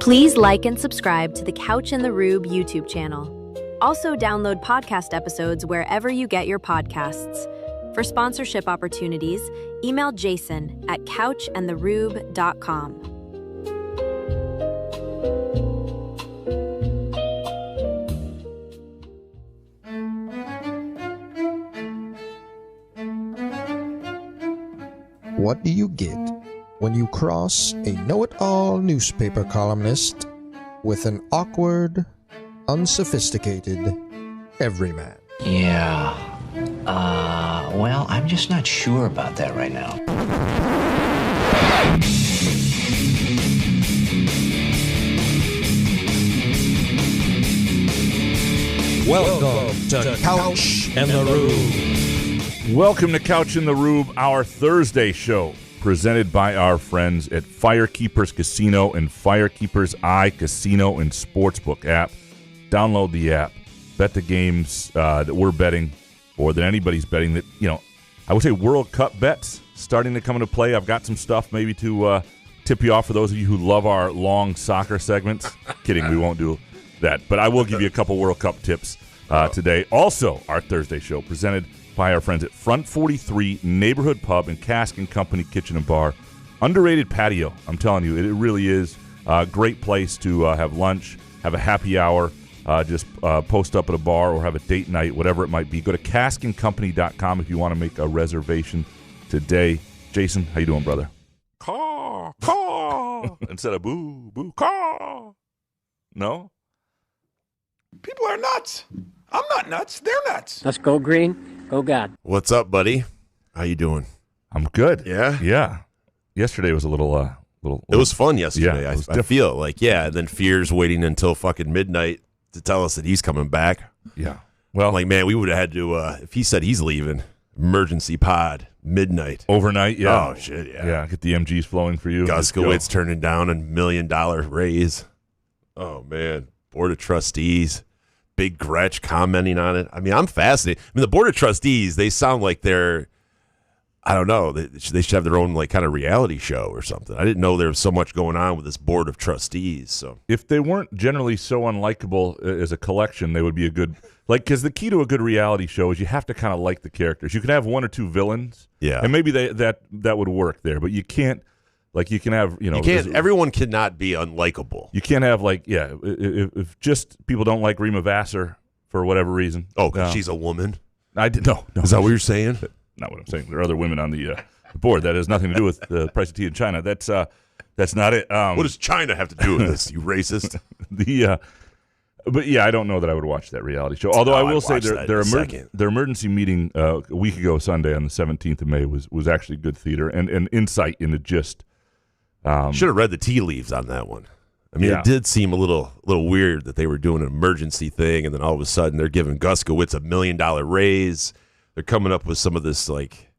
Please like and subscribe to the Couch and the Rube YouTube channel. Also, download podcast episodes wherever you get your podcasts. For sponsorship opportunities, email Jason at couchandtherube.com. What do you get when you cross a know-it-all newspaper columnist with an awkward, unsophisticated everyman? Yeah. Well, I'm just not sure about that right now. Welcome to Couch and the Rube. Welcome to Couch and the Rube, our Thursday show, presented by our friends at Firekeepers Casino and Firekeepers iCasino and Sportsbook app. Download the app. Bet the games that we're betting or that anybody's betting that, I would say World Cup bets starting to come into play. I've got some stuff maybe to tip you off for those of you who love our long soccer segments. Kidding, we won't do that. But I will give you a couple World Cup tips today. Also, our Thursday show presented by our friends at Front 43 Neighborhood Pub and Cask & Company Kitchen and Bar. Underrated patio, I'm telling you. It really is a great place to have lunch, have a happy hour, just post up at a bar or have a date night, whatever it might be. Go to caskandcompany.com if you want to make a reservation today. Jason, how you doing, brother? Caw, caw. Instead of boo, boo, caw. No? People are nuts. I'm not nuts. They're nuts. Let's go green. Go God. What's up, buddy? How you doing? I'm good. Yeah? Yeah. Yesterday was a little It was fun yesterday. Yeah, I feel like, and then Fear's waiting until fucking midnight to tell us that he's coming back. Yeah. Well, I'm like, man, we would have had to, if he said he's leaving, emergency pod, midnight. Overnight, yeah. Oh, shit, yeah. Yeah, get the MGs flowing for you. Guskiewicz turning down $1 million raise. Oh, man. Board of Trustees. Big Gretsch commenting on it. I mean, I'm fascinated. I mean, the Board of Trustees, they sound like they're, I don't know, they should have their own like kind of reality show or something. I didn't know there was so much going on with this Board of Trustees. So if they weren't generally so unlikable as a collection, they would be a good, because the key to a good reality show is you have to kind of like the characters. You can have one or two villains, and maybe that would work there, but you can't. Like you can have, you can't. Everyone cannot be unlikable. You can't have if just people don't like Rima Vassar for whatever reason. Oh, because she's a woman. No. Is that what you're saying? Not what I'm saying. There are other women on the board. That has nothing to do with the price of tea in China. That's not it. What does China have to do with this? You racist. But yeah, I don't know that I would watch that reality show. Although I will say their emergency meeting a week ago Sunday on the 17th of May was actually good theater and insight into just. Should have read the tea leaves on that one. I mean, It did seem a little weird that they were doing an emergency thing, and then all of a sudden they're giving Guskiewicz $1 million raise. They're coming up with some of this like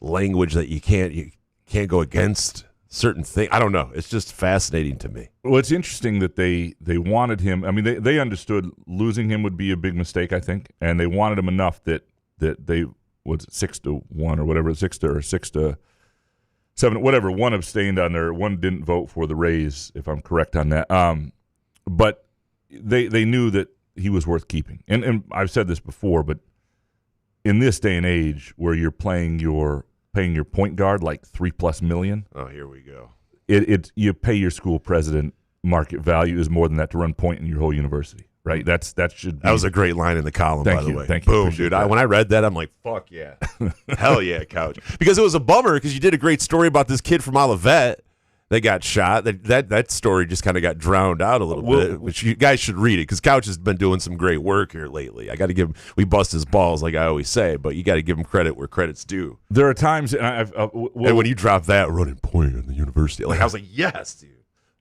language that you can't go against certain things. I don't know. It's just fascinating to me. Well, it's interesting that they wanted him. I mean, they understood losing him would be a big mistake, I think, and they wanted him enough that they was 6-1 or whatever, 6-7, whatever. One abstained on there. One didn't vote for the raise, if I'm correct on that. But they knew that he was worth keeping. And I've said this before, but in this day and age where you're paying your point guard like $3+ million. Oh, here we go. You pay your school president market value is more than that to run point in your whole university. Right, that should be. That was a great line in the column, by the way. Thank you. Boom, dude. When I read that, I'm like, fuck yeah. Hell yeah, Couch. Because it was a bummer because you did a great story about this kid from Olivet that got shot. That story just kind of got drowned out a little bit, which you guys should read it because Couch has been doing some great work here lately. I got to give him, we bust his balls like I always say, but you got to give him credit where credit's due. There are times, and and when you drop that running point in the university, I was like, yes, dude.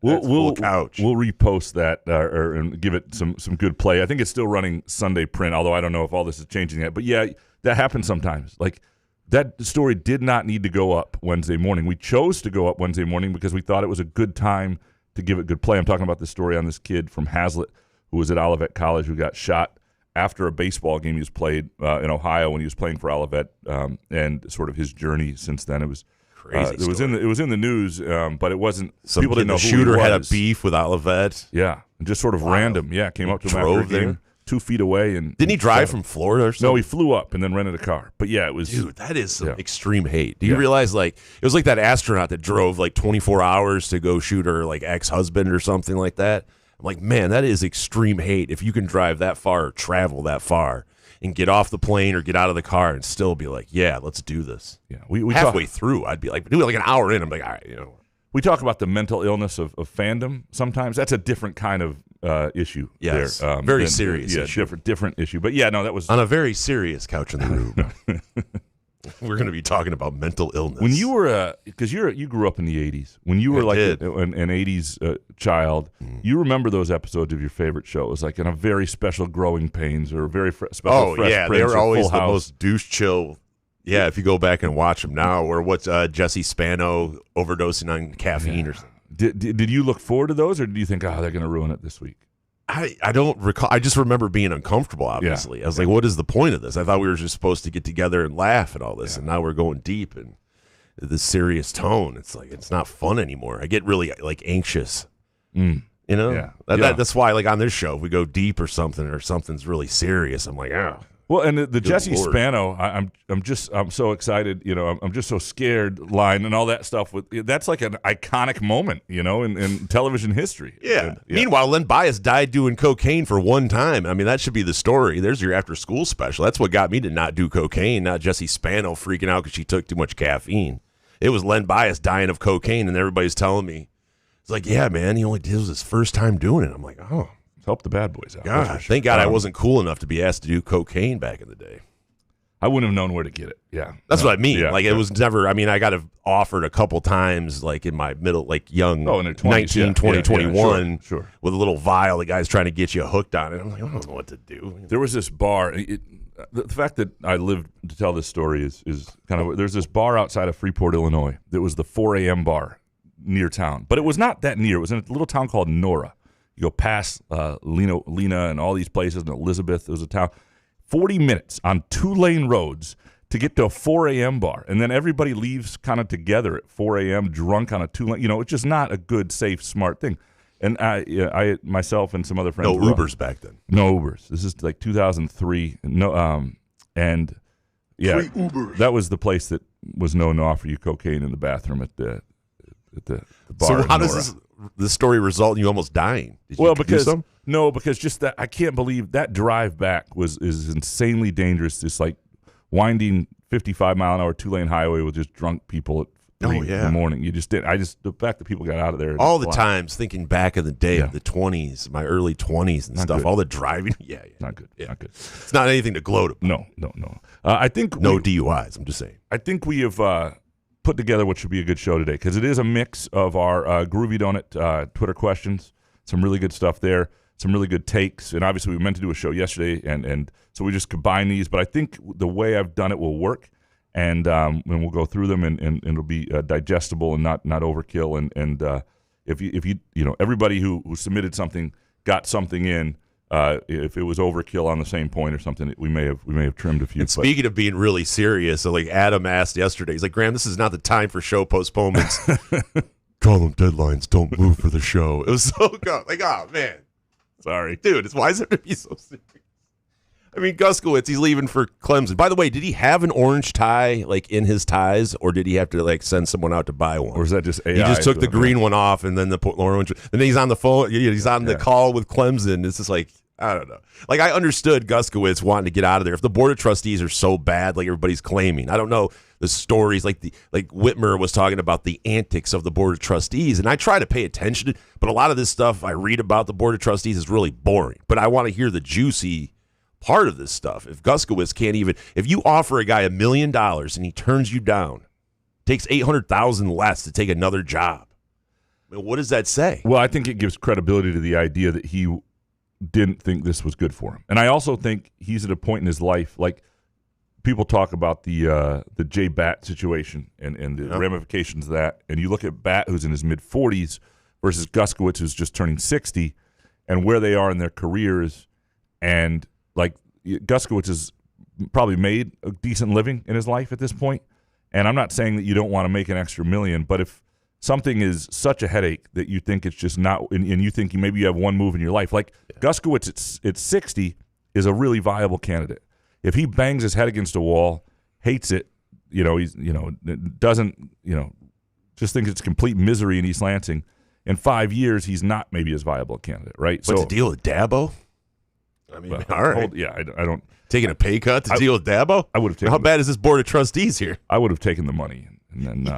We'll Couch. We'll repost that and give it some good play. I think it's still running Sunday print, although I don't know if all this is changing yet. But yeah, that happens sometimes. Like that story did not need to go up Wednesday morning. We chose to go up Wednesday morning because we thought it was a good time to give it good play. I'm talking about this story on this kid from Hazlitt who was at Olivet College who got shot after a baseball game he was played in Ohio when he was playing for Olivet, and sort of his journey since then. It was crazy. It was in the news, but it wasn't. People didn't know the who shooter he was. had a beef with Olivet. Yeah, just sort of random. Yeah, came up to him after a game, 2 feet away, and didn't he drive from Florida or something? No, he flew up and then rented a car. But yeah, it was. Dude, that is some extreme hate. Do you realize it was like that astronaut that drove 24 hours to go shoot her ex-husband or something like that? I'm like, man, that is extreme hate. If you can drive that far or travel that far and get off the plane or get out of the car and still be like, yeah, let's do this. Yeah, we halfway through, I'd be like, do it an hour in. I'm like, all right, We talk about the mental illness of fandom sometimes. That's a different kind of issue. Yes, there. Very serious issue. Different issue. But yeah, no, that was on a very serious couch in the room. We're going to be talking about mental illness. When you were, because you grew up in the 80s. When you were an 80s child, you remember those episodes of your favorite show. It was like in a very special Growing Pains or a very special Fresh Prince. They were always Full the House. most douche chill. Yeah, if you go back and watch them now, or what's Jesse Spano overdosing on caffeine or something. Did you look forward to those, or did you think, they're going to ruin it this week? I don't recall. I just remember being uncomfortable, obviously. I was like, what is the point of this? I thought we were just supposed to get together and laugh at all this, and now we're going deep and this serious tone. It's like, it's not fun anymore. I get really anxious. That's why on this show, if we go deep or something's really serious, I'm like, oh. Well, and the Jesse Lord. Spano, I'm so excited, I'm just so scared line and all that stuff. That's like an iconic moment, in television history. Yeah. Meanwhile, Len Bias died doing cocaine for one time. I mean, that should be the story. There's your after school special. That's what got me to not do cocaine, not Jesse Spano freaking out because she took too much caffeine. It was Len Bias dying of cocaine, and everybody's telling me, it's like, yeah, man, he only did his first time doing it. I'm like, oh. Help the bad boys out. God, thank God I wasn't cool enough to be asked to do cocaine back in the day. I wouldn't have known where to get it. Yeah. That's what I mean. Yeah, it was never, I got offered a couple times, in my middle, young, in their 20s, 19, 20, 21, sure. With a little vial. The guy's trying to get you hooked on it. I'm like, I don't know what to do. There was this bar. The fact that I lived to tell this story is kind of, there's this bar outside of Freeport, Illinois. That was the 4 a.m. bar near town. But it was not that near. It was in a little town called Nora. You go past Lena and all these places, and Elizabeth. It was a town. 40 minutes on 2-lane roads to get to a 4 a.m. bar. And then everybody leaves kind of together at 4 a.m. drunk on a 2-lane. It's just not a good, safe, smart thing. And I myself and some other friends. No Ubers back then. No Ubers. This is 2003. No, and yeah, Ubers. That was the place that was known to offer you cocaine in the bathroom at the bar. So how does this story result in you almost dying? Because just that, I can't believe that drive back is insanely dangerous. It's like winding 55-mile-an-hour 2-lane highway with just drunk people at 3 in the morning. The fact that people got out of there. All the times thinking back in the day of the 20s, my early 20s and not stuff, good. all the driving. Not good. Yeah. Not good. It's not anything to gloat about. No. I think no DUIs. I'm just saying. I think we have put together what should be a good show today, because it is a mix of our Groovy Donut Twitter questions, some really good stuff there, some really good takes, and obviously we meant to do a show yesterday, and so we just combine these, but I think the way I've done it will work, and we'll go through them, and it'll be digestible and not overkill, and if you everybody who submitted something got something in. If it was overkill on the same point or something, we may have trimmed a few. And speaking of being really serious, so Adam asked yesterday, he's like, Graham, this is not the time for show postponements. Call them deadlines. Don't move for the show. It was so good. Oh man, sorry, dude. Why is it to be so serious? I mean, Guskiewicz, he's leaving for Clemson. By the way, did he have an orange tie in his ties, or did he have to send someone out to buy one? Or is that just AI? He just took the green one off, and then the orange. And then he's on the phone. He's on the call with Clemson. It's just I don't know. I understood Guskiewicz wanting to get out of there. If the Board of Trustees are so bad, everybody's claiming, I don't know the stories. Whitmer was talking about the antics of the Board of Trustees, and I try to pay attention, but a lot of this stuff I read about the Board of Trustees is really boring. But I want to hear the juicy part of this stuff. If Guskiewicz can't even, if you offer a guy $1 million and he turns you down, takes $800,000 less to take another job, I mean, what does that say? Well, I think it gives credibility to the idea that he didn't think this was good for him, and I also think he's at a point in his life, people talk about the J Batt situation and the ramifications of that, and you look at Batt, who's in his mid-40s, versus Guskiewicz, who's just turning 60, and where they are in their careers, and Guskiewicz has probably made a decent living in his life at this point, And I'm not saying that you don't want to make an extra $1 million, but if something is such a headache that you think it's just not, and you think maybe you have one move in your life, like Guskiewicz at 60 is a really viable candidate. If he bangs his head against a wall, hates it, doesn't, just thinks it's complete misery in East Lansing, in 5 years he's not maybe as viable a candidate, right? What's the deal with Dabo? I mean, all right. I don't. Taking a pay cut to deal with Dabo? I would have taken. How bad is this Board of Trustees here? I would have taken the money and then.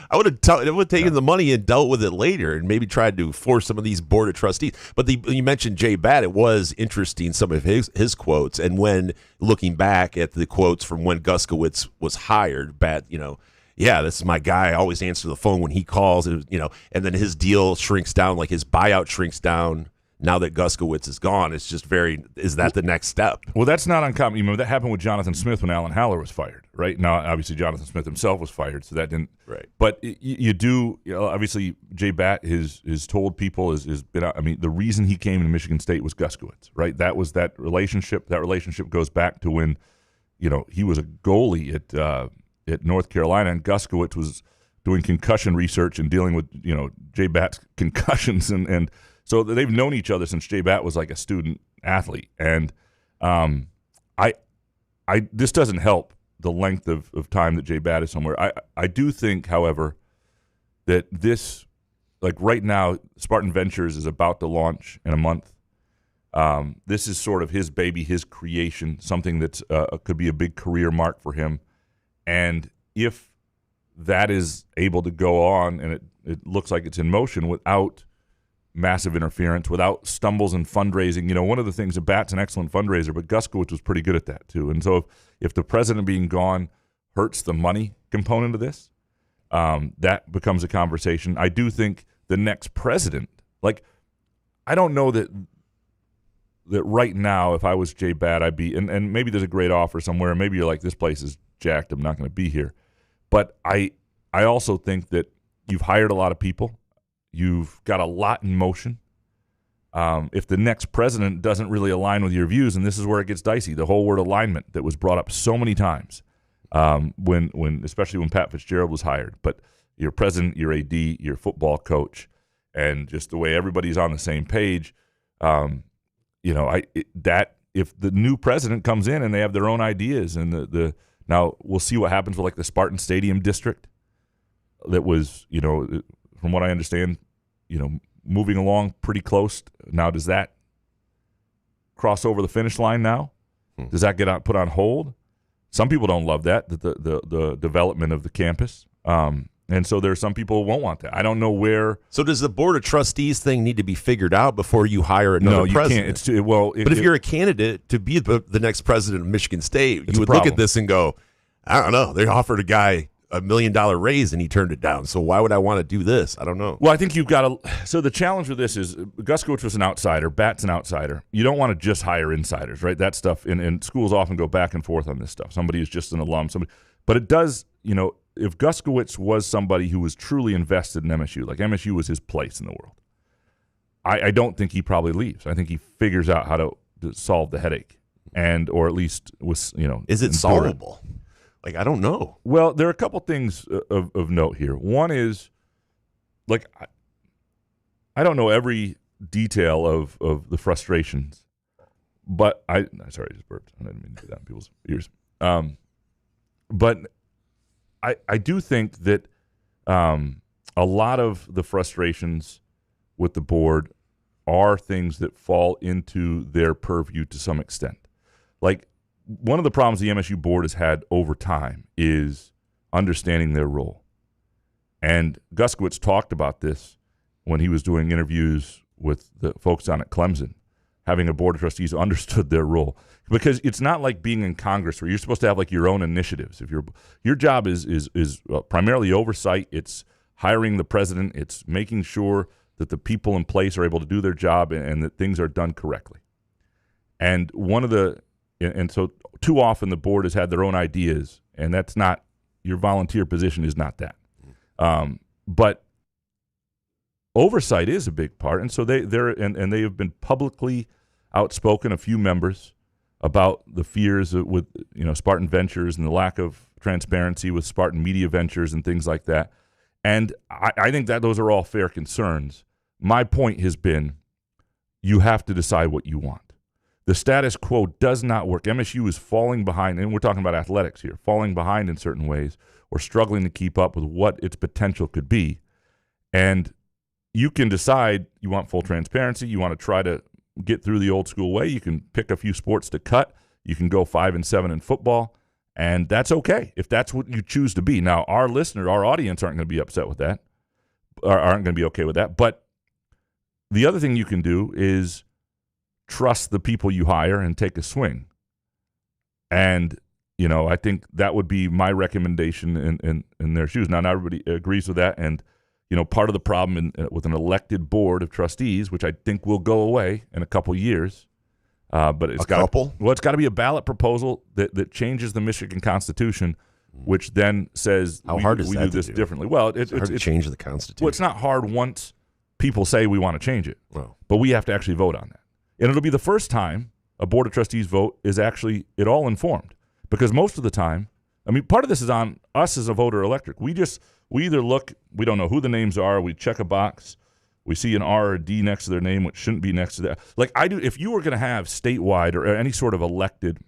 I would have taken the money and dealt with it later, and maybe tried to force some of these Board of Trustees. But you mentioned J Batt. It was interesting, some of his quotes, and when looking back at the quotes from when Guskiewicz was hired, Batt, yeah, this is my guy. I always answer the phone when he calls, and then his deal shrinks down, like his buyout shrinks down. Now that Guskiewicz is gone, it's just is that the next step? Well, that's not uncommon. You remember that happened with Jonathan Smith when Alan Haller was fired, right? Now, obviously, Jonathan Smith himself was fired, so that didn't. Right. But you do, obviously, J Batt has told people, has been, the reason he came to Michigan State was Guskiewicz, right? That was that relationship. That relationship goes back to when, he was a goalie at North Carolina, and Guskiewicz was doing concussion research and dealing with, J Batt's concussions and so they've known each other since J Batt was like a student athlete, and this doesn't help the length of time that J Batt is somewhere. I do think, however, that this, like right now, Spartan Ventures is about to launch in a month. This is sort of his baby, his creation, something that's could be a big career mark for him, and if that is able to go on and it looks like it's in motion without massive interference, without stumbles in fundraising. One of the things, Batt's an excellent fundraiser, but Guskiewicz was pretty good at that too. And so if the president being gone hurts the money component of this, that becomes a conversation. I do think the next president, I don't know that right now, if I was J Batt, I'd be, and maybe there's a great offer somewhere, and maybe you're like, this place is jacked, I'm not going to be here. But I also think that you've hired a lot of people. You've got a lot in motion. If the next president doesn't really align with your views, and this is where it gets dicey, the whole word alignment that was brought up so many times, especially when Pat Fitzgerald was hired. But your president, your AD, your football coach, and just the way everybody's on the same page, if the new president comes in and they have their own ideas, and now we'll see what happens with the Spartan Stadium district that was, from what I understand, moving along pretty close. Now, does that cross over the finish line now? Does that get put on hold? Some people don't love that, the development of the campus. And so there are some people who won't want that. I don't know where. So does the Board of Trustees thing need to be figured out before you hire another president? No, you can't. But if you're a candidate to be the next president of Michigan State, you would look at this and go, I don't know. They offered a guy $1 million raise and he turned it down. So why would I want to do this? I don't know. Well, I think you've got to. So the challenge with this is Guskiewicz was an outsider. Batt's an outsider. You don't want to just hire insiders, right? That stuff, and schools often go back and forth on this stuff. Somebody who's just an alum, but it does. If Guskiewicz was somebody who was truly invested in MSU, like MSU was his place in the world, I don't think he probably leaves. I think he figures out how to solve the headache, or at least was Is it solvable? I don't know. Well, there are a couple things of note here. One is, I don't know every detail of the frustrations, but sorry, I just burped. I didn't mean to do that in people's ears. But I do think that a lot of the frustrations with the board are things that fall into their purview to some extent. One of the problems the MSU board has had over time is understanding their role. And Guskiewicz talked about this when he was doing interviews with the folks down at Clemson, having a board of trustees who understood their role. Because it's not like being in Congress where you're supposed to have your own initiatives. If your job is primarily oversight, it's hiring the president, it's making sure that the people in place are able to do their job and that things are done correctly. And so too often the board has had their own ideas, and that's not, your volunteer position is not that. But oversight is a big part, and so they have been publicly outspoken, a few members, about the fears with Spartan Ventures and the lack of transparency with Spartan Media Ventures and things like that. And I think that those are all fair concerns. My point has been you have to decide what you want. The status quo does not work. MSU is falling behind, and we're talking about athletics here, falling behind in certain ways or struggling to keep up with what its potential could be. And you can decide you want full transparency. You want to try to get through the old school way. You can pick a few sports to cut. You can go 5-7 in football, and that's okay if that's what you choose to be. Now, our listener, our audience aren't going to be upset with that, or aren't going to be okay with that. But the other thing you can do is trust the people you hire and take a swing. And, I think that would be my recommendation in their shoes. Now, not everybody agrees with that, and part of the problem with an elected board of trustees, which I think will go away in a couple years, but it's got to be a ballot proposal that changes the Michigan Constitution, which then says how hard is we that do this to do? Differently. Well, it's hard to change the Constitution. Well, it's not hard once people say we want to change it, but we have to actually vote on that, and it'll be the first time a board of trustees vote is actually at all informed, because most of the time, part of this is on us as a voter electorate. We either look, we don't know who the names are, we check a box, we see an R or a D next to their name, which shouldn't be next to that. Like I do, if you were going to have statewide or any sort of elected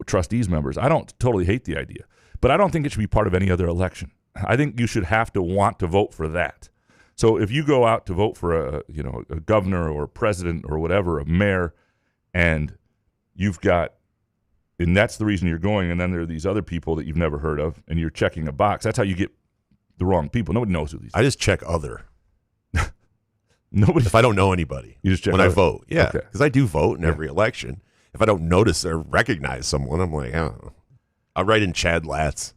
trustees members, I don't totally hate the idea, but I don't think it should be part of any other election. I think you should have to want to vote for that. So if you go out to vote for a governor or a president or whatever, a mayor, and you've got, and that's the reason you're going, and then there are these other people that you've never heard of, and you're checking a box. That's how you get the wrong people. Nobody knows who these are. I just check other. Nobody. If I don't know anybody, you just check when other. I vote. Yeah, Okay. because I do vote in every election. If I don't notice or recognize someone, I'm like, oh. I'll write in Chad Latz.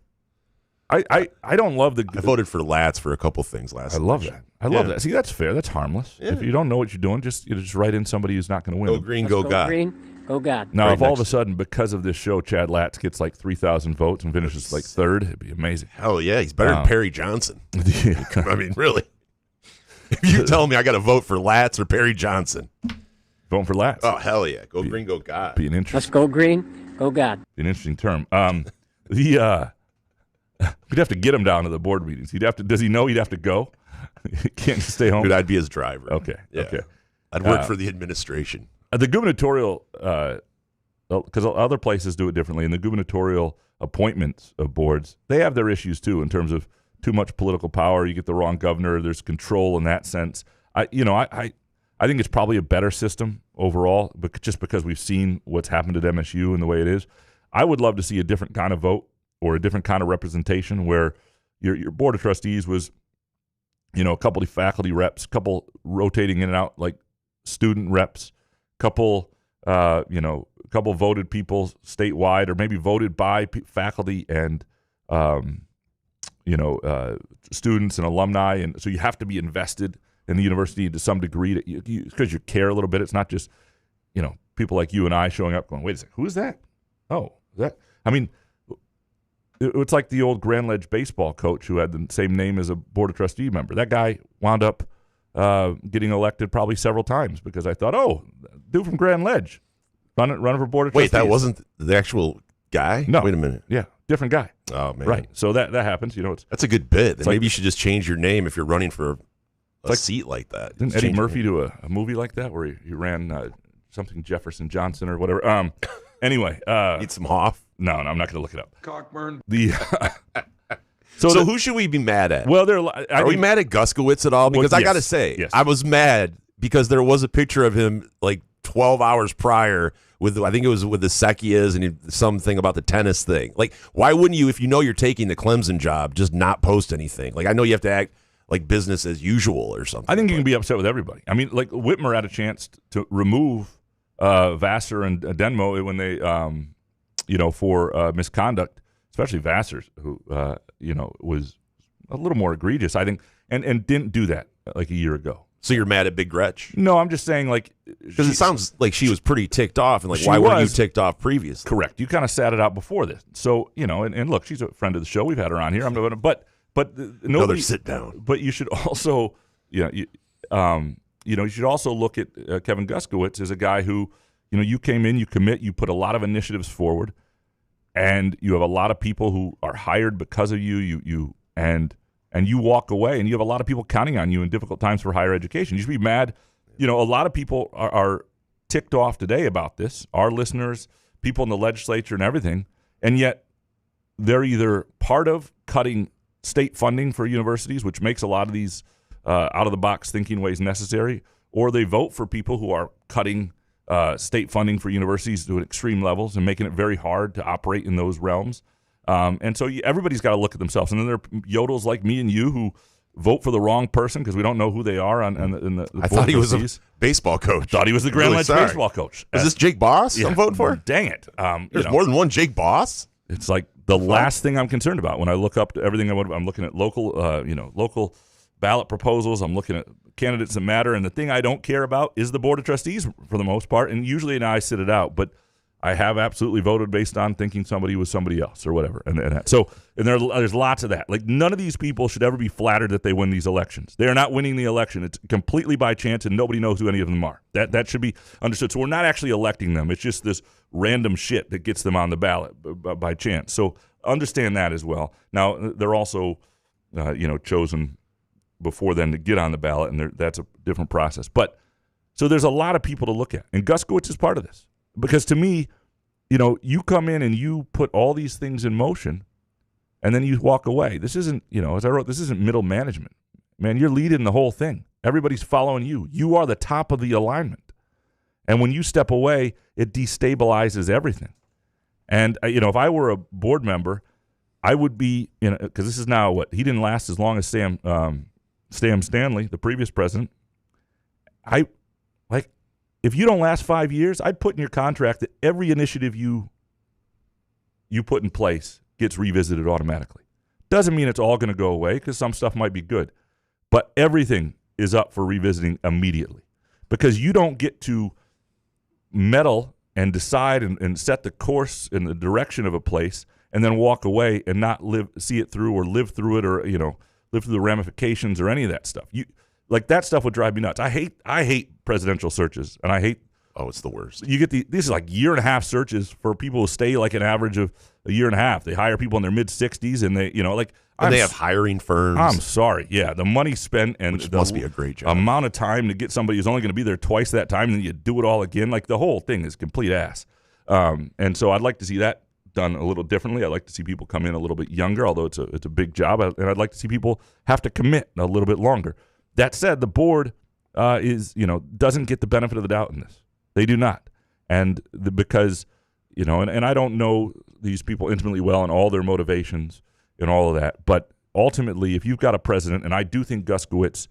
I don't love the. I voted for Latz for a couple things last I love election. that. I love that. See, that's fair. That's harmless. Yeah. If you don't know what you're doing, just write in somebody who's not going to win. Go green, go God. Green, go God. Now, Right if all of next a sudden, because of this show, Chad Latz gets like 3,000 votes and finishes like third, it'd be amazing. Hell yeah, he's better than Perry Johnson. I mean, really. If you tell me I got to vote for Latz or Perry Johnson, Voting for Latz. oh hell yeah, go green, go God. Be an Let's interesting, go green, go God. be an interesting term. We'd have to get him down to the board meetings. Does he know he'd have to go? He can't just stay home. Dude, I'd be his driver. Okay. Yeah. Okay. I'd work for the administration. The gubernatorial, because other places do it differently, and the gubernatorial appointments of boards, they have their issues too in terms of too much political power. You get the wrong governor. There's control in that sense. I think it's probably a better system overall, but just because we've seen what's happened at MSU and the way it is. I would love to see a different kind of vote or a different kind of representation where your board of trustees was, a couple of faculty reps, couple rotating in and out like student reps, couple voted people statewide, or maybe voted by faculty and students and alumni, and so you have to be invested in the university to some degree because you care a little bit. It's not just people like you and I showing up going, wait a second, who is that? Oh, it's like the old Grand Ledge baseball coach who had the same name as a board of trustee member. That guy wound up getting elected probably several times because I thought, oh, dude from Grand Ledge, running for board of trustees. Wait, that wasn't the actual guy? No. Wait a minute. Yeah, different guy. Oh man, Right. So that happens. That's a good bit. Then like- maybe you should just change your name if you're running for a seat like that. Didn't Just Eddie change your Murphy name. do a movie like that where he ran something Jefferson Johnson or whatever? Anyway, Need some Hoff? no, I'm not going to look it up. Cockburn. The So who should we be mad at? well, Are we mad at Guskiewicz at all? Because I yes, got to say, yes. I was mad because there was a picture of him like 12 hours prior with, I think it was with the Sekias and something about the tennis thing. Like, why wouldn't you, if you know you're taking the Clemson job, just not post anything? Like, I know you have to act like business as usual or something. I think you can be upset with everybody. I mean, like Whitmer had a chance to remove Vassar and Denmo when they, for misconduct, especially Vassar, who was a little more egregious, I think, and didn't do that like a year ago. So you're mad at Big Gretch? No, I'm just saying, like, Because it sounds like she was pretty ticked off, and like, She why weren't you was. ticked off previously? correct. You kind of sat it out before this, so and look, she's a friend of the show. We've had her on here. But Another nobody sit down. But you should also, you should also look at Kevin Guskiewicz as a guy who, you came in, you commit, you put a lot of initiatives forward, and you have a lot of people who are hired because of you. And you walk away, and you have a lot of people counting on you in difficult times for higher education. You should be mad. A lot of people are ticked off today about this, our listeners, people in the legislature and everything, and yet they're either part of cutting state funding for universities, which makes a lot of these out-of-the-box thinking ways necessary, or they vote for people who are cutting state funding for universities to extreme levels and making it very hard to operate in those realms. And so everybody's got to look at themselves. And then there are yodels like me and you who vote for the wrong person because we don't know who they are. In the I thought he was a baseball coach. Thought he was the Grand Ledge baseball coach. Is this Jake Boss I'm voting for? Dang it. There's more than one Jake Boss? It's like the last thing I'm concerned about when I look up to everything. I'm looking at local ballot proposals. I'm looking at candidates that matter. And the thing I don't care about is the Board of Trustees for the most part. And usually now I sit it out. But I have absolutely voted based on thinking somebody was somebody else or whatever. And there's lots of that. Like, none of these people should ever be flattered that they win these elections. They are not winning the election. It's completely by chance, and nobody knows who any of them are. That should be understood. So we're not actually electing them. It's just this random shit that gets them on the ballot by chance. So understand that as well. Now, they're also chosen before then to get on the ballot, and that's a different process. But so there's a lot of people to look at, and Guskiewicz is part of this. Because to me, you come in and you put all these things in motion, and then you walk away. This isn't, as I wrote, this isn't middle management. Man, you're leading the whole thing. Everybody's following you. You are the top of the alignment. And when you step away, it destabilizes everything. And, if I were a board member, I would be, because this is now he didn't last as long as Sam Stanley, the previous president. If you don't last 5 years, I'd put in your contract that every initiative you put in place gets revisited automatically. Doesn't mean it's all going to go away, because some stuff might be good. But everything is up for revisiting immediately, because you don't get to meddle and decide and set the course and the direction of a place and then walk away and not see it through or live through it, or live through the ramifications or any of that stuff. That stuff would drive me nuts. I hate presidential searches, and I hate. Oh, it's the worst. You get these are like year-and-a-half searches for people who stay like an average of a year and a half. They hire people in their mid-60s, and they have hiring firms. I'm sorry, yeah, the money spent and which must be a great job. Amount of time to get somebody who's only going to be there twice that time, and then you do it all again. Like, the whole thing is complete ass. And so I'd like to see that done a little differently. I'd like to see people come in a little bit younger, although it's a big job, and I'd like to see people have to commit a little bit longer. That said, the board doesn't get the benefit of the doubt in this. They do not. And because, and I don't know these people intimately well and all their motivations and all of that. But ultimately, if you've got a president, and I do think Guskiewicz,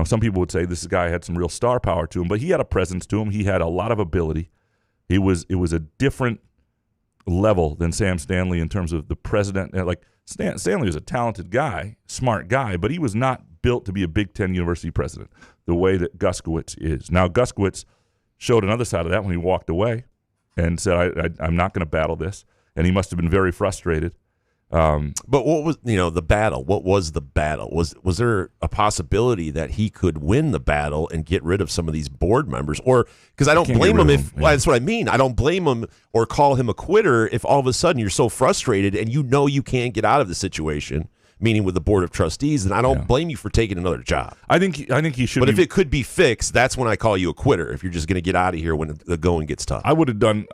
some people would say this guy had some real star power to him, but he had a presence to him. He had a lot of ability. It was a different level than Sam Stanley in terms of the president. Stanley was a talented guy, smart guy, but he was not built to be a Big Ten university president the way that Guskiewicz is. Now, Guskiewicz showed another side of that when he walked away and said, I'm not going to battle this. And he must have been very frustrated. But what was, the battle? What was the battle? Was there a possibility that he could win the battle and get rid of some of these board members? Or, because I don't blame him if, that's what I mean. I don't blame him or call him a quitter if all of a sudden you're so frustrated and you can't get out of the situation, meaning with the Board of Trustees, and I don't blame you for taking another job. I think he should. But if it could be fixed, that's when I call you a quitter. If you're just going to get out of here when the going gets tough, I would have done.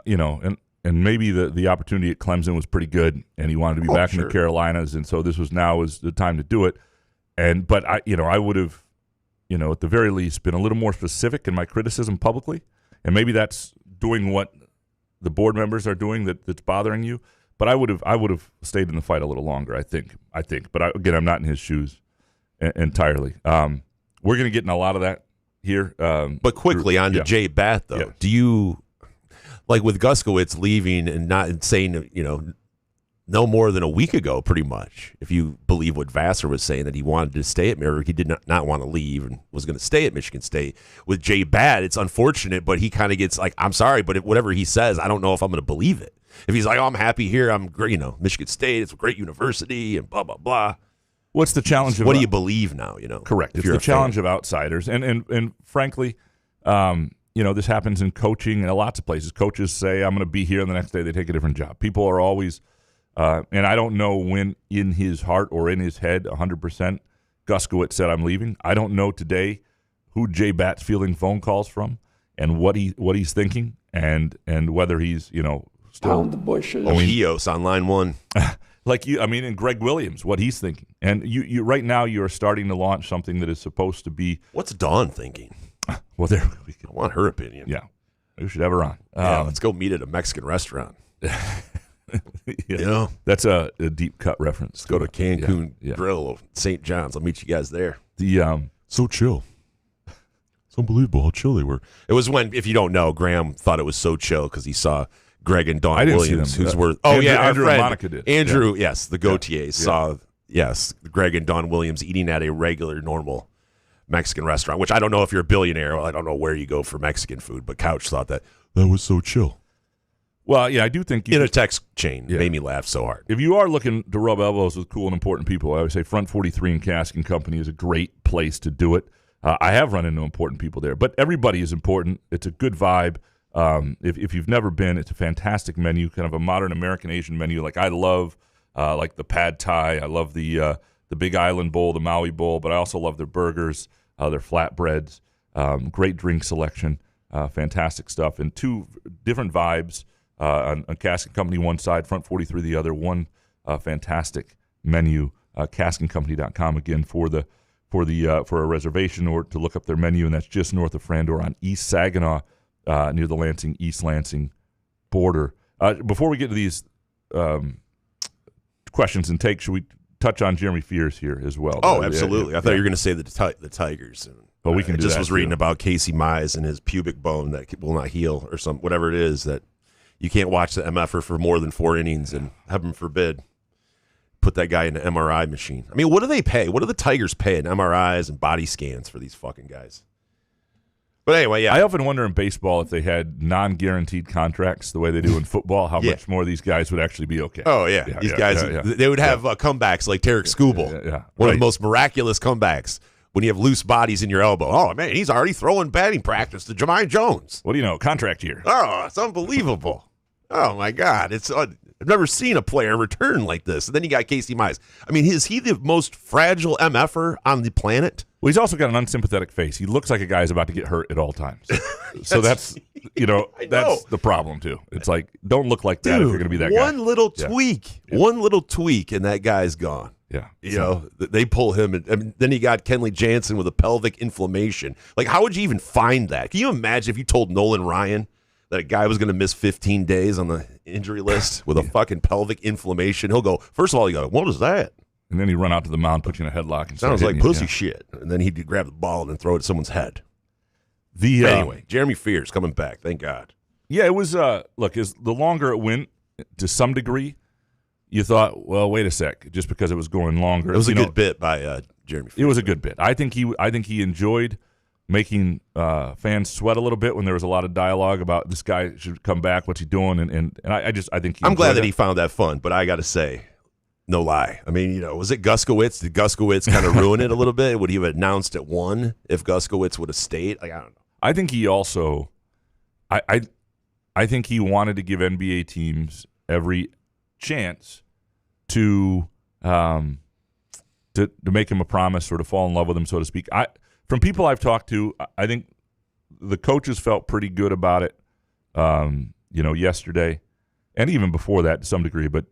And maybe the opportunity at Clemson was pretty good, and he wanted to be back in the Carolinas, and so this was the time to do it. But I would have, at the very least, been a little more specific in my criticism publicly, and maybe that's doing what the board members are doing that's bothering you. But I would have stayed in the fight a little longer. I think. But again, I'm not in his shoes entirely. We're going to get in a lot of that here. But quickly on to J Batt, though. Yes. Do you, like with Guskiewicz leaving and not saying, no more than a week ago, pretty much, if you believe what Vassar was saying, that he wanted to stay at he did not want to leave and was going to stay at Michigan State. With J Batt, it's unfortunate, but he kind of gets like, I'm sorry, but whatever he says, I don't know if I'm going to believe it. If he's like, I'm happy here, I'm great, Michigan State, it's a great university, and blah, blah, blah. What's the challenge? What do you believe now? Correct. It's the challenge of outsiders, and frankly, this happens in coaching and lots of places. Coaches say, I'm going to be here, and the next day they take a different job. People are always, and I don't know when in his heart or in his head 100% Guskiewicz said, I'm leaving. I don't know today who J Batt's fielding phone calls from and what he's thinking and whether he's, still. Pound the bushes. Ohios on line one. And Greg Williams, what he's thinking. And you right now you are starting to launch something that is supposed to be. What's Dawn thinking? Well, there we go. I want her opinion. Yeah, we should have her on. Let's go meet at a Mexican restaurant. That's a deep cut reference. Let's go to Cancun Grill, St. John's. I'll meet you guys there. So chill. It's unbelievable how chill they were. It was when, if you don't know, Graham thought it was so chill because he saw Greg and Dawn Williams, who's worth. Oh, Andrew, our Andrew friend and Monica did. Andrew, yes, the Gautiers saw, Greg and Dawn Williams eating at a regular, normal Mexican restaurant, which I don't know if you're a billionaire. Well, I don't know where you go for Mexican food, but Couch thought that was so chill. Well, yeah, I do think in a text chain made me laugh so hard. If you are looking to rub elbows with cool and important people, I would say Front 43 and Cask & Company is a great place to do it. I have run into important people there, but everybody is important. It's a good vibe. If you've never been, it's a fantastic menu, kind of a modern American Asian menu. Like I love like the pad thai. I love the Big Island Bowl, the Maui Bowl, but I also love their burgers, their flatbreads, great drink selection, fantastic stuff, and two different vibes on Cask & Company one side, Front 43 the other. One fantastic menu, caskandcompany.com again for a reservation or to look up their menu, and that's just north of Frandor on East Saginaw, near the East Lansing border. Before we get to these questions and takes, should we touch on Jeremy Fears here as well? Oh, absolutely. I thought you were going to say the Tigers. Well, we can do that. I just was reading about Casey Mize and his pubic bone that will not heal or whatever it is, that you can't watch the MFer for more than 4 innings, and heaven forbid put that guy in an MRI machine. I mean, what do they pay? What do the Tigers pay in MRIs and body scans for these fucking guys? But anyway, yeah. I often wonder in baseball if they had non-guaranteed contracts the way they do in football, how much more these guys would actually be okay. Oh, yeah. These guys, they would have comebacks like Tarek Skubal. One of the most miraculous comebacks when you have loose bodies in your elbow. Oh, man, he's already throwing batting practice to Jemai Jones. What do you know? Contract year. Oh, it's unbelievable. Oh, my God. I've never seen a player return like this. And then you got Casey Mize. I mean, is he the most fragile MFer on the planet? Well, he's also got an unsympathetic face. He looks like a guy who's about to get hurt at all times. So that's the problem, too. It's like, don't look like that if you're going to be that guy. One little tweak, and that guy's gone. Yeah. They pull him. And then you got Kenley Jansen with a pelvic inflammation. Like, how would you even find that? Can you imagine if you told Nolan Ryan that a guy was going to miss 15 days on the injury list with a fucking pelvic inflammation? He'll go, first of all, you go, what is that? And then he'd run out to the mound, put you in a headlock. And sounds like pussy shit. And then he'd grab the ball and throw it at someone's head. Anyway, Jeremy Fears coming back. Thank God. Yeah, it was, look, the longer it went, to some degree, you thought, well, wait a sec, just because it was going longer. It was a good bit by Jeremy Fears. It was a good bit. I think he enjoyed making fans sweat a little bit when there was a lot of dialogue about this guy should come back, what's he doing, and I think I'm glad that he found that fun, but I got to say, no lie. I mean, was it Guskiewicz? Did Guskiewicz kind of ruin it a little bit? Would he have announced at 1 if Guskiewicz would have stayed? Like, I don't know. I think he also, I think he wanted to give NBA teams every chance to make him a promise or to fall in love with him, so to speak. From people I've talked to, I think the coaches felt pretty good about it, yesterday, and even before that to some degree, but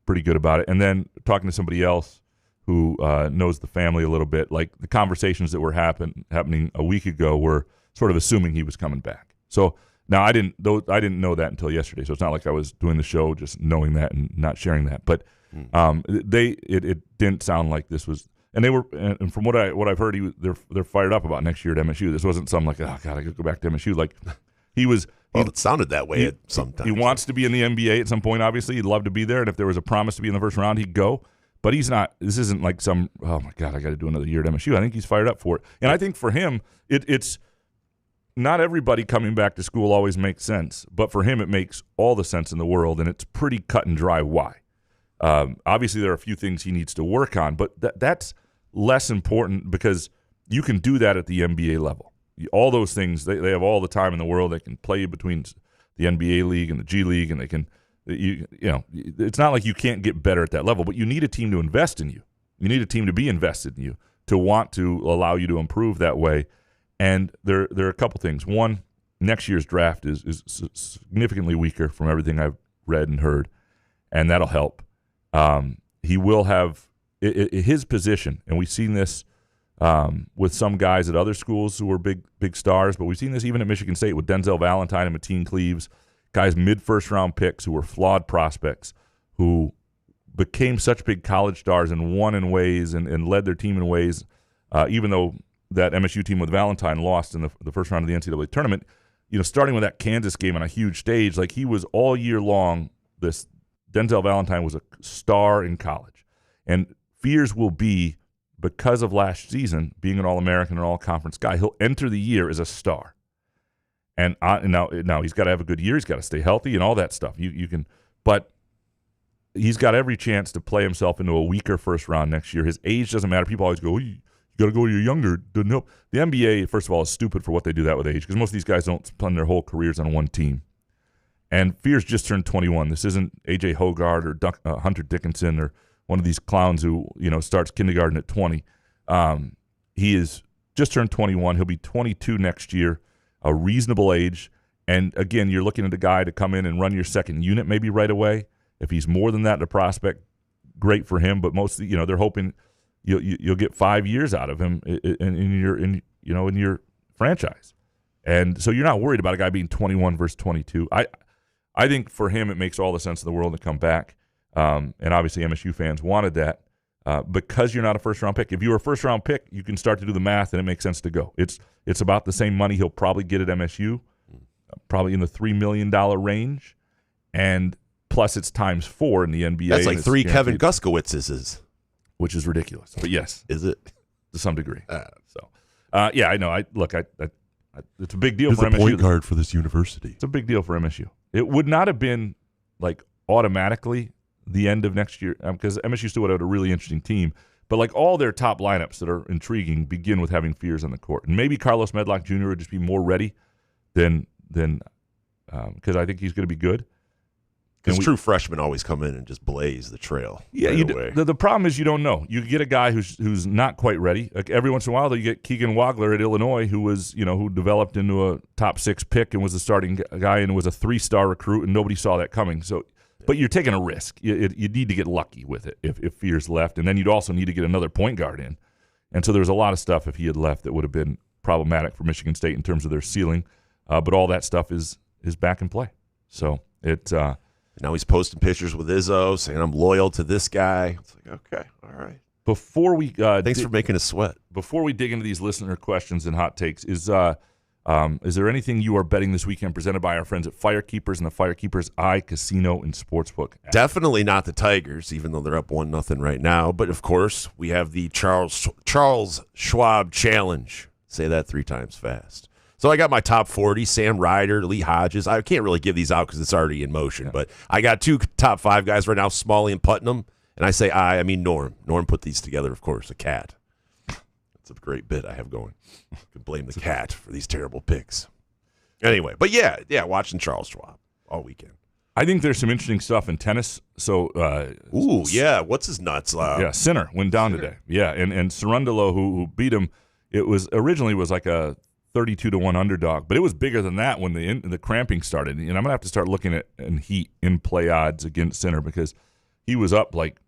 pretty good about it. And then talking to somebody else who knows the family a little bit, like the conversations that were happening a week ago were sort of assuming he was coming back. So now I didn't know that until yesterday. So it's not like I was doing the show just knowing that and not sharing that. But it didn't sound like this was. And they were, and from what I've heard, they're fired up about next year at MSU. This wasn't something like, oh God, I got to go back to MSU. Like he was. Well, it sounded that way at some time. He wants to be in the NBA at some point. Obviously, he'd love to be there, and if there was a promise to be in the first round, he'd go. But he's not. This isn't like some. Oh my God, I got to do another year at MSU. I think he's fired up for it, and I think for him, it's not everybody coming back to school always makes sense, but for him, it makes all the sense in the world, and it's pretty cut and dry why. Obviously, there are a few things he needs to work on, but that's less important because you can do that at the NBA level. all those things. They have all the time in the world. They can play between the NBA league and the G League, and they can it's not like you can't get better at that level, but you need a team to invest in you. You need a team to be invested in you, to want to allow you to improve that way. And there are a couple things. One, next year's draft is significantly weaker from everything I've read and heard, and that'll help. He will have his position, and we've seen this with some guys at other schools who are big stars, but we've seen this even at Michigan State with Denzel Valentine and Mateen Cleaves, guys mid-first-round picks who were flawed prospects who became such big college stars and won in ways and led their team in ways, even though that MSU team with Valentine lost in the first round of the NCAA tournament, starting with that Kansas game on a huge stage, like he was all year long, this Denzel Valentine was a star in college. And fears will be, because of last season, being an All-American and All-Conference guy, he'll enter the year as a star. And now he's got to have a good year. He's got to stay healthy and all that stuff. You can, but he's got every chance to play himself into a weaker first round next year. His age doesn't matter. People always go, you got to go. You're younger. Doesn't help. The NBA, first of all, is stupid for what they do that with age, because most of these guys don't spend their whole careers on one team. And Fears just turned 21. This isn't A.J. Hogarth or Hunter Dickinson or one of these clowns who starts kindergarten at 20. He is just turned 21. He'll be 22 next year, a reasonable age. And again, you're looking at a guy to come in and run your second unit maybe right away. If he's more than that, the prospect, great for him. But mostly, they're hoping you'll get 5 years out of him in your franchise. And so you're not worried about a guy being 21 versus 22. I think for him it makes all the sense in the world to come back. And obviously MSU fans wanted that because you're not a first-round pick. If you were a first-round pick, you can start to do the math, and it makes sense to go. It's about the same money he'll probably get at MSU, probably in the $3 million range, and plus it's times 4 in the NBA. That's like 3 Kevin Guskiewicz's. Which is ridiculous. But yes. Is it? To some degree. Yeah, I know. It's a big deal He's for a MSU. point guard for this university. It's a big deal for MSU. It would not have been like automatically the end of next year, because MSU still would have a really interesting team. But like all their top lineups that are intriguing begin with having Fears on the court. And maybe Carlos Medlock Jr. would just be more ready than because I think he's going to be good. Because true freshmen always come in and just blaze the trail. Yeah, right away. The problem is you don't know. You get a guy who's not quite ready. Like every once in a while, you get Keegan Wagler at Illinois, who was who developed into a top 6 pick and was a starting guy and was a 3-star recruit, and nobody saw that coming. So, but you're taking a risk. You need to get lucky with it if Fears left, and then you'd also need to get another point guard in. And so there's a lot of stuff if he had left that would have been problematic for Michigan State in terms of their ceiling. But all that stuff is back in play. So it's. Now he's posting pictures with Izzo, saying I'm loyal to this guy. It's like, okay, all right. Before we thanks for making us sweat. Before we dig into these listener questions and hot takes, is there anything you are betting this weekend presented by our friends at Firekeepers and the Firekeepers Casino and Sportsbook app? Definitely not the Tigers, even though they're up 1-0 right now. But of course, we have the Charles Schwab Challenge. Say that 3 times fast. So I got my top 40, Sam Ryder, Lee Hodges. I can't really give these out because it's already in motion, but I got 2 top 5 guys right now, Smalley and Putnam. And I say I mean Norm. Norm put these together, of course, a cat. That's a great bit I have going. I can blame the cat for these terrible picks. Anyway, but yeah, watching Charles Schwab all weekend. I think there's some interesting stuff in tennis. So, what's his nuts? Sinner went down today. Yeah, and Cerundolo, who beat him, it was originally like a 32-1 underdog, but it was bigger than that when the cramping started. And I'm gonna have to start looking at heat in play odds against Sinner, because he was up like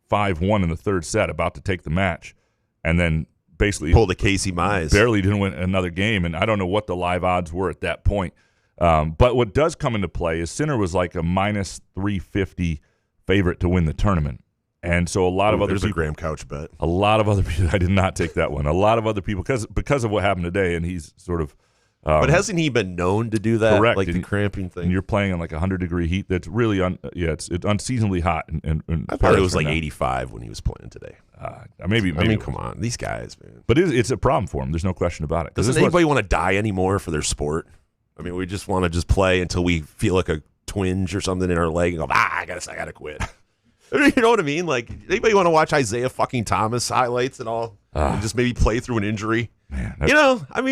5-1 in the 3rd set, about to take the match, and then basically pulled a Casey Mize. Barely didn't win another game, and I don't know what the live odds were at that point. But what does come into play is Sinner was like a -350 favorite to win the tournament. And so a lot of other people, a Graham Couch bet. A lot of other people, I did not take that one. A lot of other people, because of what happened today, and he's sort of. But hasn't he been known to do that? Correct. Like the cramping thing. And you're playing in like 100-degree heat. That's really it's unseasonably hot. And I thought it was like 85 when he was playing today. Maybe. I mean, come on, these guys, man. But it's a problem for him. There's no question about it. Doesn't anybody want to die anymore for their sport? I mean, we just want to just play until we feel like a twinge or something in our leg and go, I gotta quit. You know what I mean? Like, anybody want to watch Isaiah fucking Thomas highlights and all? and just maybe play through an injury. Man,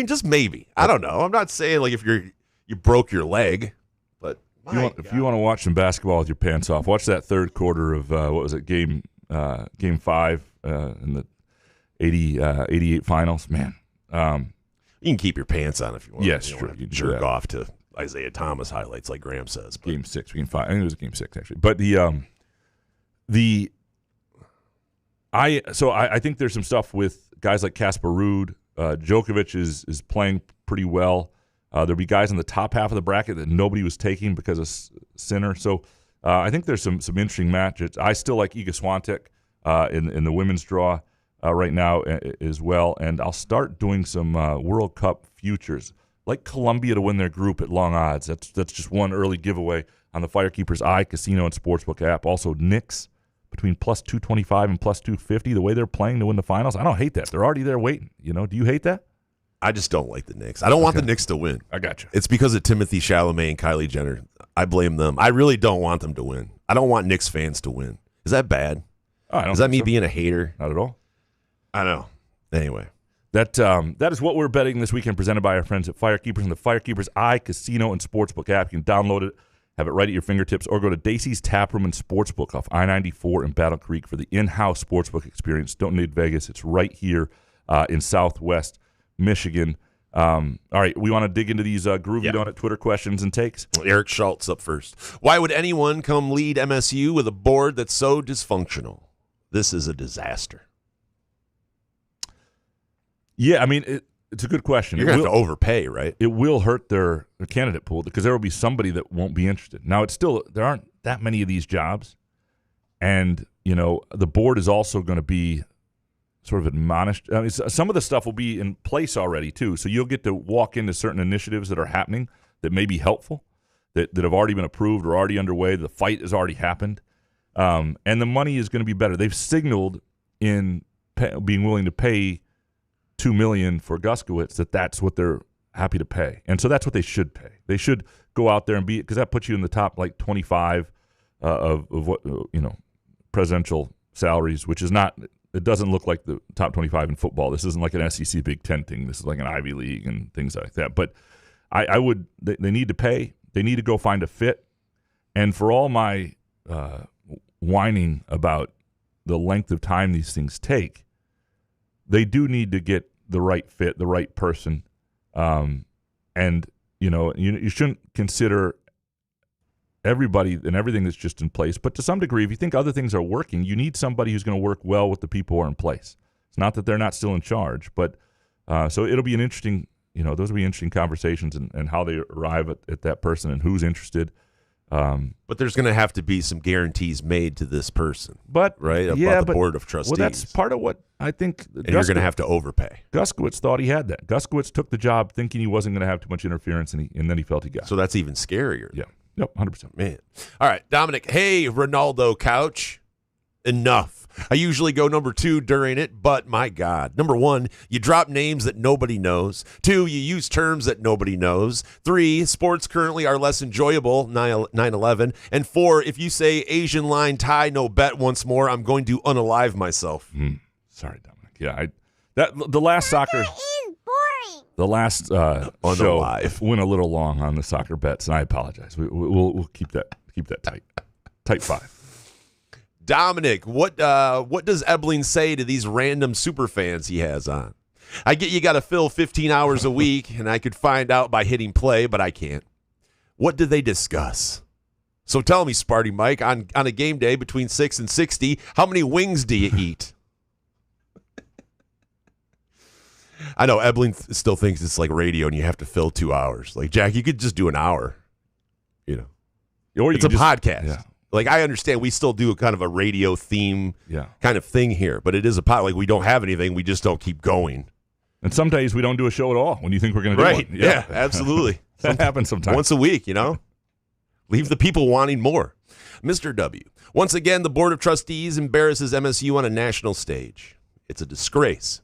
just maybe. I don't know. I'm not saying like if you broke your leg, but if you want to watch some basketball with your pants off, watch that third quarter of game 5 in the 88 finals. Man, you can keep your pants on if you want. Yes, you true. You jerk off to Isaiah Thomas highlights like Graham says. But. Game 6, game 5. I think it was game 6 actually. But I think there's some stuff with guys like Casper Ruud. Djokovic is playing pretty well. There'll be guys in the top half of the bracket that nobody was taking because of Sinner. So I think there's some interesting matches. I still like Iga Swiatek in the women's draw right now as well. And I'll start doing some World Cup futures, like Colombia to win their group at long odds. That's just one early giveaway on the Firekeeper's Eye Casino and Sportsbook app. Also, Knicks between plus 225 and plus 250. The way they're playing to win the finals, I don't hate that. They're already there waiting. Do you hate that? I just don't like the Knicks. I don't want the Knicks to win. I got you. It's because of Timothy Chalamet and Kylie Jenner. I blame them. I really don't want them to win. I don't want Knicks fans to win. Is that bad? Is that me being a hater? Not at all. I know. Anyway. That is what we're betting this weekend, presented by our friends at Firekeepers and the Firekeepers Eye Casino and Sportsbook app. You can download it, have it right at your fingertips, or go to Dacey's Taproom and Sportsbook off I-94 in Battle Creek for the in-house sportsbook experience. Don't need Vegas. It's right here in Southwest Michigan. All right, we want to dig into these Groovy Donut Twitter questions and takes. Eric Schultz up first. Why would anyone come lead MSU with a board that's so dysfunctional? This is a disaster. Yeah, I mean, it's a good question. You're going to have to overpay, right? It will hurt their candidate pool because there will be somebody that won't be interested. Now, there aren't that many of these jobs, and the board is also going to be sort of admonished. I mean, some of the stuff will be in place already too, so you'll get to walk into certain initiatives that are happening that may be helpful, that have already been approved or already underway. The fight has already happened, and the money is going to be better. They've signaled in being willing to pay $2 million for Guskiewicz that's what they're happy to pay, and so that's what they should pay. They should go out there and be, because that puts you in the top like 25 of what presidential salaries, which is not. It doesn't look like the top 25 in football. This isn't like an SEC Big Ten thing. This is like an Ivy League and things like that. But they need to pay. They need to go find a fit. And for all my whining about the length of time these things take, they do need to get the right fit, the right person. And, you shouldn't consider everybody and everything that's just in place. But to some degree, if you think other things are working, you need somebody who's going to work well with the people who are in place. It's not that they're not still in charge, but so it'll be an interesting, those will be interesting conversations and how they arrive at that person and who's interested. But there's going to have to be some guarantees made to this person, but right? About the Board of Trustees. Well, that's part of what I think. And you're going to have to overpay. Guskiewicz thought he had that. Guskiewicz took the job thinking he wasn't going to have too much interference, and then he felt he got it. So that's even scarier. Yeah. Yep, 100%. Man. All right, Dominic. Hey, Ronaldo couch. Enough. I usually go number 2 during it, but my God. Number 1, you drop names that nobody knows. 2, you use terms that nobody knows. 3, sports currently are less enjoyable, 9/11. And 4, if you say Asian line tie, no bet once more, I'm going to unalive myself. Sorry, Dominic. Yeah, the last soccer... The last show went a little long on the soccer bets, and I apologize. We'll keep that tight. Tight 5. Dominic, what does Ebling say to these random super fans he has on? I get you got to fill 15 hours a week, and I could find out by hitting play, but I can't. What do they discuss? So tell me, Sparty Mike, on a game day between 6 and 60, how many wings do you eat? I know Ebling still thinks it's like radio and you have to fill 2 hours. Like, Jack, you could just do an hour. Or it's a podcast. Yeah. Like, I understand we still do a kind of a radio theme kind of thing here, but it is a pod. Like, we don't have anything. We just don't keep going. And some days we don't do a show at all when you think we're going to do one. One. Yeah, absolutely. That happens sometimes. Once a week, Leave the people wanting more. Mr. W. Once again, the Board of Trustees embarrasses MSU on a national stage. It's a disgrace.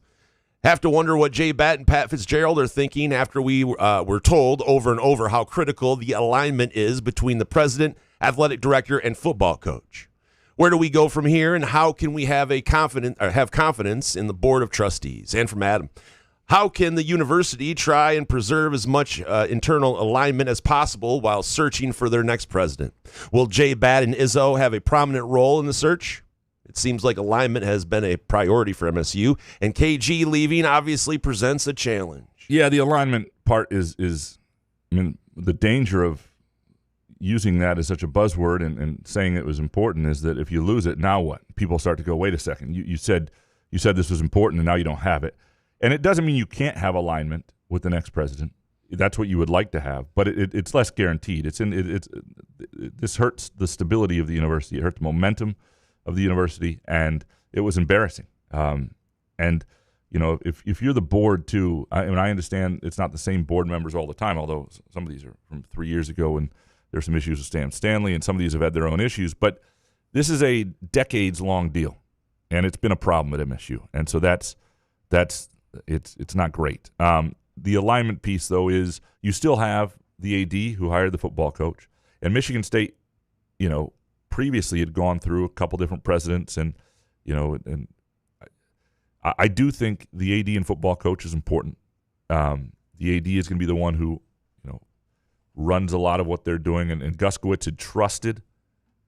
Have to wonder what J Batt and Pat Fitzgerald are thinking after we were told over and over how critical the alignment is between the president, athletic director, and football coach. Where do we go from here, and how can we have confidence in the Board of Trustees? And from Adam, how can the university try and preserve as much internal alignment as possible while searching for their next president? Will J Batt and Izzo have a prominent role in the search? It seems like alignment has been a priority for MSU, and KG leaving obviously presents a challenge. Yeah, the alignment part is I mean, the danger of using that as such a buzzword and saying it was important is that if you lose it, now what? People start to go, wait a second, you said this was important and now you don't have it. And it doesn't mean you can't have alignment with the next president. That's what you would like to have, but it's less guaranteed. This hurts the stability of the university. It hurt the momentum of the university, and it was embarrassing. And you know, if you're the board too, I understand it's not the same board members all the time, although some of these are from 3 years ago, and there's some issues with Stan Stanley, and some of these have had their own issues. But this is a decades-long deal, and it's been a problem at MSU, and so it's not great. The alignment piece, though, is you still have the AD who hired the football coach, and Michigan State, you know, previously had gone through a couple different presidents, and you know, and I do think the AD and football coach is important. The AD is going to be the one who, you know, runs a lot of what they're doing, and Guskiewicz had trusted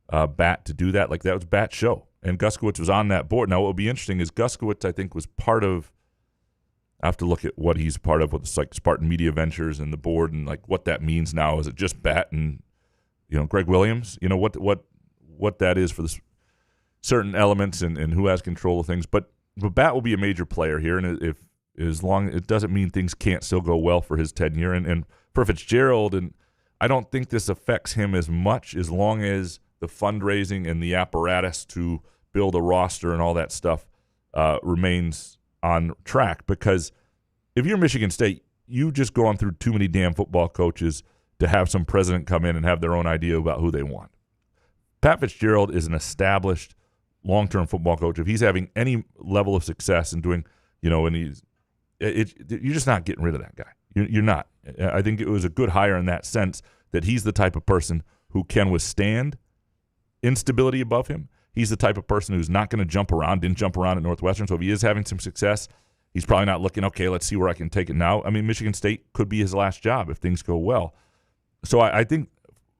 Batt to do that. Like, that was Batt's show, and Guskiewicz was on that board. Now, what will be interesting is Guskiewicz, I think, was part of. I have to look at what he's part of with the Spartan Media Ventures and the board, and like what that means now. Is it just Batt and, you know, Greg Williams? You know what that is for the certain elements and who has control of things. But Batt will be a major player here, and if as long it doesn't mean things can't still go well for his tenure, and for Fitzgerald, and I don't think this affects him as much as long as the fundraising and the apparatus to build a roster and all that stuff remains on track. Because if you're Michigan State, you've just gone through too many damn football coaches to have some president come in and have their own idea about who they want. Pat Fitzgerald is an established long-term football coach. If he's having any level of success in doing, you know, and you're just not getting rid of that guy. You're not. I think it was a good hire in that sense, that he's the type of person who can withstand instability above him. He's the type of person who's not going to jump around, didn't jump around at Northwestern. So if he is having some success, he's probably not looking, okay, let's see where I can take it now. I mean, Michigan State could be his last job if things go well. So I think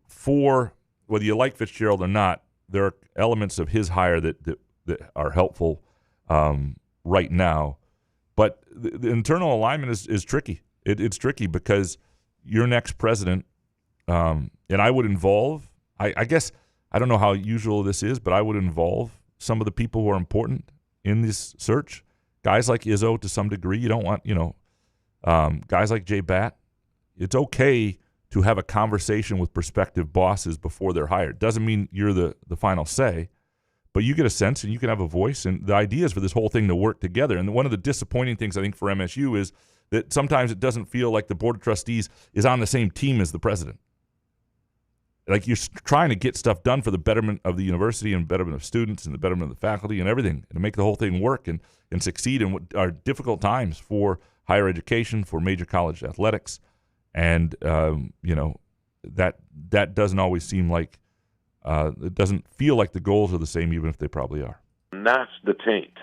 for whether you like Fitzgerald or not, there are elements of his hire that are helpful right now. But the internal alignment is tricky. It's tricky because your next president, and I would involve, I guess, I don't know how usual this is, but I would involve some of the people who are important in this search. Guys like Izzo to some degree. You don't want, you know, guys like J Batt. It's okay to have a conversation with prospective bosses before they're hired. Doesn't mean you're the final say, but you get a sense and you can have a voice. And the idea is for this whole thing to work together. And one of the disappointing things, I think, for MSU is that sometimes it doesn't feel like the Board of Trustees is on the same team as the president. Like, you're trying to get stuff done for the betterment of the university and betterment of students and the betterment of the faculty and everything, and to make the whole thing work and succeed in what are difficult times for higher education, for major college athletics. And, you know, that doesn't always seem like, it doesn't feel like the goals are the same, even if they probably are. And that's the taint.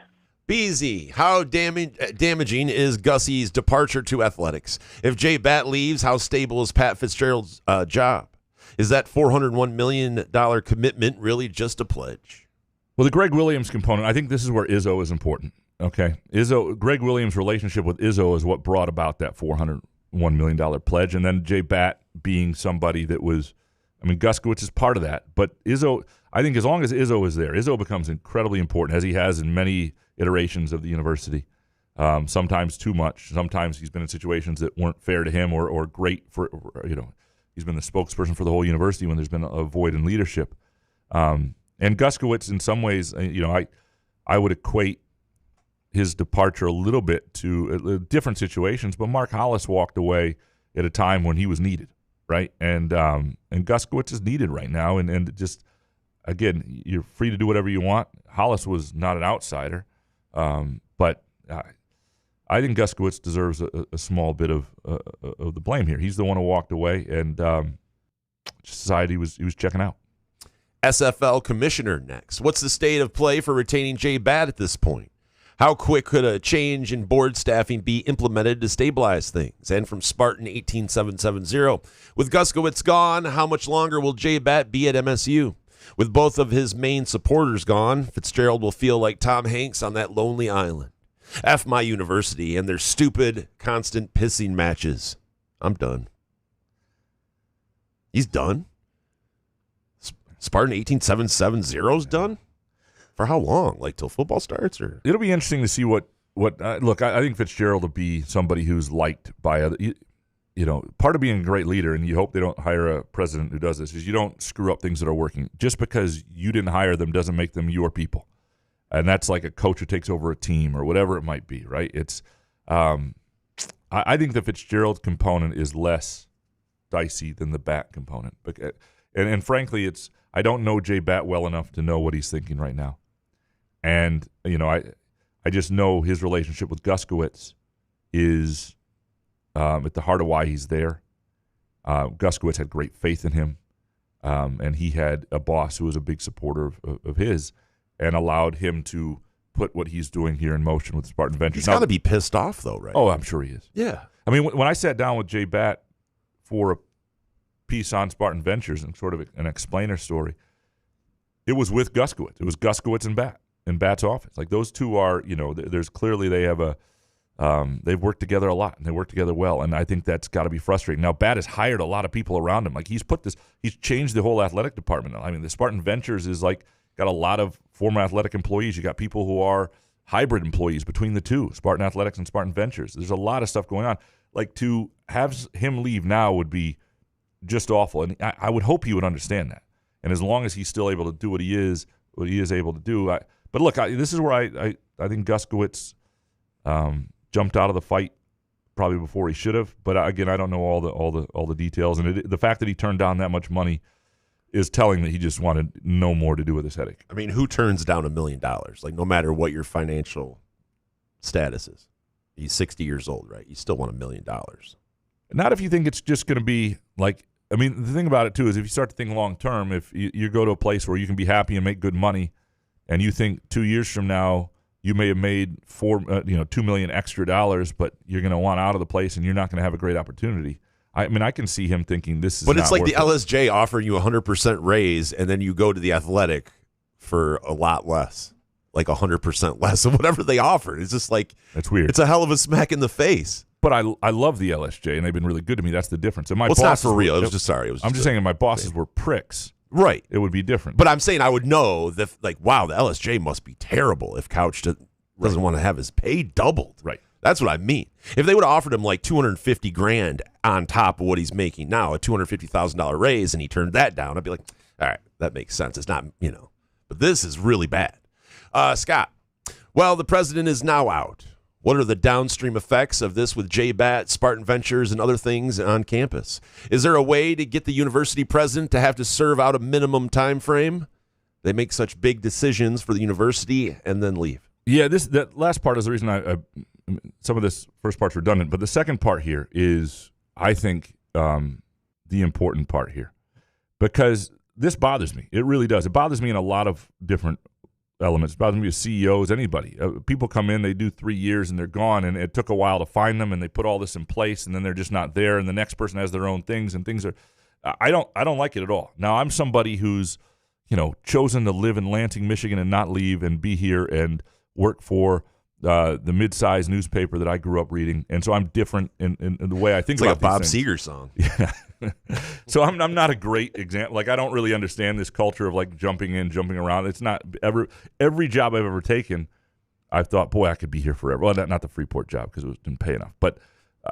BZ, how damaging is Gussie's departure to athletics? If J Batt leaves, how stable is Pat Fitzgerald's job? Is that $401 million commitment really just a pledge? Well, the Greg Williams component, I think this is where Izzo is important. Okay, Greg Williams' relationship with Izzo is what brought about that $401 million pledge, and then J Batt being somebody that was, I mean, Guskiewicz is part of that, but Izzo, I think as long as Izzo is there, Izzo becomes incredibly important, as he has in many iterations of the university. Sometimes too much. Sometimes he's been in situations that weren't fair to him or great for, you know, he's been the spokesperson for the whole university when there's been a void in leadership. And Guskiewicz, in some ways, you know, I would equate his departure a little bit to different situations, but Mark Hollis walked away at a time when he was needed, right? And Guskiewicz is needed right now, and just, again, you're free to do whatever you want. Hollis was not an outsider, but I think Guskiewicz deserves a small bit of the blame here. He's the one who walked away and just decided he was checking out. SFL commissioner next. What's the state of play for retaining J Batt at this point? How quick could a change in board staffing be implemented to stabilize things? And from Spartan 18770, with Guskiewicz gone, how much longer will J Batt be at MSU? With both of his main supporters gone, Fitzgerald will feel like Tom Hanks on that lonely island. F my university and their stupid, constant pissing matches. I'm done. He's done? Spartan 18770's done? For how long? Like till football starts? Or it'll be interesting to see what look, I think Fitzgerald will be somebody who's liked by other. You know, part of being a great leader, and you hope they don't hire a president who does this, is you don't screw up things that are working. Just because you didn't hire them doesn't make them your people. And that's like a coach who takes over a team or whatever it might be, right? It's, I think the Fitzgerald component is less dicey than the Batt component. And frankly, I don't know J Batt well enough to know what he's thinking right now. And, you know, I just know his relationship with Guskiewicz is at the heart of why he's there. Guskiewicz had great faith in him, and he had a boss who was a big supporter of his and allowed him to put what he's doing here in motion with Spartan Ventures. He's got to be pissed off, though, right? Oh, I'm sure he is. Yeah. I mean, when I sat down with J Batt for a piece on Spartan Ventures and sort of an explainer story, it was with Guskiewicz. It was Guskiewicz and Batt in Batt's office. Like those two are, you know, there's clearly they have they've worked together a lot and they work together well. And I think that's got to be frustrating. Now, Batt has hired a lot of people around him. Like he's changed the whole athletic department. I mean, the Spartan Ventures is like got a lot of former athletic employees. You got people who are hybrid employees between the two, Spartan Athletics and Spartan Ventures. There's a lot of stuff going on. Like to have him leave now would be just awful. And I would hope he would understand that. And as long as he's still able to do what he is able to do. But look, this is where I think Guskiewicz jumped out of the fight probably before he should have. But again, I don't know all the details. And the fact that he turned down that much money is telling that he just wanted no more to do with his headache. I mean, who turns down $1 million? Like, no matter what your financial status is. He's 60 years old, right? You still want $1 million. Not if you think it's just going to be like, I mean, the thing about it, too, is if you start to think long term, if you go to a place where you can be happy and make good money, and you think 2 years from now you may have made $2 million extra dollars, but you're going to want out of the place and you're not going to have a great opportunity. I mean, I can see him thinking this is But it's not like the worth LSJ offering you 100% raise, and then you go to the Athletic for a lot less, like 100% less of whatever they offered. It's just like, that's weird. It's a hell of a smack in the face. But I love the LSJ, and they've been really good to me. That's the difference. And my Well, it's not bosses for real. were- It was just sorry. I'm just saying if my bosses were pricks, right. it would be different. But I'm saying I would know that, like, wow, the LSJ must be terrible if Couch doesn't want to have his pay doubled. Right. That's what I mean. If they would have offered him like $250,000 on top of what he's making now, a $250,000 raise, and he turned that down, I'd be like, all right, that makes sense. It's not, but this is really bad. Scott, well, the president is now out. What are the downstream effects of this with J Batt, Spartan Ventures, and other things on campus? Is there a way to get the university president to have to serve out a minimum time frame? They make such big decisions for the university and then leave. Yeah, that last part is the reason some of this first part's redundant, but the second part here is, I think, the important part here, because this bothers me. It really does. It bothers me in a lot of different elements. It bothers me with CEOs, anybody. People come in, they do 3 years, and they're gone, and it took a while to find them, and they put all this in place, and then they're just not there, and the next person has their own things, and things are. I don't like it at all. Now, I'm somebody who's, chosen to live in Lansing, Michigan, and not leave and be here and work for the mid-sized newspaper that I grew up reading, and so I'm different in the way I think it's about like a Bob these things. Seger song. Yeah. So I'm not a great example. Like, I don't really understand this culture of like jumping in, jumping around. It's not every job I've ever taken, I've thought, boy, I could be here forever. Well, not the Freeport job because it didn't pay enough, but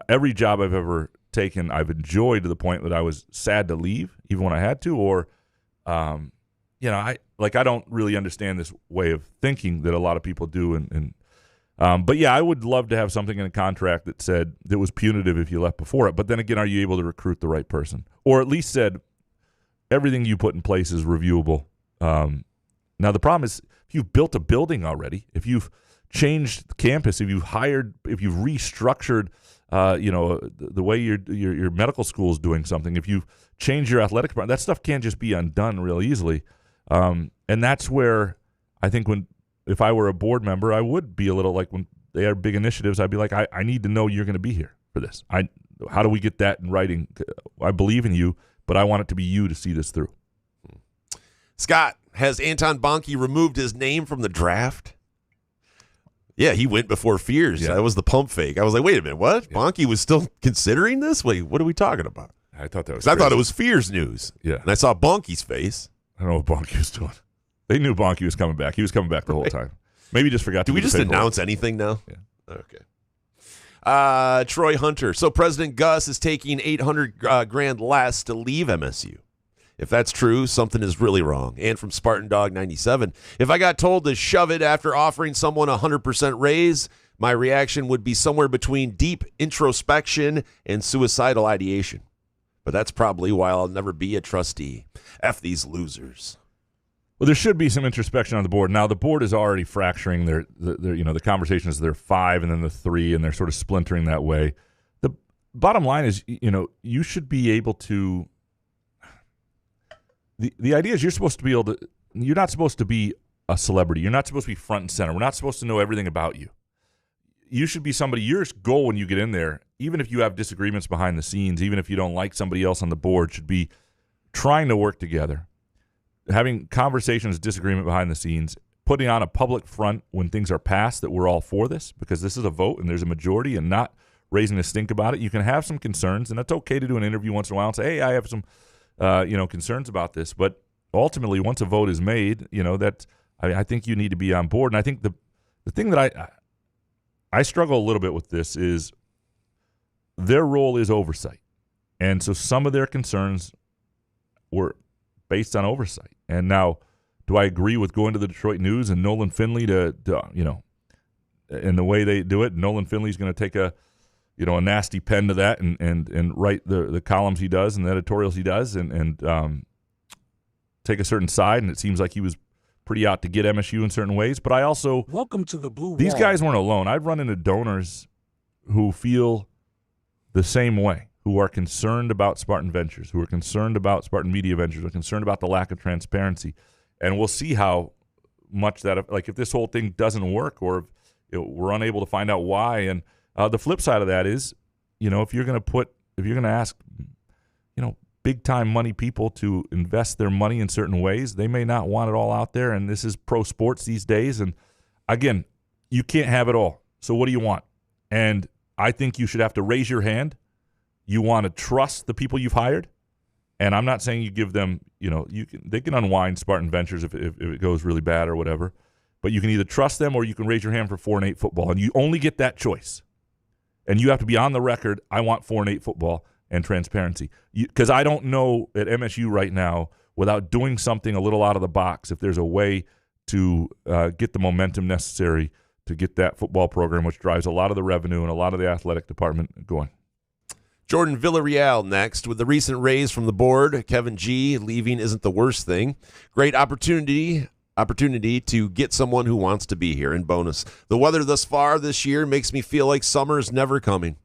every job I've ever taken, I've enjoyed to the point that I was sad to leave, even when I had to, or I don't really understand this way of thinking that a lot of people do. But yeah, I would love to have something in a contract that said that was punitive if you left before it. But then again, are you able to recruit the right person? Or at least said everything you put in place is reviewable. Now, the problem is if you've built a building already, if you've changed the campus, if you've restructured, the way your medical school is doing something, if you've changed your athletic department, that stuff can't just be undone real easily. And that's where I think if I were a board member, I would be a little like when they are big initiatives, I'd be like, I need to know you're going to be here for this. How do we get that in writing? I believe in you, but I want it to be you to see this through. Scott, has Anton Bonke removed his name from the draft? Yeah, he went before Fears. Yeah. That was the pump fake. I was like, wait a minute, what? Yeah. Bonke was still considering this? Wait, what are we talking about? I thought that was I thought it was Fears news. Yeah. And I saw Bonke's face. I don't know what Bonke was doing. They knew Bonke was coming back. He was coming back the whole time. Maybe he just forgot to do we just announce anything now? Yeah. Okay. Troy Hunter. So President Gus is taking $800 grand less to leave MSU. If that's true, something is really wrong. And from Spartan Dog 97, if I got told to shove it after offering someone a 100% raise, my reaction would be somewhere between deep introspection and suicidal ideation. But that's probably why I'll never be a trustee. F these losers. Well, there should be some introspection on the board. Now, the board is already fracturing the conversations. They're 5 and then the 3, and they're sort of splintering that way. The bottom line is, you should be able to. The idea is you're not supposed to be a celebrity. You're not supposed to be front and center. We're not supposed to know everything about you. You should be somebody, your goal when you get in there, even if you have disagreements behind the scenes, even if you don't like somebody else on the board, should be trying to work together, having conversations, disagreement behind the scenes, putting on a public front when things are passed that we're all for this, because this is a vote and there's a majority, and not raising a stink about it. You can have some concerns, and it's okay to do an interview once in a while and say, hey, I have some concerns about this. But ultimately, once a vote is made, I think you need to be on board. And I think the thing that I struggle a little bit with this is their role is oversight. And so some of their concerns were based on oversight. And now, do I agree with going to the Detroit News and Nolan Finley to in the way they do it? Nolan Finley's going to take a nasty pen to that and write the columns he does and the editorials he does and take a certain side. And it seems like he was pretty out to get MSU in certain ways. But I also welcome to the blue. These wall. guys weren't alone. I've run into donors who feel the same way, who are concerned about Spartan Ventures, who are concerned about Spartan Media Ventures, who are concerned about the lack of transparency. And we'll see how much that, like, if this whole thing doesn't work, or if we're unable to find out why. And the flip side of that is, if you're going to ask, big time money people to invest their money in certain ways, they may not want it all out there. And this is pro sports these days. And again, you can't have it all. So what do you want? And I think you should have to raise your hand. You want to trust the people you've hired. And I'm not saying you give them, they can unwind Spartan Ventures if it goes really bad or whatever. But you can either trust them or you can raise your hand for 4-8 football. And you only get that choice. And you have to be on the record, I want 4-8 football and transparency. Because I don't know at MSU right now, without doing something a little out of the box, if there's a way to get the momentum necessary to get that football program, which drives a lot of the revenue and a lot of the athletic department, going. Jordan Villarreal next. With the recent raise from the board, Kevin G. leaving isn't the worst thing. Great opportunity to get someone who wants to be here. And bonus, the weather thus far this year makes me feel like summer's never coming.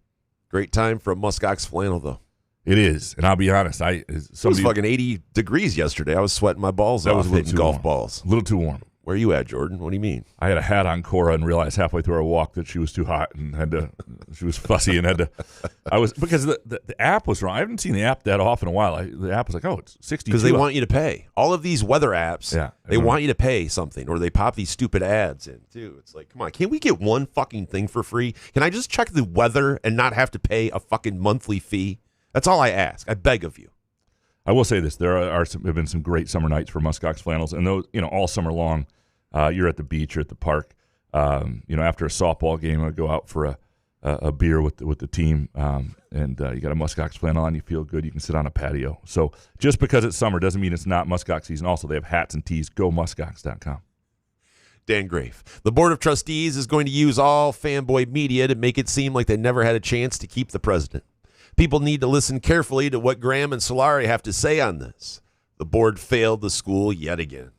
Great time for a muskox flannel, though. It is, and I'll be honest. It was fucking 80 degrees yesterday. I was sweating my balls off hitting golf balls. A little too warm. Where are you at, Jordan? What do you mean? I had a hat on Cora and realized halfway through our walk that she was too hot and she was fussy and because the app was wrong. I haven't seen the app that often in a while. The app was like, oh, it's 62. Because they want you to pay. All of these weather apps, they want you to pay something, or they pop these stupid ads in, too. It's like, come on, can't we get one fucking thing for free? Can I just check the weather and not have to pay a fucking monthly fee? That's all I ask. I beg of you. I will say this: there have been some great summer nights for muskox flannels, and those, all summer long, you're at the beach or at the park. After a softball game, I go out for a beer with the team, and you got a muskox flannel on. You feel good. You can sit on a patio. So just because it's summer doesn't mean it's not muskox season. Also, they have hats and tees. Go muskox.com. Dan Grafe. The Board of Trustees is going to use all fanboy media to make it seem like they never had a chance to keep the president. People need to listen carefully to what Graham and Solari have to say on this. The board failed the school yet again.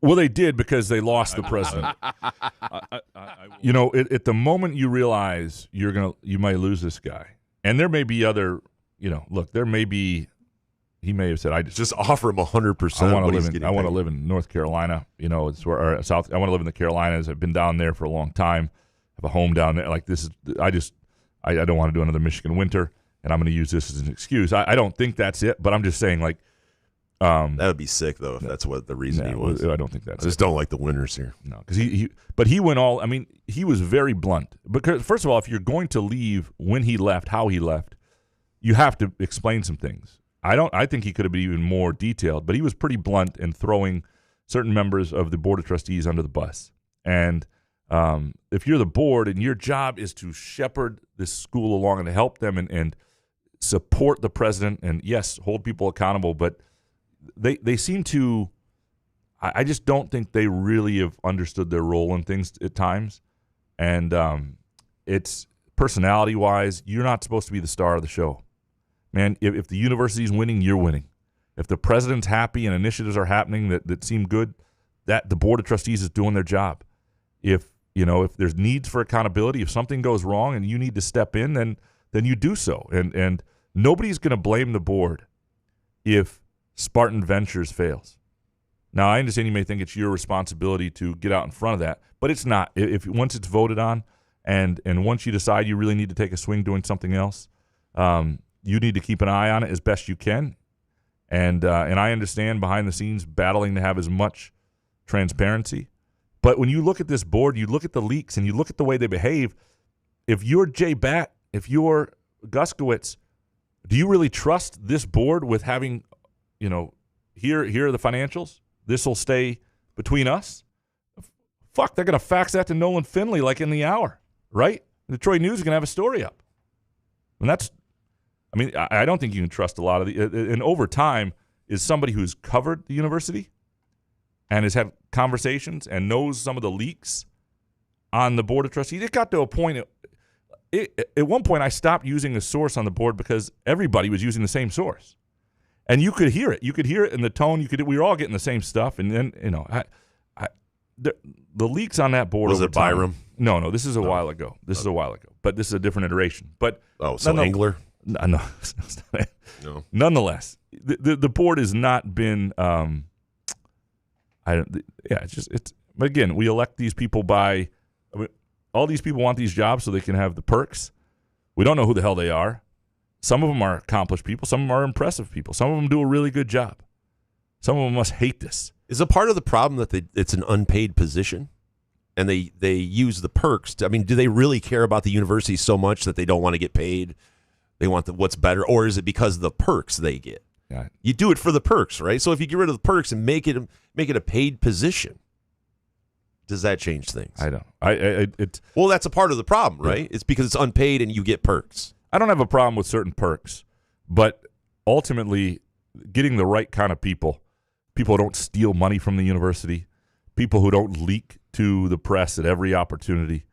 Well, they did because they lost the president. At the moment you realize you might lose this guy, and there may be other, there may be he may have said, "I Just offer him 100%. I want to live in North Carolina. You know, it's where or South. I want to live in the Carolinas. I've been down there for a long time. Have a home down there. Like this is. I don't want to do another Michigan winter, and I'm going to use this as an excuse. I don't think that's it, but I'm just saying like. That would be sick though if that's what the reasoning was. I don't think that's. I just don't like the winters here. No, because he went all. I mean, he was very blunt. Because first of all, if you're going to leave when he left, how he left, you have to explain some things. I think he could have been even more detailed, but he was pretty blunt in throwing certain members of the Board of Trustees under the bus. And if you're the board and your job is to shepherd this school along and to help them and support the president and yes, hold people accountable, but they seem to. I just don't think they really have understood their role in things at times, and it's personality-wise, you're not supposed to be the star of the show. Man, if the university's winning, you're winning. If the president's happy and initiatives are happening that seem good, that the Board of Trustees is doing their job. If there's needs for accountability, if something goes wrong and you need to step in, then you do so. And nobody's going to blame the board if Spartan Ventures fails. Now, I understand you may think it's your responsibility to get out in front of that, but it's not. If once it's voted on and once you decide you really need to take a swing doing something else, you need to keep an eye on it as best you can. And I understand behind the scenes battling to have as much transparency. But when you look at this board, you look at the leaks and you look at the way they behave, if you're J Batt, if you're Guskiewicz, do you really trust this board with having, here are the financials? This will stay between us? Fuck, they're going to fax that to Nolan Finley like in the hour, right? The Detroit News is going to have a story up. And I don't think you can trust a lot of and over time is somebody who's covered the university and has had conversations and knows some of the leaks on the Board of Trustees. It got to a point, at one point I stopped using a source on the board because everybody was using the same source. And you could hear it. You could hear it in the tone. We were all getting the same stuff. And then, the leaks on that board. Was it Byram? No, this is a while ago. But this is a different iteration. But Engler? No. No. Nonetheless, the board has not been. But again, we elect these people by. All these people want these jobs so they can have the perks. We don't know who the hell they are. Some of them are accomplished people. Some of them are impressive people. Some of them do a really good job. Some of them must hate this. Is a part of the problem that it's an unpaid position, and they use the perks? Do they really care about the university so much that they don't want to get paid? They want what's better, or is it because of the perks they get? Yeah. You do it for the perks, right? So if you get rid of the perks and make it a paid position, does that change things? I don't. Well, that's a part of the problem, right? Yeah. It's because it's unpaid and you get perks. I don't have a problem with certain perks, but ultimately getting the right kind of people who don't steal money from the university, people who don't leak to the press at every opportunity,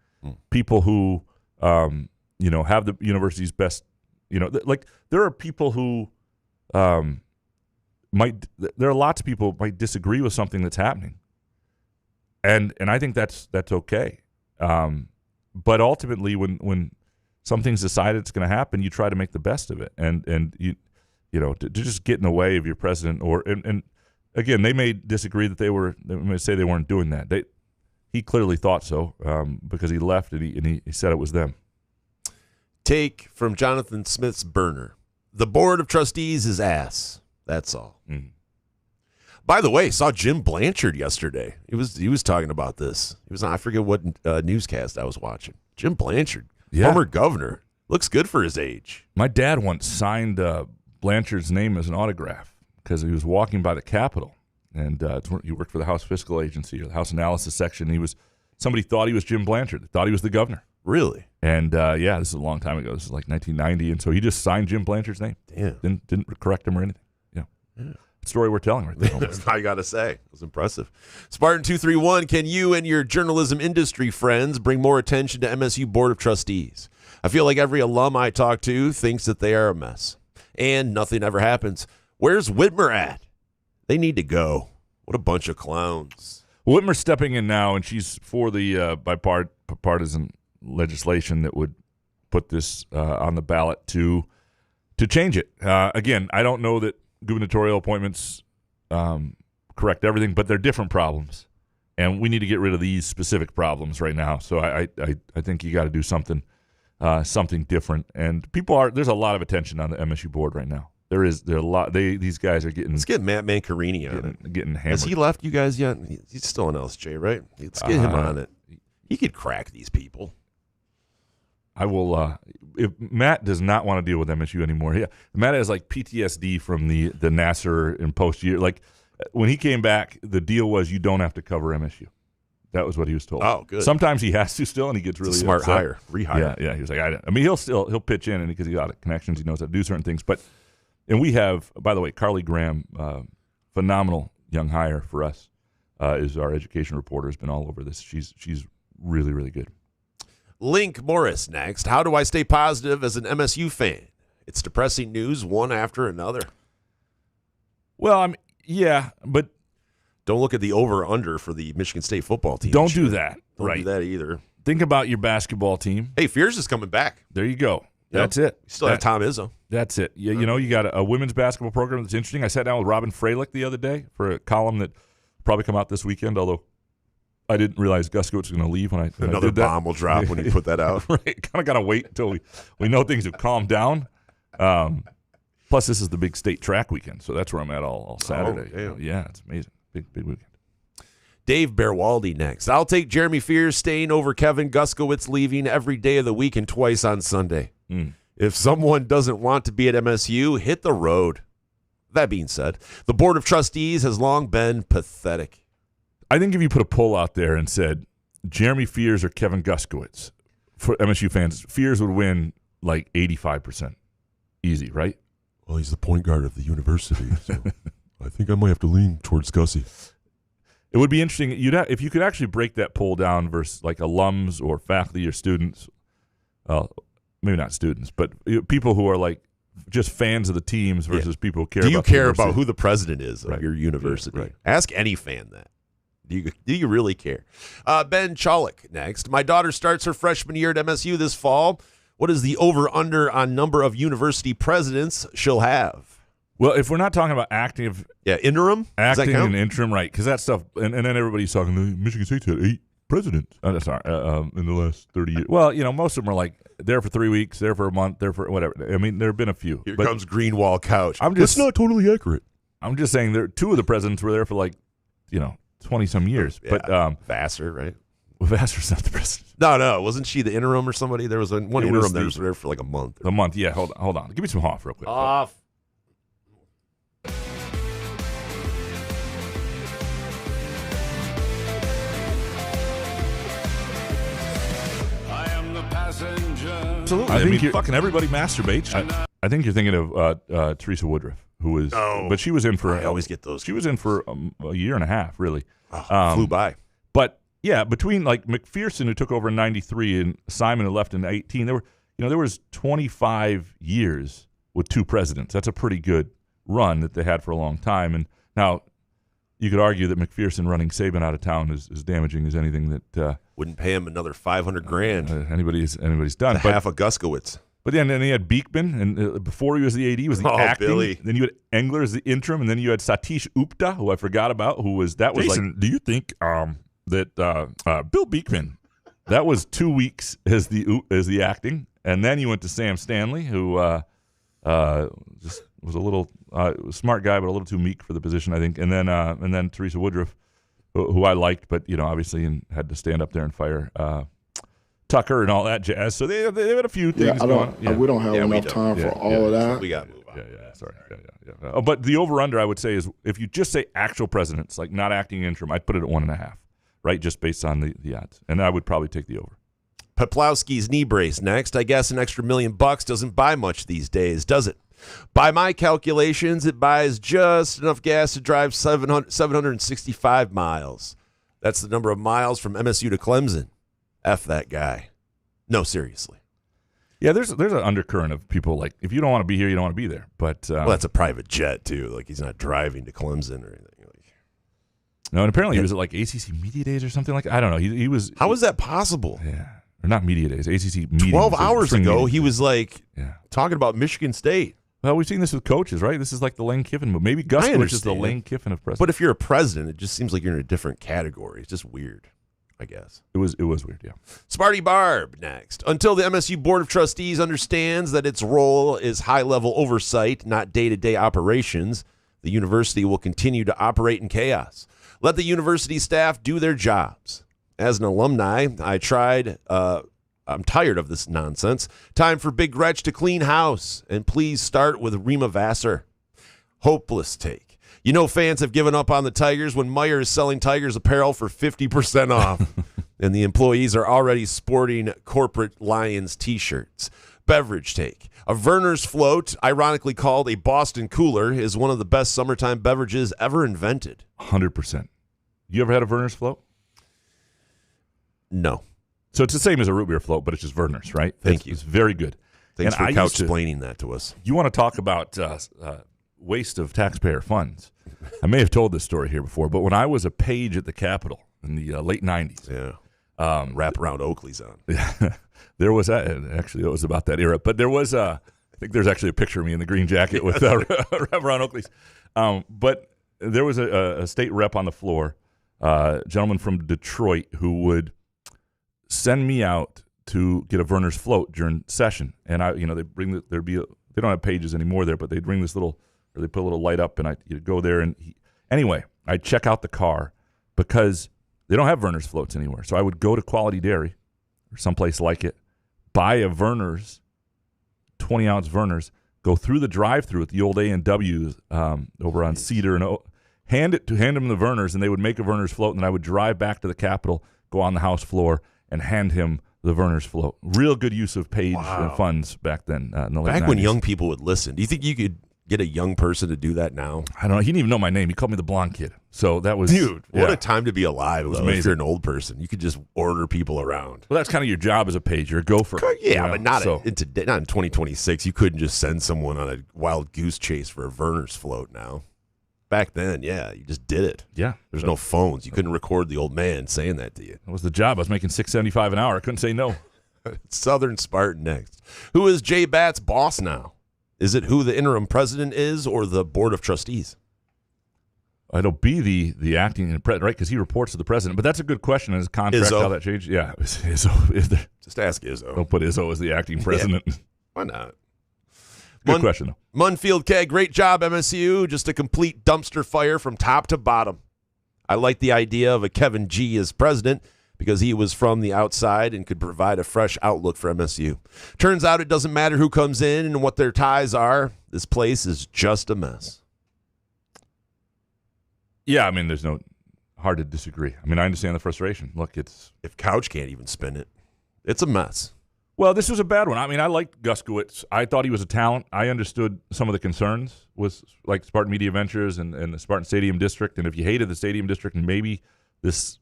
people who have the university's best, like there are people who there are lots of people who might disagree with something that's happening. And I think that's okay. But ultimately when something's decided it's going to happen, you try to make the best of it. And you to just get in the way of your president and again, they may disagree that they may say they weren't doing that. He clearly thought so because he left and he said it was them. Take from Jonathan Smith's burner. The Board of Trustees is ass. That's all. Mm. By the way, saw Jim Blanchard yesterday. He was talking about this. He was on, I forget what newscast I was watching. Jim Blanchard, former governor, looks good for his age. My dad once signed Blanchard's name as an autograph because he was walking by the Capitol, and he worked for the House Fiscal Agency or the House Analysis Section. Somebody thought he was Jim Blanchard. They thought he was the governor. Really? And this is a long time ago. This is like 1990, and so he just signed Jim Blanchard's name. Damn. Didn't correct him or anything. Yeah. Story we're telling right there. I gotta say, it was impressive. Spartan 231, can you and your journalism industry friends bring more attention to MSU Board of Trustees? I feel like every alum I talk to thinks that they are a mess, and nothing ever happens. Where's Whitmer at? They need to go. What a bunch of clowns. Whitmer's stepping in now, and she's for the bipartisan legislation that would put this on the ballot to change it. Again, I don't know that gubernatorial appointments correct everything, but they're different problems, and we need to get rid of these specific problems right now. So I think you got to do something different. And there's a lot of attention on the MSU board right now. There's a lot. These guys are getting. Let's get Matt Mancarini on it. Getting hammered. Has he left you guys yet? He's still on LSJ, right? Let's get him on it. He could crack these people. I will. If Matt does not want to deal with MSU anymore, Matt has like PTSD from the Nassar and post year. Like when he came back, the deal was you don't have to cover MSU. That was what he was told. Oh, good. Sometimes he has to still, and he gets really smart upset. rehire. Yeah. He was like, I mean, he'll pitch in, and because he's got connections, he knows how to do certain things. And we have, by the way, Carly Graham, phenomenal young hire for us, is our education reporter. Has been all over this. She's really, really good. Link Morris next. How do I stay positive as an MSU fan? It's depressing news one after another. Well, but don't look at the over-under for the Michigan State football team. Don't do that. Don't do that either. Think about your basketball team. Hey, Fears is coming back. There you go. That's it. You still have Tom Izzo. That's it. Yeah, you got a women's basketball program that's interesting. I sat down with Robin Freilich the other day for a column that will probably come out this weekend, although I didn't realize Guskiewicz was going to leave when I Another did that. bomb will drop when you put that out. Right. Kind of got to wait until we know things have calmed down. Plus, this is the big state track weekend, so that's where I'm at all Saturday. Oh, yeah, it's amazing. Big weekend. Dave Bearwaldy next. I'll take Jeremy Fears staying over Kevin Guskiewicz leaving every day of the week and twice on Sunday. If someone doesn't want to be at MSU, hit the road. That being said, the Board of Trustees has long been pathetic. I think if you put a poll out there and said Jeremy Fears or Kevin Guskiewicz, for MSU fans, Fears would win like 85%. Easy, right? Well, he's the point guard of the university, so I think I might have to lean towards Gussie. It would be interesting if you could actually break that poll down versus like alums or faculty or students. Maybe not students, but people who are like just fans of the teams versus people who care. Do you about care about who the president is of Right. your university? Yeah, right. Ask any fan that. Do you really care? Ben Chalik next. My daughter starts her freshman year at MSU this fall. What is the over-under on number of university presidents she'll have? Well, if we're not talking about active, interim, acting and interim, right? Because that stuff, and then everybody's talking. Michigan State's had 8 presidents. In the last 30 years. Well, most of them are like there for 3 weeks, there for a month, there for whatever. I mean, there have been a few. Here comes Greenwall Couch. That's not totally accurate. I'm just saying, 2 of the presidents were there for 20-some years. Yeah. But Vassar, right? Vassar's not the president. No. Wasn't she the interim or somebody? There was one interim that was there for like a month. A month, yeah. Hold on. Give me some Hoff real quick. Off. Absolutely. I think fucking everybody masturbates. I think you're thinking of Teresa Woodruff, who was, but she was in for. I always get those. She was in for a year and a half, really. Flew by. But yeah, between like McPherson, who took over in '93, and Simon, who left in '18, there was 25 years with 2 presidents. That's a pretty good run that they had for a long time. And now you could argue that McPherson running Saban out of town is as damaging as anything that wouldn't pay him another $500,000. Anybody's done. Half a Guskiewicz. But then he had Beekman, and before he was the AD, was the acting. Billy. Then you had Engler as the interim, and then you had Satish Upta, who I forgot about, Jason, do you think that Bill Beekman, that was 2 weeks as the acting, and then you went to Sam Stanley, who just was a little smart guy, but a little too meek for the position, I think, and then Teresa Woodruff, who I liked, but obviously had to stand up there and fire Tucker and all that jazz. So they had a few things going. We don't have enough time for all of that. We got to move on. Yeah. Sorry. Yeah. Oh, but the over-under, I would say, is if you just say actual presidents, like not acting interim, I'd put it at 1.5, right, just based on the odds. And I would probably take the over. Peplowski's knee brace next. I guess an extra $1 million doesn't buy much these days, does it? By my calculations, it buys just enough gas to drive 765 miles. That's the number of miles from MSU to Clemson. F that guy. No, seriously. Yeah, there's an undercurrent of people like, if you don't want to be here, you don't want to be there. But that's a private jet too. Like he's not driving to Clemson or anything. No, and apparently he was at like ACC Media Days or something like that. I don't know. He was. How is that possible? Yeah, or not Media Days. ACC Media. 12 hours ago, meetings. he was like talking about Michigan State. Well, we've seen this with coaches, right? This is like the Lane Kiffin move. Maybe Guskiewicz is the Lane Kiffin of presidents. But if you're a president, it just seems like you're in a different category. It's just weird, I guess. It was weird, yeah. Smarty Barb next. Until the MSU Board of Trustees understands that its role is high-level oversight, not day-to-day operations, the university will continue to operate in chaos. Let the university staff do their jobs. As an alumni, I'm tired of this nonsense. Time for Big Gretch to clean house. And please start with Rima Vassar. Hopeless take. You know fans have given up on the Tigers when Meyer is selling Tigers apparel for 50% off. And the employees are already sporting corporate Lions t-shirts. Beverage take. A Verner's float, ironically called a Boston Cooler, is one of the best summertime beverages ever invented. 100%. You ever had a Verner's float? No. So it's the same as a root beer float, but it's just Verner's, right? Thank you. It's very good. Thanks for explaining that to us. You want to talk about waste of taxpayer funds. I may have told this story here before, but when I was a page at the Capitol in the late 90s. Yeah. Wrap around Oakley's on. There was actually, it was about that era, but there was I think there's actually a picture of me in the green jacket with wrap around Oakley's. But there was a state rep on the floor, a gentleman from Detroit who would send me out to get a Verner's float during session, and they bring they don't have pages anymore there, but they'd bring this little, or they put a little light up, and you'd go there, and anyway, I'd check out the car because they don't have Verner's floats anywhere. So I would go to Quality Dairy or someplace like it, buy a Verner's, 20-ounce Verner's, go through the drive-through at the old A&W over on Cedar, and hand them the Verner's, and they would make a Verner's float, and then I would drive back to the Capitol, go on the House floor, and hand him the Verner's float. Real good use of page funds back then in the late 90s. Back when young people would listen. Do you think you could get a young person to do that now? I don't know. He didn't even know my name. He called me the blonde kid. So that was... Dude, what a time to be alive. It was amazing. If you're an old person. You could just order people around. Well, that's kind of your job as a page. You're a gopher. Yeah, but not in 2026. You couldn't just send someone on a wild goose chase for a Verner's float now. Back then, yeah, you just did it. Yeah. There's no phones. You couldn't record the old man saying that to you. That was the job. I was making $6.75 an hour. I couldn't say no. Southern Spartan next. Who is J Batt's boss now? Is it who the interim president is or the Board of Trustees? It'll be the acting president, right? Because he reports to the president. But that's a good question. His contract, Izzo. how that changed? Yeah. Izzo. Just ask Izzo. Don't put Izzo as the acting president. Yeah. Why not? Good question, though. Munfield K, great job, MSU. Just a complete dumpster fire from top to bottom. I like the idea of a Kevin G as president because he was from the outside and could provide a fresh outlook for MSU. Turns out it doesn't matter who comes in and what their ties are. This place is just a mess. Yeah, I mean, there's no hard to disagree. I mean, I understand the frustration. Look, if Couch can't even spin it, it's a mess. Well, this was a bad one. I mean, I liked Guskiewicz. I thought he was a talent. I understood some of the concerns with like Spartan Media Ventures and the Spartan Stadium District. And if you hated the Stadium District and maybe this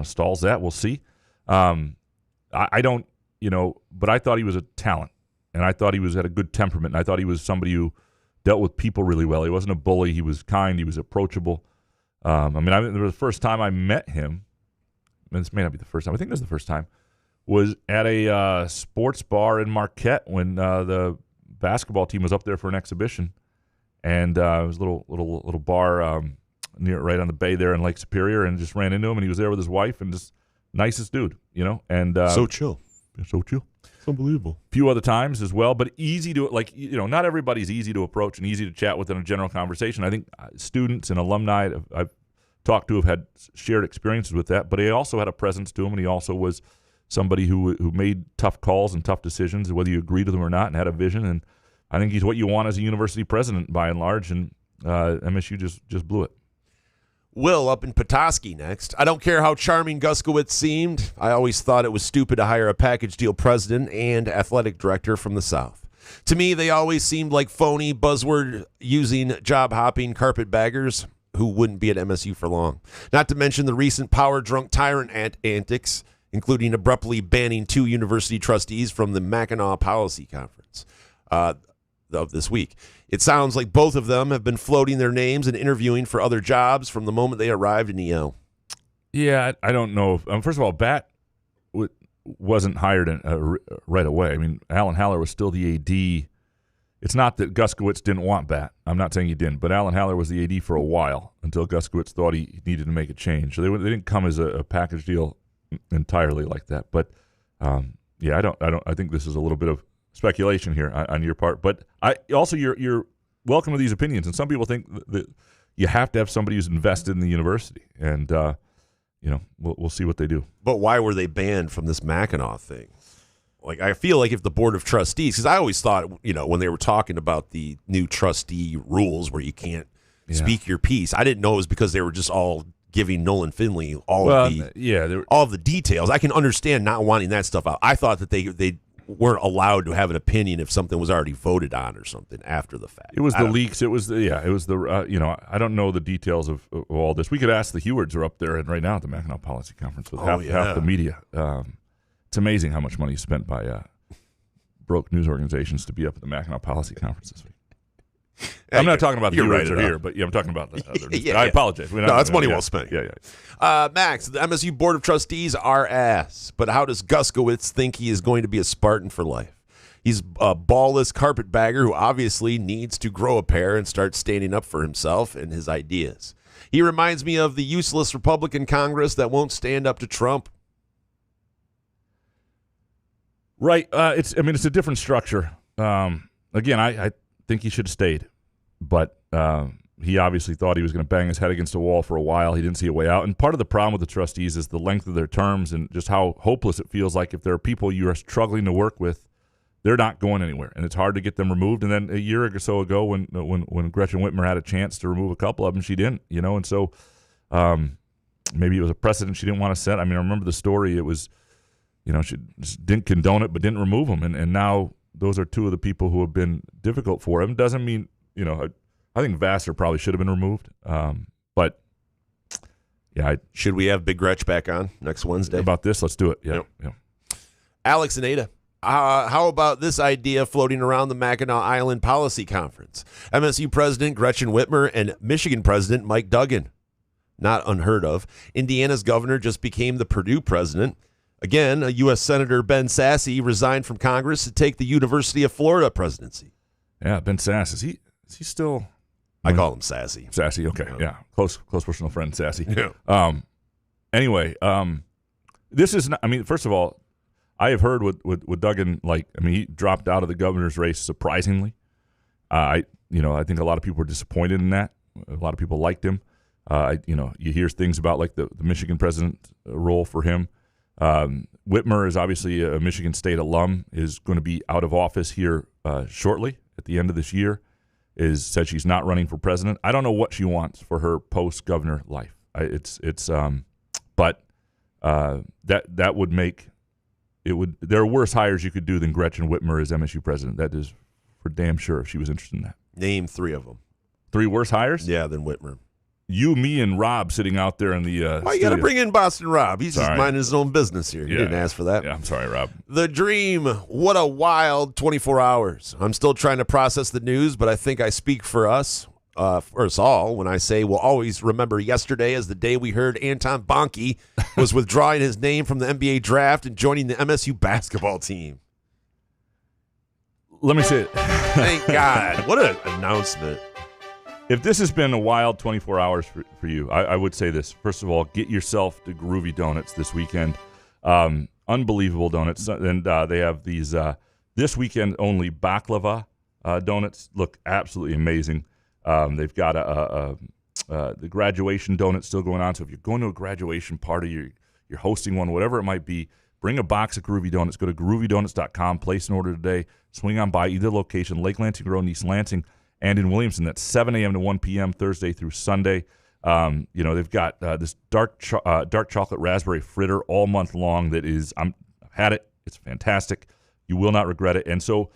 stalls that, we'll see. I don't, but I thought he was a talent. And I thought he had a good temperament. And I thought he was somebody who dealt with people really well. He wasn't a bully. He was kind. He was approachable. The first time I met him, and this may not be the first time. I think this is the first time. Was at a sports bar in Marquette when the basketball team was up there for an exhibition, and it was a little bar right on the bay there in Lake Superior, and just ran into him, and he was there with his wife, and just nicest dude, and so chill, it's unbelievable. A few other times as well, but easy to not everybody's easy to approach and easy to chat with in a general conversation. I think students and alumni I've talked to have had shared experiences with that, but he also had a presence to him, and he also was somebody who made tough calls and tough decisions, whether you agreed with them or not, and had a vision. And I think he's what you want as a university president, by and large. And MSU just blew it. Will up in Petoskey next. I don't care how charming Guskiewicz seemed. I always thought it was stupid to hire a package deal president and athletic director from the South. To me, they always seemed like phony, buzzword-using, job-hopping carpetbaggers who wouldn't be at MSU for long. Not to mention the recent power-drunk tyrant antics, including abruptly banning 2 university trustees from the Mackinac Policy Conference of this week. It sounds like both of them have been floating their names and interviewing for other jobs from the moment they arrived in EL. Yeah, I don't know. First of all, Batt wasn't hired right away. I mean, Alan Haller was still the AD it's not that Guskiewicz didn't want Batt. I'm not saying he didn't, but Alan Haller was the AD for a while until Guskiewicz thought he needed to make a change. So they didn't come as a package deal entirely like that. But I think this is a little bit of speculation here on your part. But you're welcome to these opinions. And some people think that you have to have somebody who's invested in the university, and we'll see what they do. But why were they banned from this Mackinac thing? Like, I feel like if the Board of Trustees, because I always thought, when they were talking about the new trustee rules where you can't speak your piece, I didn't know it was because they were just all giving Nolan Finley all of the details. I can understand not wanting that stuff out. I thought that they weren't allowed to have an opinion if something was already voted on or something after the fact. It was the leaks. It was the I don't know the details of all this. We could ask the Hewards are up there and right now at the Mackinac Policy Conference with half the media. It's amazing how much money is spent by broke news organizations to be up at the Mackinac Policy Conference this week. I'm not talking about the Hewards are here, but I'm talking about the other. I apologize. No, that's money well spent. Max, the MSU Board of Trustees are ass, but how does Guskiewicz think he is going to be a Spartan for life? He's a ballless carpetbagger who obviously needs to grow a pair and start standing up for himself and his ideas. He reminds me of the useless Republican Congress that won't stand up to Trump. Right. It's a different structure. Again, I think he should have stayed, but he obviously thought he was going to bang his head against a wall for a while. He didn't see a way out. And part of the problem with the trustees is the length of their terms and just how hopeless it feels like if there are people you are struggling to work with, they're not going anywhere, and it's hard to get them removed. And then a year or so ago when Gretchen Whitmer had a chance to remove a couple of them, she didn't, and so maybe it was a precedent she didn't want to set. I mean, I remember the story. It was, she just didn't condone it but didn't remove them, and now those are two of the people who have been difficult for him. Doesn't mean, I think Vassar probably should have been removed. But, should we have Big Gretch back on next Wednesday? About this? Let's do it. Yeah. Alex and Ada, how about this idea floating around the Mackinac Island Policy Conference? MSU President Gretchen Whitmer and Michigan President Mike Duggan. Not unheard of. Indiana's governor just became the Purdue president. Again, U.S. Senator Ben Sasse resigned from Congress to take the University of Florida presidency. Yeah, Ben Sasse. Is he still? I call him Sassy. Sassy, okay. Yeah. Close personal friend, Sassy. Yeah. Anyway, this is not, first of all, I have heard with Duggan, he dropped out of the governor's race surprisingly. I think a lot of people were disappointed in that. A lot of people liked him. You hear things about the Michigan president role for him. Whitmer is obviously a Michigan State alum, is going to be out of office here shortly at the end of this year, said she's not running for president. I don't know what she wants for her post-governor life. But that would make it would. There are worse hires you could do than Gretchen Whitmer as MSU president. That is for damn sure if she was interested in that. Name three of them. Three worse hires? Yeah, than Whitmer. You, me, and Rob sitting out there in the Why you got to bring in Boston Rob? He's just minding his own business here. You didn't ask for that. Yeah, I'm sorry, Rob. The Dream. What a wild 24 hours. I'm still trying to process the news, but I think I speak for us all when I say we'll always remember yesterday as the day we heard Anton Bonke was withdrawing his name from the NBA draft and joining the MSU basketball team. Let me say it. Thank God. What an announcement. If this has been a wild 24 hours for you, I would say this. First of all, get yourself to Groovy Donuts this weekend. Unbelievable donuts. And they have these this weekend only baklava donuts. Look absolutely amazing. They've got the graduation donut still going on. So if you're going to a graduation party, you're hosting one, whatever it might be, bring a box of Groovy Donuts. Go to groovydonuts.com, place an order today, swing on by either location, Lake Lansing Road in East Lansing, and in Williamson. That's 7 a.m. to 1 p.m. Thursday through Sunday. They've got this dark chocolate raspberry fritter all month long that is, I've had it. It's fantastic. You will not regret it. And so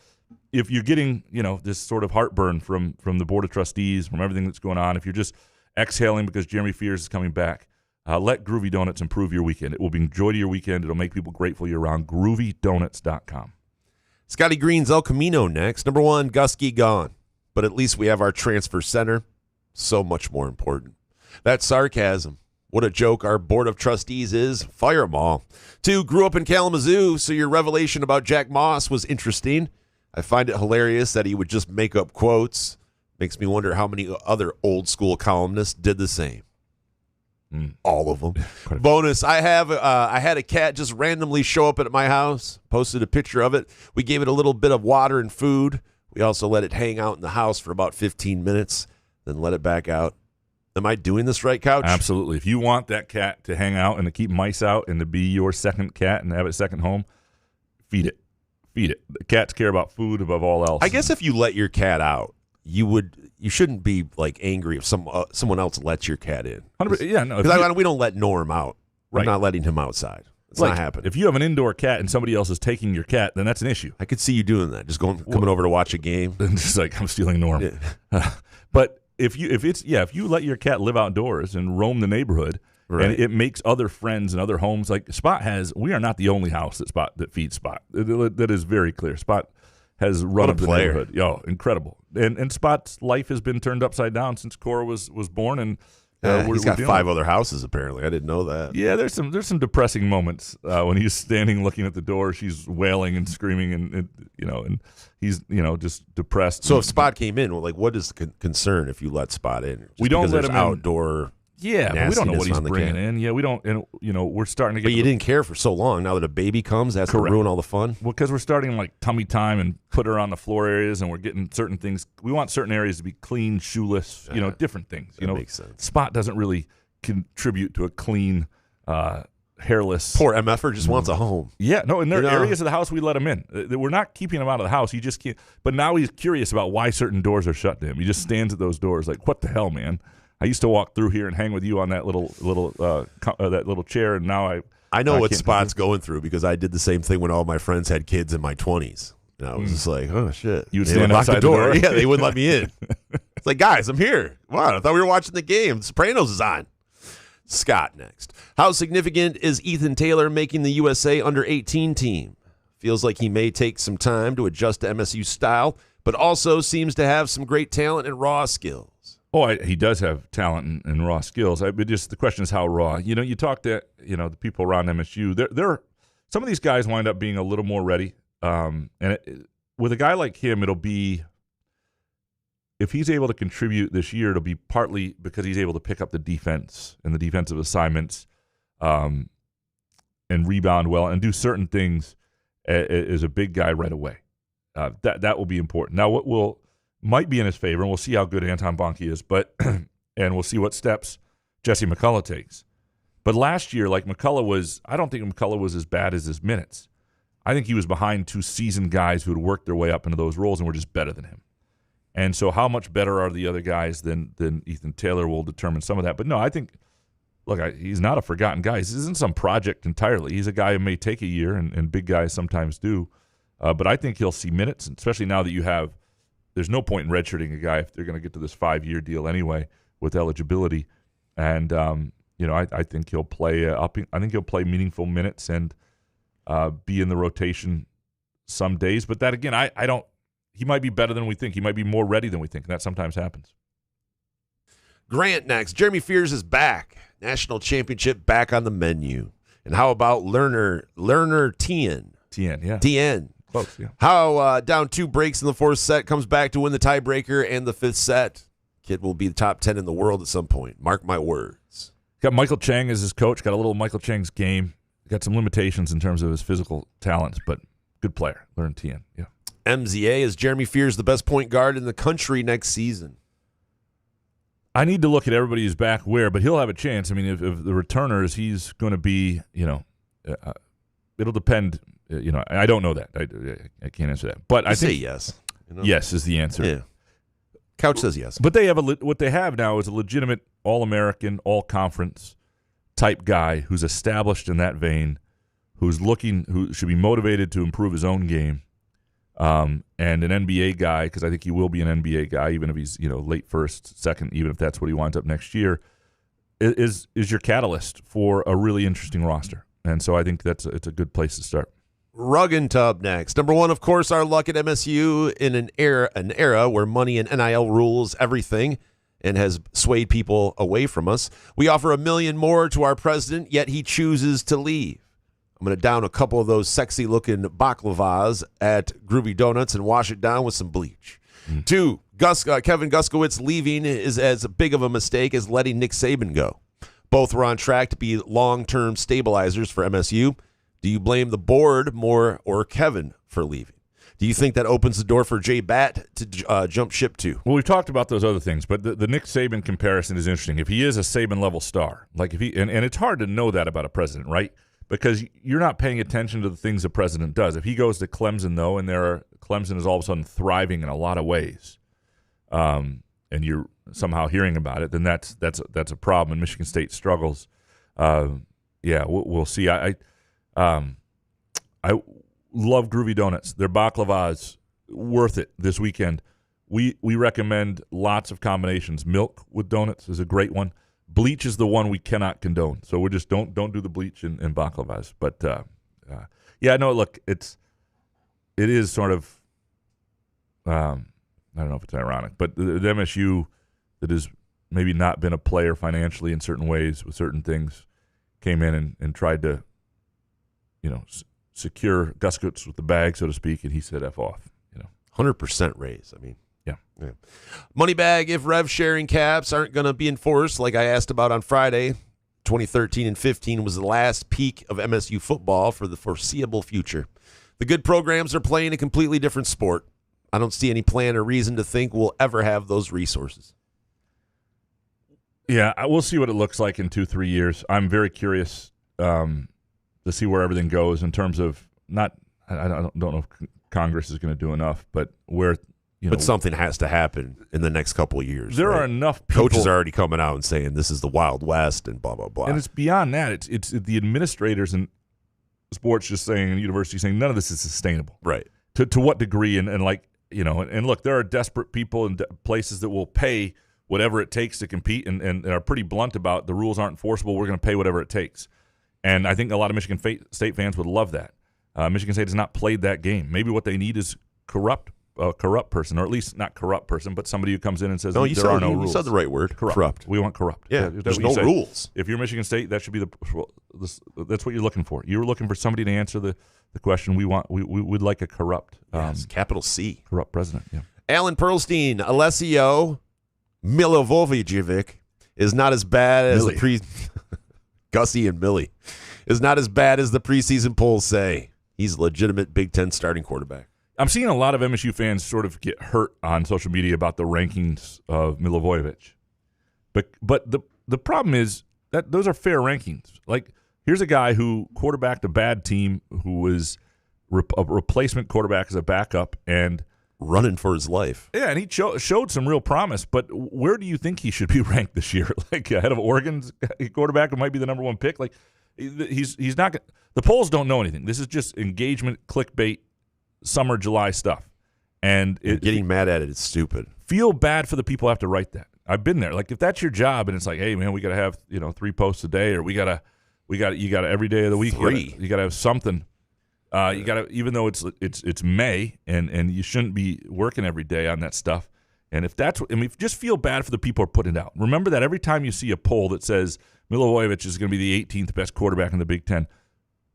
if you're getting, this sort of heartburn from the Board of Trustees, from everything that's going on, if you're just exhaling because Jeremy Fears is coming back, let Groovy Donuts improve your weekend. It will bring joy to your weekend. It'll make people grateful year round. GroovyDonuts.com. Scotty Green's El Camino next. Number 1, Gusky gone. But at least we have our transfer center. So much more important. That's sarcasm. What a joke our Board of Trustees is. Fire them all. 2, grew up in Kalamazoo, so your revelation about Jack Moss was interesting. I find it hilarious that he would just make up quotes. Makes me wonder how many other old school columnists did the same. All of them. Bonus, I had a cat just randomly show up at my house, posted a picture of it. We gave it a little bit of water and food. We also let it hang out in the house for about 15 minutes, then let it back out. Am I doing this right, Couch? Absolutely. If you want that cat to hang out and to keep mice out and to be your second cat and have a second home, feed it. Feed it. The cats care about food above all else. I guess if you let your cat out, you shouldn't be like angry if someone else lets your cat in. 100%, yeah, no. Because we don't let Norm out. We're Right. not letting him outside. It's Like, not happening. If you have an indoor cat and somebody else is taking your cat, then that's an issue. I could see you doing that. Just coming over to watch a game. And just like, I'm stealing Norm. Yeah. But if you let your cat live outdoors and roam the neighborhood, Right. and it makes other friends and other homes, like Spot has, we are not the only house that feeds Spot. That is very clear. Spot has run up the neighborhood. Yo, incredible. And Spot's life has been turned upside down since Cora was born, and he's got 5 other houses apparently. I didn't know that. Yeah, there's some depressing moments when he's standing looking at the door. She's wailing and screaming, and he's just depressed. So if Spot came in, what is the concern if you let Spot in? Just we don't let him outdoor. Yeah, but we don't know what he's bringing cat. in. Yeah, we don't, and we're starting to get. But you didn't care for so long. Now that a baby comes, that's to ruin all the fun. Well, because we're starting like tummy time and put her on the floor areas, and we're getting certain things. We want certain areas to be clean, shoeless. Different things. That makes sense. Spot doesn't really contribute to a clean, hairless. Poor MFer just wants a home. Yeah, no. In there are areas of the house we let him in. We're not keeping him out of the house. He just can't. But now he's curious about why certain doors are shut to him. He just stands at those doors like, what the hell, man? I used to walk through here and hang with you on that little chair, and now I know what Spot's going through because I did the same thing when all my friends had kids in my 20s. And I was just like, oh shit! You would stand outside the door. Yeah, they wouldn't let me in. It's like, guys, I'm here. Wow, I thought we were watching the game. The Sopranos is on. Scott next. How significant is Ethan Taylor making the USA under-18 team? Feels like he may take some time to adjust to MSU style, but also seems to have some great talent and raw skills. Oh, he does have talent and raw skills. But just the question is how raw. You talk to the people around MSU. They're some of these guys wind up being a little more ready. With a guy like him, it'll be if he's able to contribute this year, it'll be partly because he's able to pick up the defense and the defensive assignments, and rebound well and do certain things as a big guy right away. That will be important. Now, what might be in his favor, and we'll see how good Anton Bonke is, but and we'll see what steps Jesse McCullough takes. But last year, like I don't think McCullough was as bad as his minutes. I think he was behind 2 seasoned guys who had worked their way up into those roles and were just better than him. And so how much better are the other guys than Ethan Taylor will determine some of that. But no, I think, he's not a forgotten guy. This isn't some project entirely. He's a guy who may take a year, and big guys sometimes do. But I think he'll see minutes, especially now that there's no point in redshirting a guy if they're going to get to this 5-year deal anyway with eligibility. And, I think he'll play I think he'll play meaningful minutes and be in the rotation some days. But that, again, he might be better than we think. He might be more ready than we think, and that sometimes happens. Grant next. Jeremy Fears is back. National championship back on the menu. And how about Lerner Tien? Tien, yeah. Tien. Close, yeah. How down 2 breaks in the 4th set, comes back to win the tiebreaker and the 5th set. Kid will be the top 10 in the world at some point. Mark my words. Got Michael Chang as his coach. Got a little Michael Chang's game. Got some limitations in terms of his physical talents, but good player. Lerner Tien, yeah. MZA, is Jeremy Fears the best point guard in the country next season? I need to look at everybody who's back where, but he'll have a chance. I mean, if the returners, he's going to be, it'll depend. I don't know that. I can't answer that. But I think say yes. Yes is the answer. Yeah. Couch says yes. But they have what they have now is a legitimate All-American, All-Conference type guy who's established in that vein, who should be motivated to improve his own game. And an NBA guy, because I think he will be an NBA guy, even if he's late first, second, even if that's what he winds up next year, is your catalyst for a really interesting roster. And so I think it's a good place to start. Rug and Tub next. Number 1, of course, our luck at MSU in an era where money and NIL rules everything and has swayed people away from us. We offer $1 million more to our president, yet he chooses to leave. I'm going to down a couple of those sexy-looking baklavas at Groovy Donuts and wash it down with some bleach. 2, Kevin Guskiewicz leaving is as big of a mistake as letting Nick Saban go. Both were on track to be long-term stabilizers for MSU. Do you blame the board more or Kevin for leaving? Do you think that opens the door for J Batt to jump ship to? Well, we've talked about those other things, but the Nick Saban comparison is interesting. If he is a Saban-level star, like if he, and it's hard to know that about a president, right? Because you're not paying attention to the things the president does. If he goes to Clemson, though, and Clemson is all of a sudden thriving in a lot of ways, and you're somehow hearing about it, then that's a problem. And Michigan State struggles. We'll see. I love Groovy Donuts. Their baklavas, worth it this weekend. We recommend lots of combinations. Milk with donuts is a great one. Bleach is the one we cannot condone. So we just don't do the bleach in baklavas. But look, it is sort of I don't know if it's ironic, but the MSU that has maybe not been a player financially in certain ways with certain things came in and tried to, secure Guskiewicz with the bag, so to speak, and he said F off. 100% raise. I mean, yeah. Moneybag, if rev sharing caps aren't going to be enforced, like I asked about on Friday, 2013 and 15 was the last peak of MSU football for the foreseeable future. The good programs are playing a completely different sport. I don't see any plan or reason to think we'll ever have those resources. Yeah, we'll see what it looks like in 2-3 years. I'm very curious to see where everything goes in terms of I don't know if Congress is going to do enough, but where but something has to happen in the next couple of years. There are enough people. Coaches are already coming out and saying this is the Wild West and blah blah blah. And it's beyond that. It's the administrators and sports just saying and universities saying none of this is sustainable. Right. To what degree and look, there are desperate people and places that will pay whatever it takes to compete and are pretty blunt about the rules aren't enforceable. We're going to pay whatever it takes. And I think a lot of Michigan State fans would love that. Michigan State has not played that game. Maybe what they need is corrupt person, or at least not corrupt person, but somebody who comes in and says there are no rules. You said the right word. Corrupt. We want corrupt. Yeah, there's no rules. If you're Michigan State, that should be that's what you're looking for. You're looking for somebody to answer the question we want. We would like a corrupt, capital C, corrupt president. Yeah. Alan Perlstein, Alessio Milivojevic is not as bad as Gussie and Millie is not as bad as the preseason polls say. He's a legitimate Big Ten starting quarterback. I'm seeing a lot of MSU fans sort of get hurt on social media about the rankings of Milivojevic. But the problem is that those are fair rankings. Like, here's a guy who quarterbacked a bad team who was a replacement quarterback as a backup and running for his life. Yeah, and he showed some real promise, but where do you think he should be ranked this year? Like ahead of Oregon's quarterback who might be the number one pick? Like he's not – the polls don't know anything. This is just engagement, clickbait, summer, July stuff. And getting mad at it is stupid. Feel bad for the people who have to write that. I've been there. Like if that's your job and it's like, hey, man, we got to have 3 posts a day, or you got to every day of the week. 3. You got to have something. You got to, even though it's May and you shouldn't be working every day on that stuff. And if that's, just feel bad for the people who are putting it out. Remember that every time you see a poll that says Milivojevic is going to be the 18th best quarterback in the Big Ten,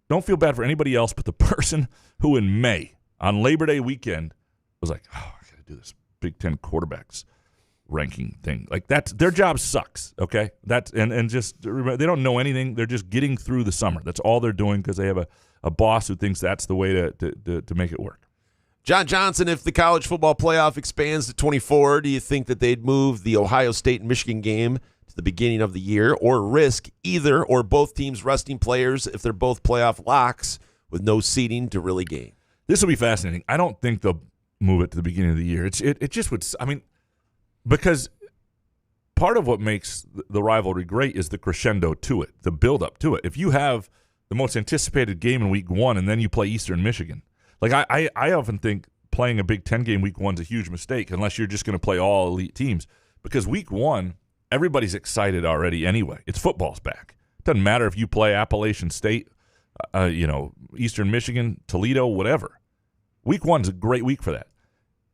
don't feel bad for anybody else but the person who in May on Labor Day weekend was like, oh, I got to do this Big Ten quarterbacks ranking thing. Like that's their job sucks. Okay, that's and just remember, they don't know anything. They're just getting through the summer. That's all they're doing because they have a boss who thinks that's the way to make it work. John Johnson, if the college football playoff expands to 24, do you think that they'd move the Ohio State and Michigan game to the beginning of the year, or risk either or both teams resting players if they're both playoff locks with no seeding to really game? This will be fascinating. I don't think they'll move it to the beginning of the year. It just would. Because part of what makes the rivalry great is the crescendo to it, the build-up to it. If you have the most anticipated game in Week 1 and then you play Eastern Michigan, like I often think playing a Big Ten game Week 1 is a huge mistake unless you're just going to play all elite teams, because Week 1, everybody's excited already anyway. It's football's back. It doesn't matter if you play Appalachian State, Eastern Michigan, Toledo, whatever. Week 1's a great week for that.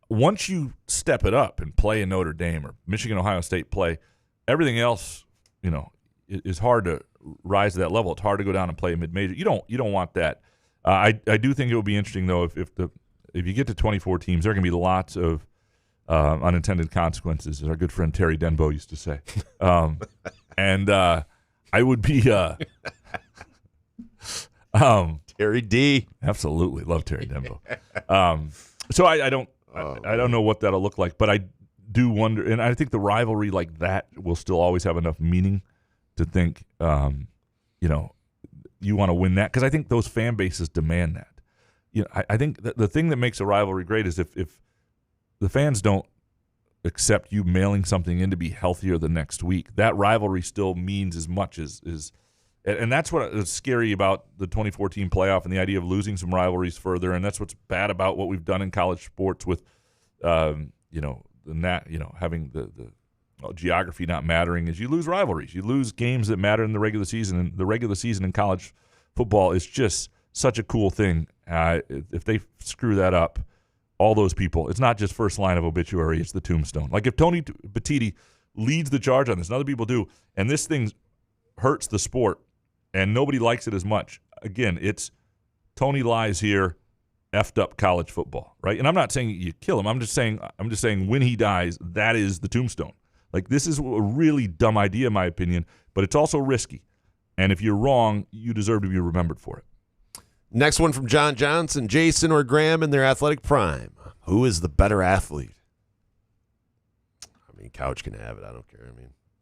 Once you step it up and play in Notre Dame or Michigan, Ohio State play, everything else, is hard to rise to that level. It's hard to go down and play a mid-major. You don't want that. I do think it would be interesting though if you get to 24 teams, there are going to be lots of unintended consequences, as our good friend Terry Denbo used to say. And I would be Terry D. Absolutely love Terry Denbo. So I don't know what that'll look like, but I do wonder, and I think the rivalry like that will still always have enough meaning to think, you want to win that, because I think those fan bases demand that. I think the thing that makes a rivalry great is if the fans don't accept you mailing something in to be healthier the next week, that rivalry still means as much as and that's what is scary about the 2014 playoff and the idea of losing some rivalries further. And that's what's bad about what we've done in college sports with, having the geography not mattering, is you lose rivalries. You lose games that matter in the regular season. And the regular season in college football is just such a cool thing. If they screw that up, all those people, it's not just first line of obituary, it's the tombstone. Like if Tony Petitti leads the charge on this, and other people do, and this thing hurts the sport, and nobody likes it as much. Again, it's Tony lies here, effed up college football, right? And I'm not saying you kill him. I'm just saying when he dies, that is the tombstone. Like, this is a really dumb idea, in my opinion, but it's also risky. And if you're wrong, you deserve to be remembered for it. Next one from John Johnson. Jason or Graham in their athletic prime. Who is the better athlete? I mean, Couch can have it. I don't care.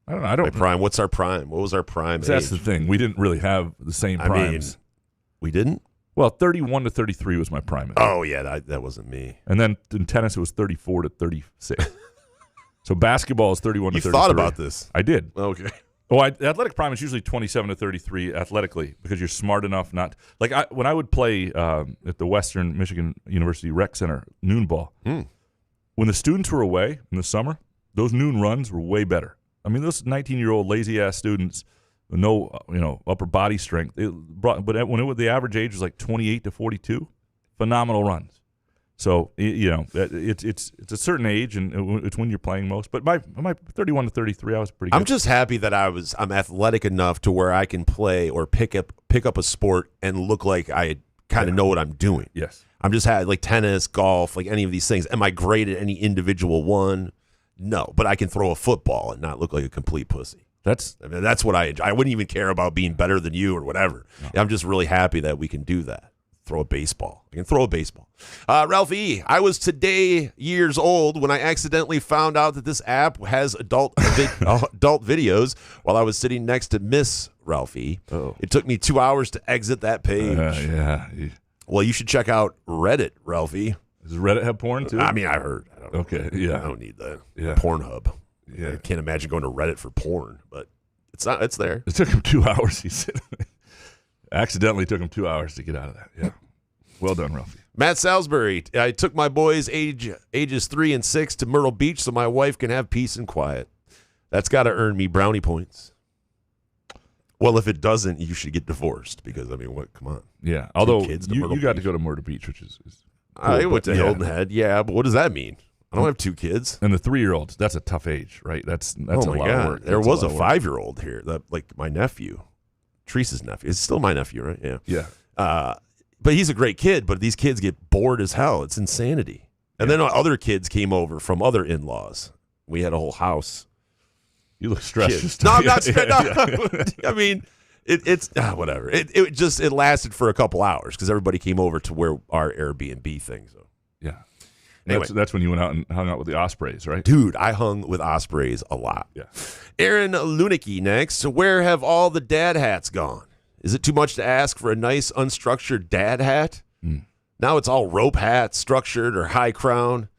I don't know. Prime. What's our prime? What was our prime age? That's the thing. We didn't really have the same primes. We didn't? Well, 31 to 33 was my prime. Oh, yeah. That wasn't me. And then in tennis, it was 34 to 36. So basketball is 31 to 33. You thought about this. I did. Okay. Well, athletic prime is usually 27 to 33 athletically, because you're smart enough not – like when I would play at the Western Michigan University Rec Center noon ball, when the students were away in the summer, those noon runs were way better. I mean, those 19-year-old lazy-ass students with no upper body strength, but when the average age was like 28 to 42, phenomenal runs. So, it's a certain age, and it's when you're playing most. But my 31 to 33, I was pretty good. I'm just happy that I'm athletic enough to where I can play or pick up a sport and look like I kind of know what I'm doing. Yes. I'm just like tennis, golf, like any of these things. Am I great at any individual one? No, but I can throw a football and not look like a complete pussy. That's what I enjoy. I wouldn't even care about being better than you or whatever. No. I'm just really happy that we can do that. Throw a baseball. I can throw a baseball. Ralph E., I was today years old when I accidentally found out that this app has adult videos while I was sitting next to Miss Ralph E. Oh. It took me 2 hours to exit that page. Yeah. Well, you should check out Reddit, Ralph E. Does Reddit have porn too? I mean, I heard. I don't know. Okay, yeah. I don't need that. Yeah. Pornhub. Yeah. I can't imagine going to Reddit for porn, but it's there. It took him 2 hours, he said. Accidentally took him 2 hours to get out of that. Yeah. Well done, Ralphie. Matt Salisbury, I took my boys ages 3 and 6 to Myrtle Beach so my wife can have peace and quiet. That's got to earn me brownie points. Well, if it doesn't, you should get divorced because, I mean, what? Come on. Yeah. Although you got to go to Myrtle Beach, which is cool, I went to Hilton Head. Yeah, but what does that mean? I don't have 2 kids. And the 3-year-olds, that's a tough age, right? That's a lot of work. There was a 5-year-old here, like my nephew, Teresa's nephew. It's still my nephew, right? Yeah. Yeah. But he's a great kid, but these kids get bored as hell. It's insanity. And then other kids came over from other in-laws. We had a whole house. You look stressed. No, I'm not stressed. No. I mean, it's whatever. It lasted for a couple hours because everybody came over to where our Airbnb thing. So yeah. Anyway. That's when you went out and hung out with the Ospreys, right? Dude, I hung with Ospreys a lot. Yeah. Aaron Lunicki next. So where have all the dad hats gone? Is it too much to ask for a nice unstructured dad hat? Now it's all rope hats, structured or high crown.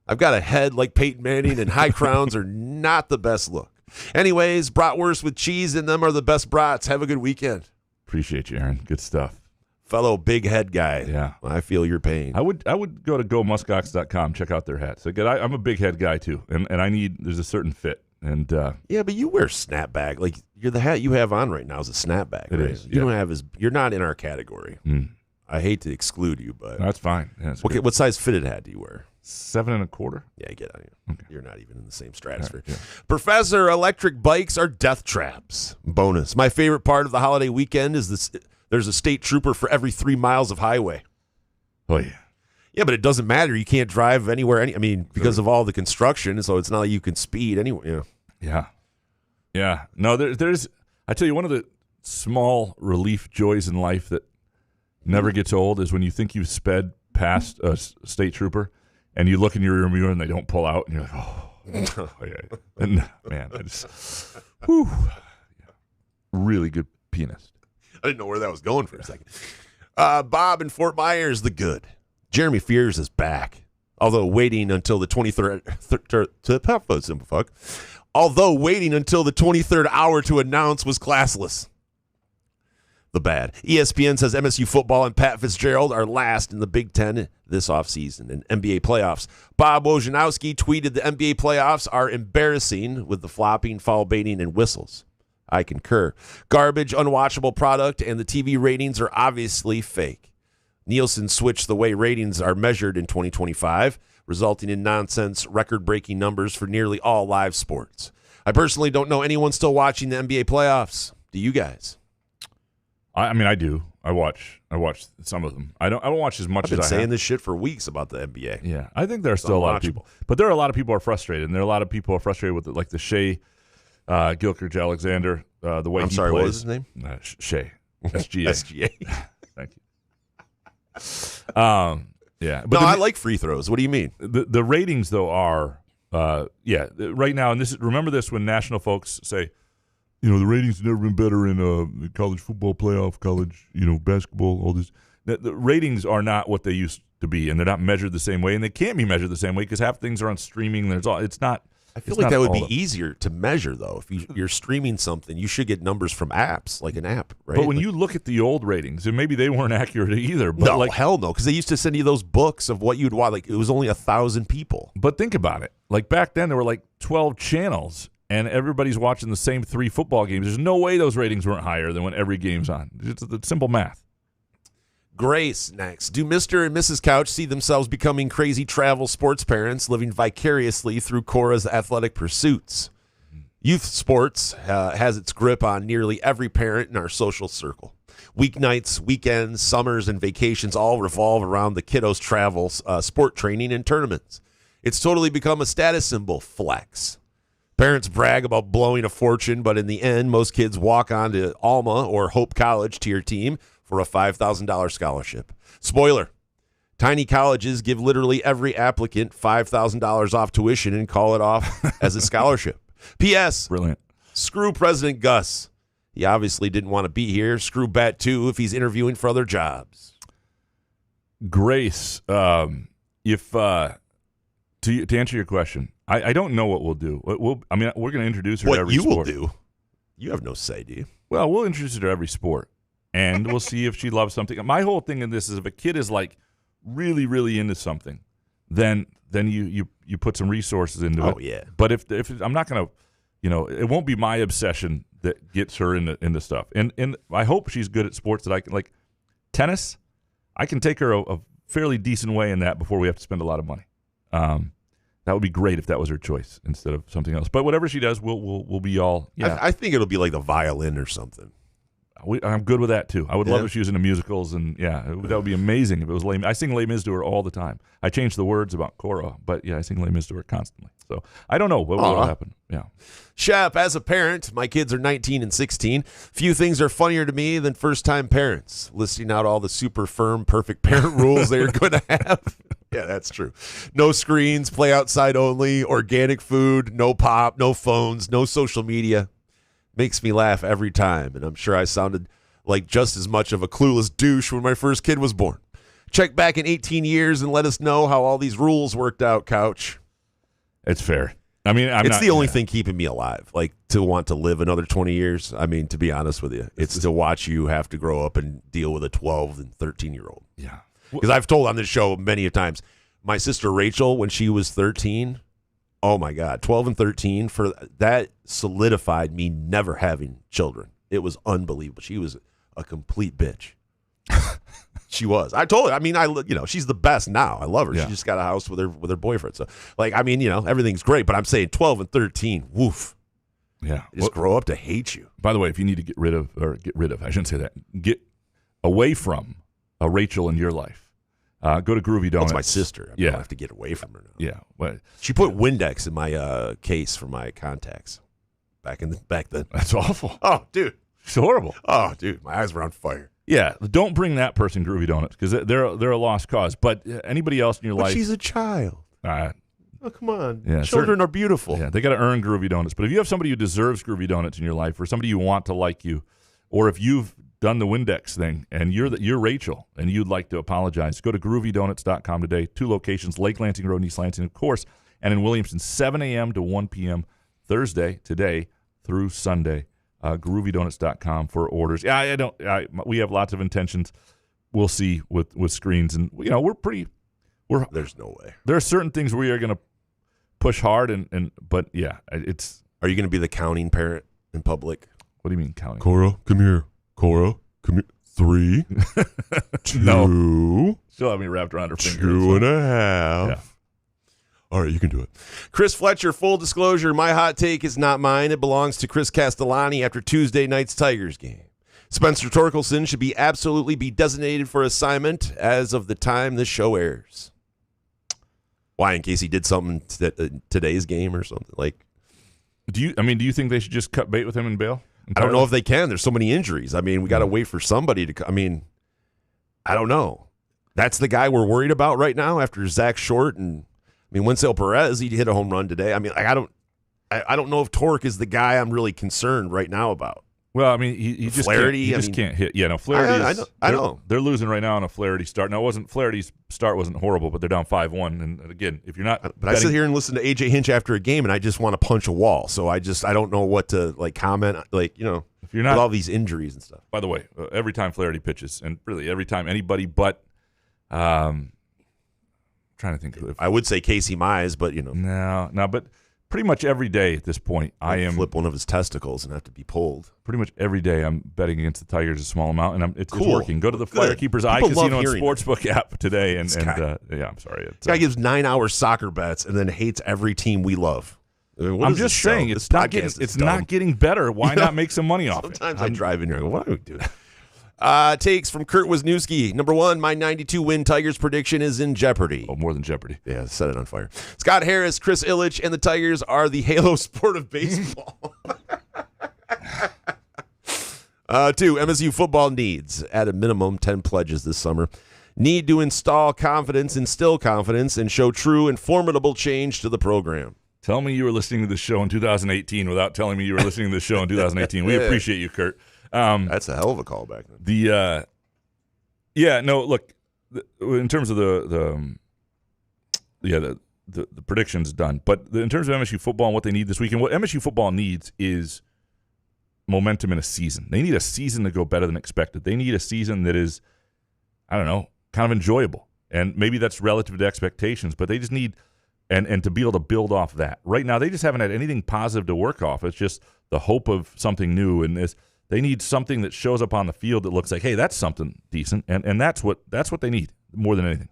I've got a head like Peyton Manning, and high crowns are not the best look. Anyways, bratwurst with cheese in them are the best brats. Have a good weekend. Appreciate you, Aaron. Good stuff. Fellow big head guy. Yeah. I feel your pain. I would go to gomuskox.com, check out their hats. I'm a big head guy too, and there's a certain fit. And yeah, but you wear snapback. Like the hat you have on right now is a snapback. It right? is. You don't have you're not in our category. I hate to exclude you, but that's fine. Yeah, what size fitted hat do you wear? 7.25. Yeah, get out of here. Okay. You're not even in the same stratosphere. Right, yeah. Professor, electric bikes are death traps. Bonus. My favorite part of the holiday weekend is this. There's a state trooper for every 3 miles of highway. Oh, yeah. Yeah, but it doesn't matter. You can't drive anywhere. Because of all the construction, so it's not like you can speed anywhere. You know. Yeah. Yeah. No, there's, I tell you, one of the small relief joys in life that never gets old is when you think you've sped past a state trooper and you look in your rear mirror and they don't pull out and you're like, oh yeah. And man, I just, whew. Really good pianist. I didn't know where that was going for a second. Bob in Fort Myers, the good. Jeremy Fears is back. Although waiting until the 23rd hour to announce was classless. The bad. ESPN says MSU football and Pat Fitzgerald are last in the Big Ten this offseason in NBA playoffs. Bob Wojnarowski tweeted the NBA playoffs are embarrassing with the flopping, foul baiting, and whistles. I concur. Garbage, unwatchable product, and the TV ratings are obviously fake. Nielsen switched the way ratings are measured in 2025, resulting in nonsense, record-breaking numbers for nearly all live sports. I personally don't know anyone still watching the NBA playoffs. Do you guys? I mean, I do. I watch some of them. I don't watch as much as I have. I've been saying this shit for weeks about the NBA. Yeah, I think there are still a lot of people, but there are a lot of people who are frustrated, and there are a lot of people who are frustrated with like the Shea Gilchrist-Alexander, the way he plays. What was his name? Shea. SGA. SGA. Thank you. Yeah, but I like free throws. What do you mean? The ratings though are right now, and remember this when national folks say, the ratings have never been better in college football playoff, college, basketball, all this. The ratings are not what they used to be, and they're not measured the same way, and they can't be measured the same way because half things are on streaming. It's not. I feel like that would be easier to measure, though. If you're streaming something, you should get numbers from apps, like an app, right? But when you look at the old ratings, and maybe they weren't accurate either. But no, hell no, because they used to send you those books of what you'd watch. Like, it was only 1,000 people. But think about it. Like, back then, there were like 12 channels, and everybody's watching the same 3 football games. There's no way those ratings weren't higher than when every game's on. It's simple math. Grace next. Do Mr. and Mrs. Couch see themselves becoming crazy travel sports parents living vicariously through Cora's athletic pursuits? Youth sports has its grip on nearly every parent in our social circle. Weeknights, weekends, summers, and vacations all revolve around the kiddos' travel, sport training, and tournaments. It's totally become a status symbol, flex. Parents brag about blowing a fortune, but in the end, most kids walk on to Alma or Hope College tier team for a $5,000 scholarship. Spoiler, tiny colleges give literally every applicant $5,000 off tuition and call it off as a scholarship. P.S. Brilliant. Screw President Gus. He obviously didn't want to be here. Screw Batt, too, if he's interviewing for other jobs. Grace, to answer your question, I don't know what we'll do. We're going to introduce her to every sport. What you will do? You have no say, do you? Well, we'll introduce her to every sport. And we'll see if she loves something. My whole thing in this is if a kid is like really, really into something, then you put some resources into it. Oh yeah. But if I'm not going to, it won't be my obsession that gets her into stuff. And I hope she's good at sports that I can, like tennis. I can take her a fairly decent way in that before we have to spend a lot of money. That would be great if that was her choice instead of something else. But whatever she does, we'll be all. Yeah. I think it'll be like the violin or something. I'm good with that, too. I would love if she was into musicals, and, that would be amazing if it was Les Mis. I sing Les Mis to her all the time. I change the words about Cora, but, I sing Les Mis to her constantly. So I don't know what will happen. Yeah. Shep, as a parent, my kids are 19 and 16. Few things are funnier to me than first-time parents, listing out all the super firm, perfect parent rules they're going to have. Yeah, that's true. No screens, play outside only, organic food, no pop, no phones, no social media. Makes me laugh every time, and I'm sure I sounded like just as much of a clueless douche when my first kid was born. Check back in 18 years and let us know how all these rules worked out, Couch. It's fair. I mean, it's the only thing keeping me alive, like to want to live another 20 years. I mean, to be honest with you, it's to watch you have to grow up and deal with a 12 and 13-year-old. Yeah. Because I've told on this show many times, my sister Rachel, when she was 13, oh my God, 12 and 13, for that solidified me never having children. It was unbelievable. She was a complete bitch. She was. I told her. I mean, she's the best now. I love her. Yeah. She just got a house with her boyfriend. So, like, I mean, everything's great. But I'm saying 12 and 13. Woof. Yeah. They just grow up to hate you. By the way, if you need to get rid of, I shouldn't say that. Get away from a Rachel in your life. Go to Groovy Donuts. That's my sister. I have to get away from her now. Yeah. Well, she put Windex in my case for my contacts back then. That's awful. Oh, dude. It's horrible. Oh, dude. My eyes were on fire. Yeah. Don't bring that person Groovy Donuts because they're a lost cause. But anybody else in your life. She's a child. Oh, come on. Yeah, children are beautiful. Yeah, they got to earn Groovy Donuts. But if you have somebody who deserves Groovy Donuts in your life, or somebody you want to like you, or if you've done the Windex thing and you're Rachel and you'd like to apologize, go to groovydonuts.com today. 2 locations, Lake Lansing Road and East Lansing, of course, and in Williamston, 7 a.m. to 1 p.m. Thursday, today through Sunday. Groovydonuts.com for orders. Yeah, we have lots of intentions. We'll see with screens, and there's no way. There are certain things we are going to push hard, but yeah, it's. Are you going to be the counting parent in public? What do you mean counting? Cora, come here. 3, 2. No. She'll have me wrapped around her finger. 2.5. Yeah. All right, you can do it. Chris Fletcher, full disclosure, my hot take is not mine. It belongs to Chris Castellani after Tuesday night's Tigers game. Spencer Torkelson should absolutely be designated for assignment as of the time this show airs. Why? In case he did something today's game or something like. Do you think they should just cut bait with him and bail? I don't know if they can. There's so many injuries. I mean, we got to wait for somebody to. I mean, I don't know. That's the guy we're worried about right now after Zach Short and Winsale Perez. He hit a home run today. I mean, I don't know if Torque is the guy I'm really concerned right now about. Well, I mean, he just can't hit. Yeah, no, Flaherty. I know. They're losing right now on a Flaherty start. Now, Flaherty's start wasn't horrible, but they're down 5-1. And again, if you're not, but I sit here and listen to AJ Hinch after a game, and I just want to punch a wall. So I don't know what to comment. If you're not with all these injuries and stuff. By the way, every time Flaherty pitches, and really every time anybody but, trying to think. I would say Casey Mize, but no, but. Pretty much every day at this point, I am flip one of his testicles and have to be pulled. Pretty much every day, I'm betting against the Tigers a small amount, and it's cool. working. Go to the Firekeepers iCasino and Sportsbook app today, and I'm sorry. This guy gives 9-hour soccer bets and then hates every team we love. I'm just saying it's not getting better. Why not make some money off it? Sometimes I drive in here and go, what are we doing? Takes from Kurt Wisniewski. Number 1, my 92-win Tigers prediction is in jeopardy. Oh, more than jeopardy. Yeah, set it on fire. Scott Harris, Chris Illich, and the Tigers are the halo sport of baseball. 2, MSU football needs, at a minimum, 10 pledges this summer. Need to instill confidence, and show true and formidable change to the program. Tell me you were listening to this show in 2018 without telling me you were listening to this show in 2018. We appreciate you, Kurt. That's a hell of a call back then. Look, in terms of the prediction's done, but in terms of MSU football and what they need this weekend, what MSU football needs is momentum in a season. They need a season to go better than expected. They need a season that is, kind of enjoyable, and maybe that's relative to expectations, but they just need and to be able to build off that. Right now, they just haven't had anything positive to work off. It's just the hope of something new, and they need something that shows up on the field that looks like, hey, that's something decent, and that's what they need more than anything.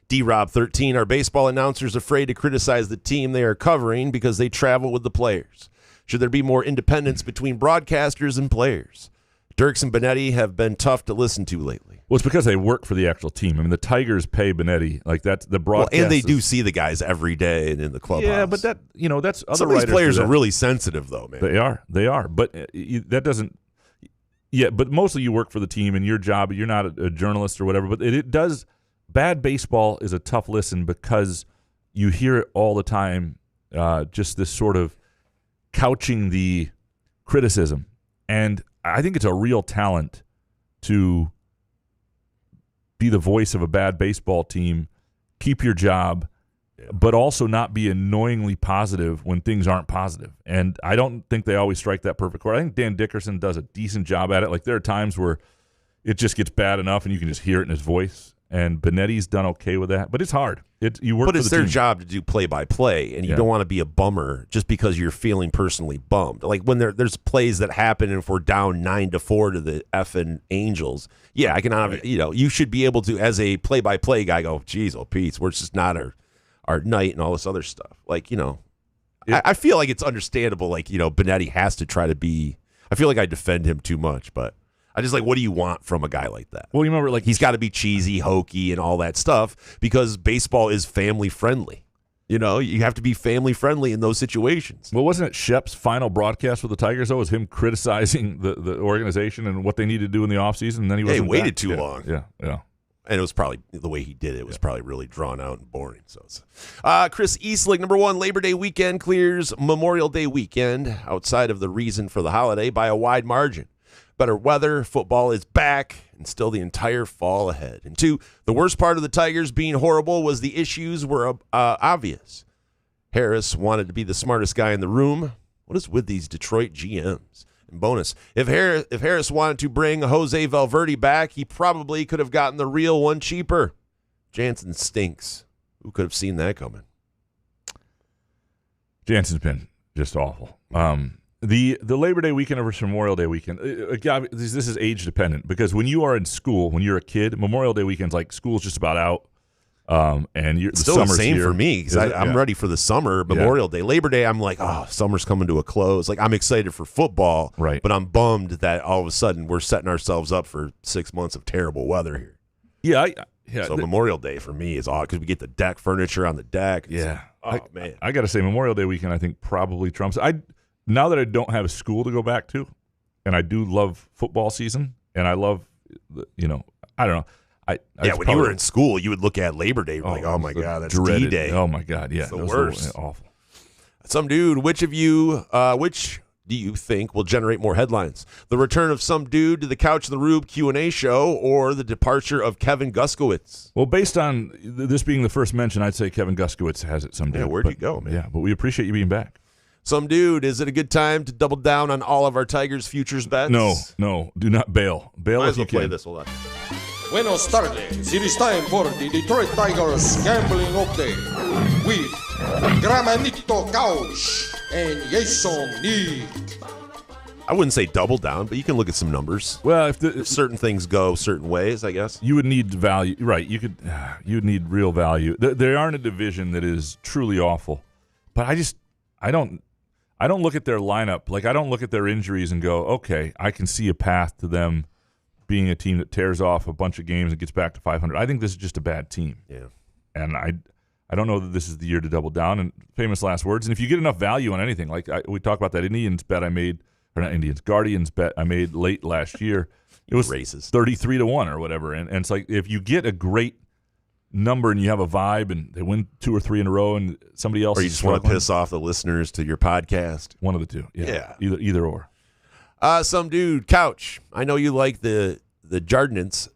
D-Rob 13, are baseball announcers afraid to criticize the team they are covering because they travel with the players? Should there be more independence between broadcasters and players? Dirks and Benetti have been tough to listen to lately. Well, it's because they work for the actual team. I mean, the Tigers pay Benetti. Like, that's the broadcast. And they do see the guys every day in the clubhouse. Yeah, but that's other some of these players are really sensitive, though, man. They are. But that doesn't. Yeah, but mostly you work for the team and your job. You're not a journalist or whatever. But it does. Bad baseball is a tough listen because you hear it all the time. Just this sort of couching the criticism, and I think it's a real talent to be the voice of a bad baseball team, keep your job, but also not be annoyingly positive when things aren't positive. And I don't think they always strike that perfect chord. I think Dan Dickerson does a decent job at it. Like, there are times where it just gets bad enough and you can just hear it in his voice. And Benetti's done okay with that. But it's hard. You work, but it's their team. job to do play-by-play, and you don't want to be a bummer just because you're feeling personally bummed. Like when there's plays that happen, and if we're down 9-4 to the effing Angels, I can, you should be able to, as a play-by-play guy, go, geez, Pete, we're just not our night and all this other stuff. Like, I feel like it's understandable. Like, Benetti has to try to be. I feel like I defend him too much, but I just what do you want from a guy like that? Well, you remember, he's got to be cheesy, hokey, and all that stuff because baseball is family friendly. You have to be family friendly in those situations. Well, wasn't it Shep's final broadcast with the Tigers, though, was him criticizing the organization and what they need to do in the offseason, and then he waited too long. Yeah. And it was probably the way he did it was probably really drawn out and boring. So, Chris Eastlick, number one, Labor Day weekend clears Memorial Day weekend outside of the reason for the holiday by a wide margin. Better weather, football is back, and still the entire fall ahead. And two, the worst part of the Tigers being horrible was the issues were obvious. Harris wanted to be the smartest guy in the room. What is with these Detroit GMs? And bonus, if Harris wanted to bring Jose Valverde back, he probably could have gotten the real one cheaper. Jansen stinks. Who could have seen that coming? Jansen's been just awful. The Labor Day weekend versus Memorial Day weekend, this is age dependent because when you are in school, when you're a kid, Memorial Day weekend's like school's just about out. And it's still the same for me because I'm ready for the summer. Memorial Day, Labor Day, I'm like, summer's coming to a close. Like I'm excited for football, right? But I'm bummed that all of a sudden we're setting ourselves up for 6 months of terrible weather here. Yeah. So Memorial Day for me is odd because we get the deck furniture on the deck. Man, I got to say Memorial Day weekend I think probably trumps. Now that I don't have a school to go back to, and I do love football season, and I love, I don't know. When you were in school, you would look at Labor Day like, oh my God, that's D-Day. Oh my God, yeah. It's the worst. Awful. Some dude, which do you think will generate more headlines? The return of some dude to the Couch in the Rube Q&A show or the departure of Kevin Guskiewicz? Well, based on this being the first mention, I'd say Kevin Guskiewicz has it some dude. Yeah, where'd you go, man? Yeah, but we appreciate you being back. Some dude, is it a good time to double down on all of our Tigers futures bets? No, do not bail. Bail Might if you can. Play this. Hold on. Buenos tardes. It is time for the Detroit Tigers Gambling Update with Gramanito Couch and Jason Nick. I wouldn't say double down, but you can look at some numbers. Well, if certain things go certain ways, I guess. You would need value. Right, you would need real value. They aren't a division that is truly awful. But I don't look at their lineup. Like, I don't look at their injuries and go, okay, I can see a path to them being a team that tears off a bunch of games and gets back to 500. I think this is just a bad team. Yeah. And I don't know that this is the year to double down. And famous last words. And if you get enough value on anything, like we talked about that Guardians bet I made late last year. It was races 33-1 or whatever. And it's like if you get a great number and you have a vibe and they win 2 or 3 in a row and somebody else, or you just want to piss off the listeners to your podcast. One of the two. Yeah. Either or. Some dude, Couch. I know you like the Jardians.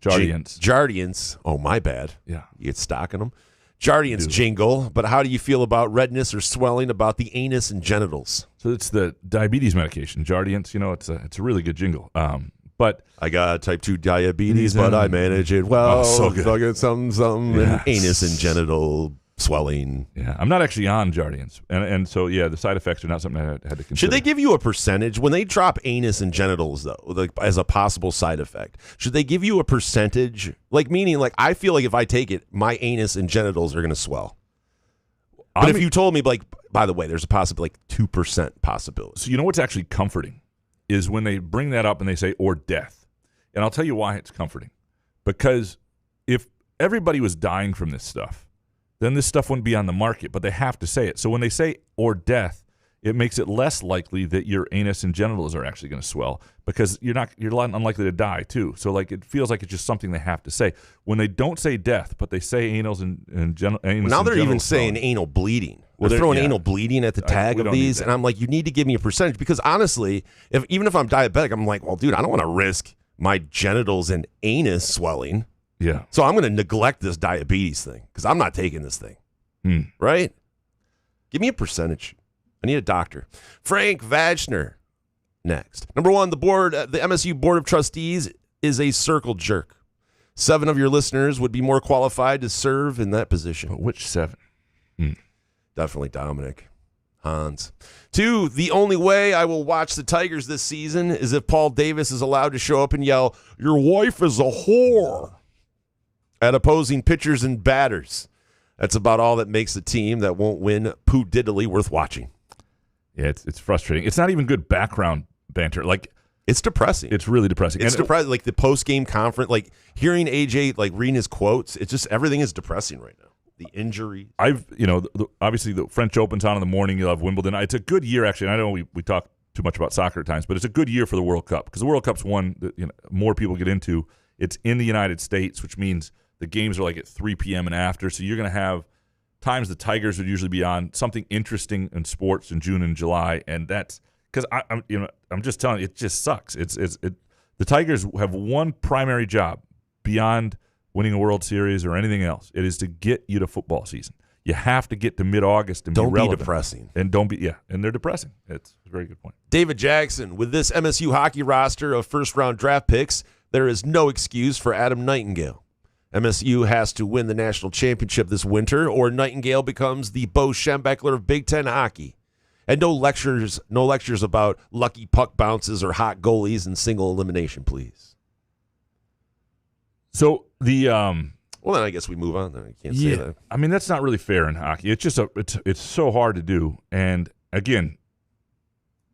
Oh, my bad. Yeah. You get stock in them. Jardians jingle, but how do you feel about redness or swelling about the anus and genitals? So it's the diabetes medication. Jardians, it's a really good jingle. But I got type 2 diabetes, but I manage it well. So good. I get something, and anus and genital swelling. Yeah, I'm not actually on Jardians. And so, the side effects are not something I had to consider. Should they give you a percentage? When they drop anus and genitals, though, like as a possible side effect, should they give you a percentage? Like, meaning, like, I feel like if I take it, my anus and genitals are going to swell. But if you told me, like, by the way, there's a possibility, like 2% possibility. So, what's actually comforting is when they bring that up and they say, or death. And I'll tell you why it's comforting. Because if everybody was dying from this stuff, then this stuff wouldn't be on the market, but they have to say it. So when they say or death, it makes it less likely that your anus and genitals are actually going to swell because you're unlikely to die too. So like it feels like it's just something they have to say. When they don't say death, but they say anals and genitals. Now they're even saying anal bleeding. They're throwing anal bleeding at the tag of these, and I'm like, you need to give me a percentage because honestly, even if I'm diabetic, I'm like, well, dude, I don't want to risk my genitals and anus swelling. Yeah. So I'm going to neglect this diabetes thing because I'm not taking this thing. Right? Give me a percentage. I need a doctor. Frank Vagner next. Number one, the MSU Board of Trustees is a circle jerk. 7 of your listeners would be more qualified to serve in that position. But which 7? Definitely Dominic. Hans. 2, the only way I will watch the Tigers this season is if Paul Davis is allowed to show up and yell, "Your wife is a whore," at opposing pitchers and batters. That's about all that makes a team that won't win poo diddly worth watching. Yeah, it's frustrating. It's not even good background banter. Like, it's depressing. It's really depressing. It's depressing. Like the post-game conference, like hearing AJ like reading his quotes, it's just everything is depressing right now. The injury. Obviously the French Open's on in the morning. You'll have Wimbledon. It's a good year, actually. And I know we talk too much about soccer at times, but it's a good year for the World Cup because the World Cup's one that more people get into. It's in the United States, which means the games are like at 3 p.m. and after. So you're going to have times the Tigers would usually be on something interesting in sports in June and July, and that's because I'm just telling you, it just sucks. The Tigers have one primary job beyond winning a World Series or anything else. It is to get you to football season. You have to get to mid-August and don't be relevant. Be depressing. And and they're depressing. It's a very good point. David Jackson, with this MSU hockey roster of first-round draft picks, there is no excuse for Adam Nightingale. MSU has to win the national championship this winter, or Nightingale becomes the Bo Schembechler of Big Ten hockey. And no lectures about lucky puck bounces or hot goalies in single elimination, please. So well, then I guess we move on. Then I can't say that. I mean, that's not really fair in hockey. It's just it's so hard to do. And again,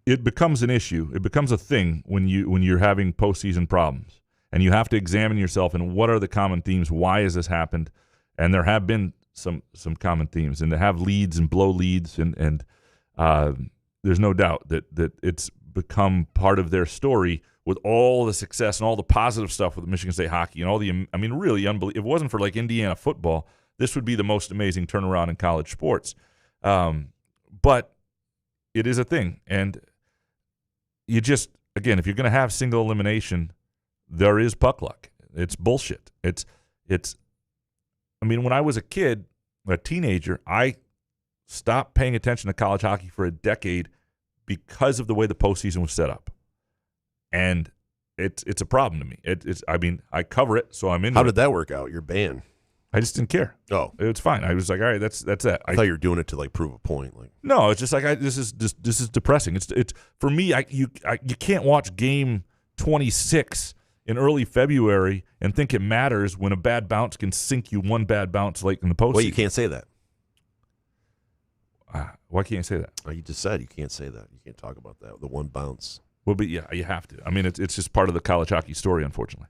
it becomes an issue. It becomes a thing when you're having postseason problems, and you have to examine yourself and what are the common themes. Why has this happened? And there have been some common themes, and to have leads and blow leads, and there's no doubt that it's become part of their story. With all the success and all the positive stuff with Michigan State hockey and all really unbelievable. If it wasn't for like Indiana football, this would be the most amazing turnaround in college sports. But it is a thing. And you just, again, if you're going to have single elimination, there is puck luck. It's bullshit. When I was a kid, a teenager, I stopped paying attention to college hockey for a decade because of the way the postseason was set up. And it's a problem to me. I cover it, so I'm into it. How did that work out? You're banned. I just didn't care. Oh, it's fine. I was like, all right, that's that. I thought you were doing it to like prove a point. Like, no, it's just like this is depressing. It's for me. You can't watch game 26 in early February and think it matters when a bad bounce can sink you one bad bounce late in the postseason. Well, you can't say that. Why can't you say that? Oh, you just said you can't say that. You can't talk about that. The one bounce. Well, but yeah, you have to. I mean, it's just part of the college hockey story, unfortunately.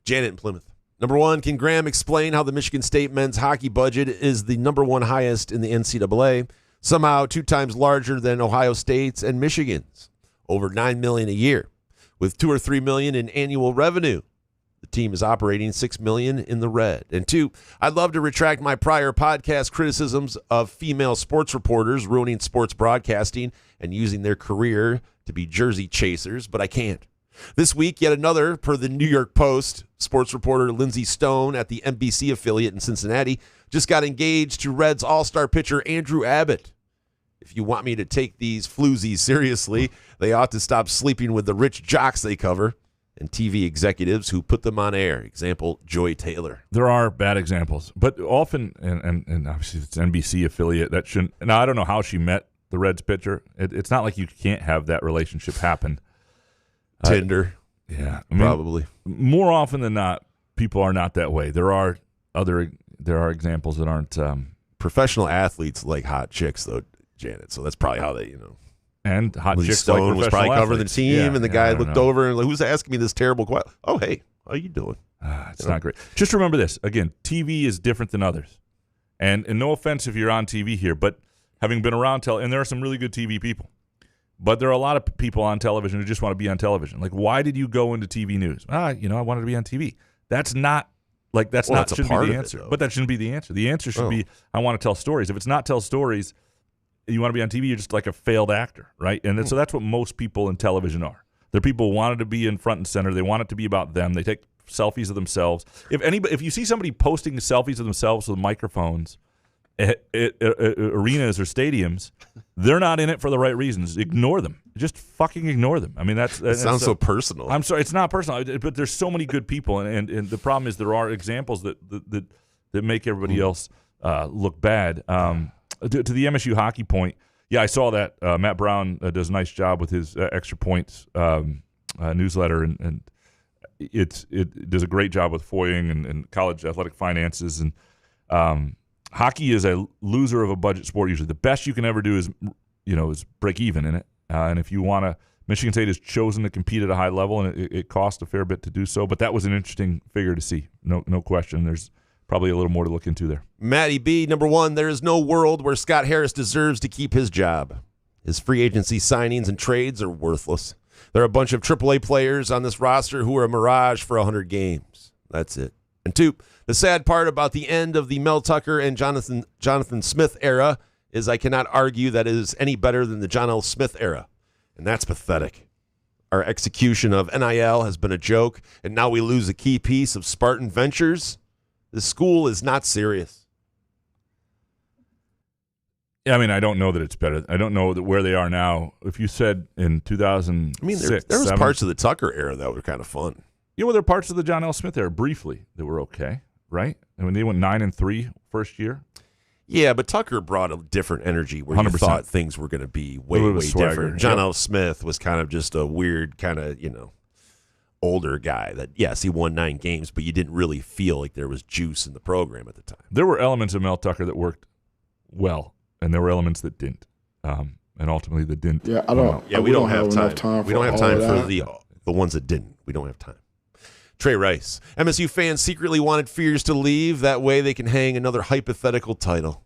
Janet in Plymouth. Number 1, can Graham explain how the Michigan State men's hockey budget is the number 1 highest in the NCAA, somehow 2 times larger than Ohio State's and Michigan's, over $9 million a year, with $2 or $3 million in annual revenue? The team is operating $6 million in the red. And 2, I'd love to retract my prior podcast criticisms of female sports reporters ruining sports broadcasting and using their career to be jersey chasers, but I can't. This week, yet another, per the New York Post, sports reporter Lindsey Stone at the NBC affiliate in Cincinnati just got engaged to Reds all-star pitcher Andrew Abbott. If you want me to take these floozies seriously, they ought to stop sleeping with the rich jocks they cover and TV executives who put them on air. Example, Joy Taylor. There are bad examples, but often, and obviously it's an NBC affiliate, that shouldn't. Now, I don't know how she met the Reds pitcher. It's not like you can't have that relationship happen. Tinder. Yeah. Probably. More often than not, people are not that way. There are examples that aren't. Professional athletes like hot chicks, though, Janet. So that's probably how they, And hot Lindsey chicks Stone like was probably covering the team, and the guy looked over and like, who's asking me this terrible question? Oh, hey, how you doing? It's not great. Just remember this. Again, TV is different than others. And no offense if you're on TV here, but having been around, and there are some really good TV people, but there are a lot of people on television who just want to be on television. Like, why did you go into TV news? I wanted to be on TV. That's not shouldn't be the answer. But that shouldn't be the answer. The answer should be, I want to tell stories. If it's not tell stories, you want to be on TV, you're just like a failed actor, right? And so that's what most people in television are. They're people who wanted to be in front and center. They want it to be about them. They take selfies of themselves. If you see somebody posting selfies of themselves with microphones, arenas or stadiums, they're not in it for the right reasons. Ignore them. Just fucking ignore them. I mean, that sounds so personal. I'm sorry, it's not personal, but there's so many good people, and the problem is there are examples that make everybody else look bad. To the MSU hockey point, yeah, I saw that Matt Brown does a nice job with his Extra Points newsletter, and it does a great job with foying and college athletic finances, and hockey is a loser of a budget sport usually. The best you can ever do is break even in it. And if you want to, Michigan State has chosen to compete at a high level, and it costs a fair bit to do so. But that was an interesting figure to see. No question. There's probably a little more to look into there. Matty B, number one, there is no world where Scott Harris deserves to keep his job. His free agency signings and trades are worthless. There are a bunch of AAA players on this roster who are a mirage for 100 games. That's it. And two, the sad part about the end of the Mel Tucker and Jonathan Smith era is I cannot argue that it is any better than the John L. Smith era. And that's pathetic. Our execution of NIL has been a joke, and now we lose a key piece of Spartan Ventures. The school is not serious. Yeah, I mean, I don't know that it's better. I don't know that where they are now. If you said in 2006, I mean, there was parts of the Tucker era that were kind of fun. You know, there are parts of the John L. Smith era briefly that were okay, right? I mean, they went 9-3 first year. Yeah, but Tucker brought a different energy where 100%. You thought things were going to be way different. John L. Smith was kind of just a weird kind of, older guy that, yes, he won 9 games, but you didn't really feel like there was juice in the program at the time. There were elements of Mel Tucker that worked well, and there were elements that didn't, and ultimately that didn't. Yeah, we don't have time. We don't have time for the ones that didn't. We don't have time. Trey Rice. MSU fans secretly wanted Fears to leave. That way they can hang another hypothetical title.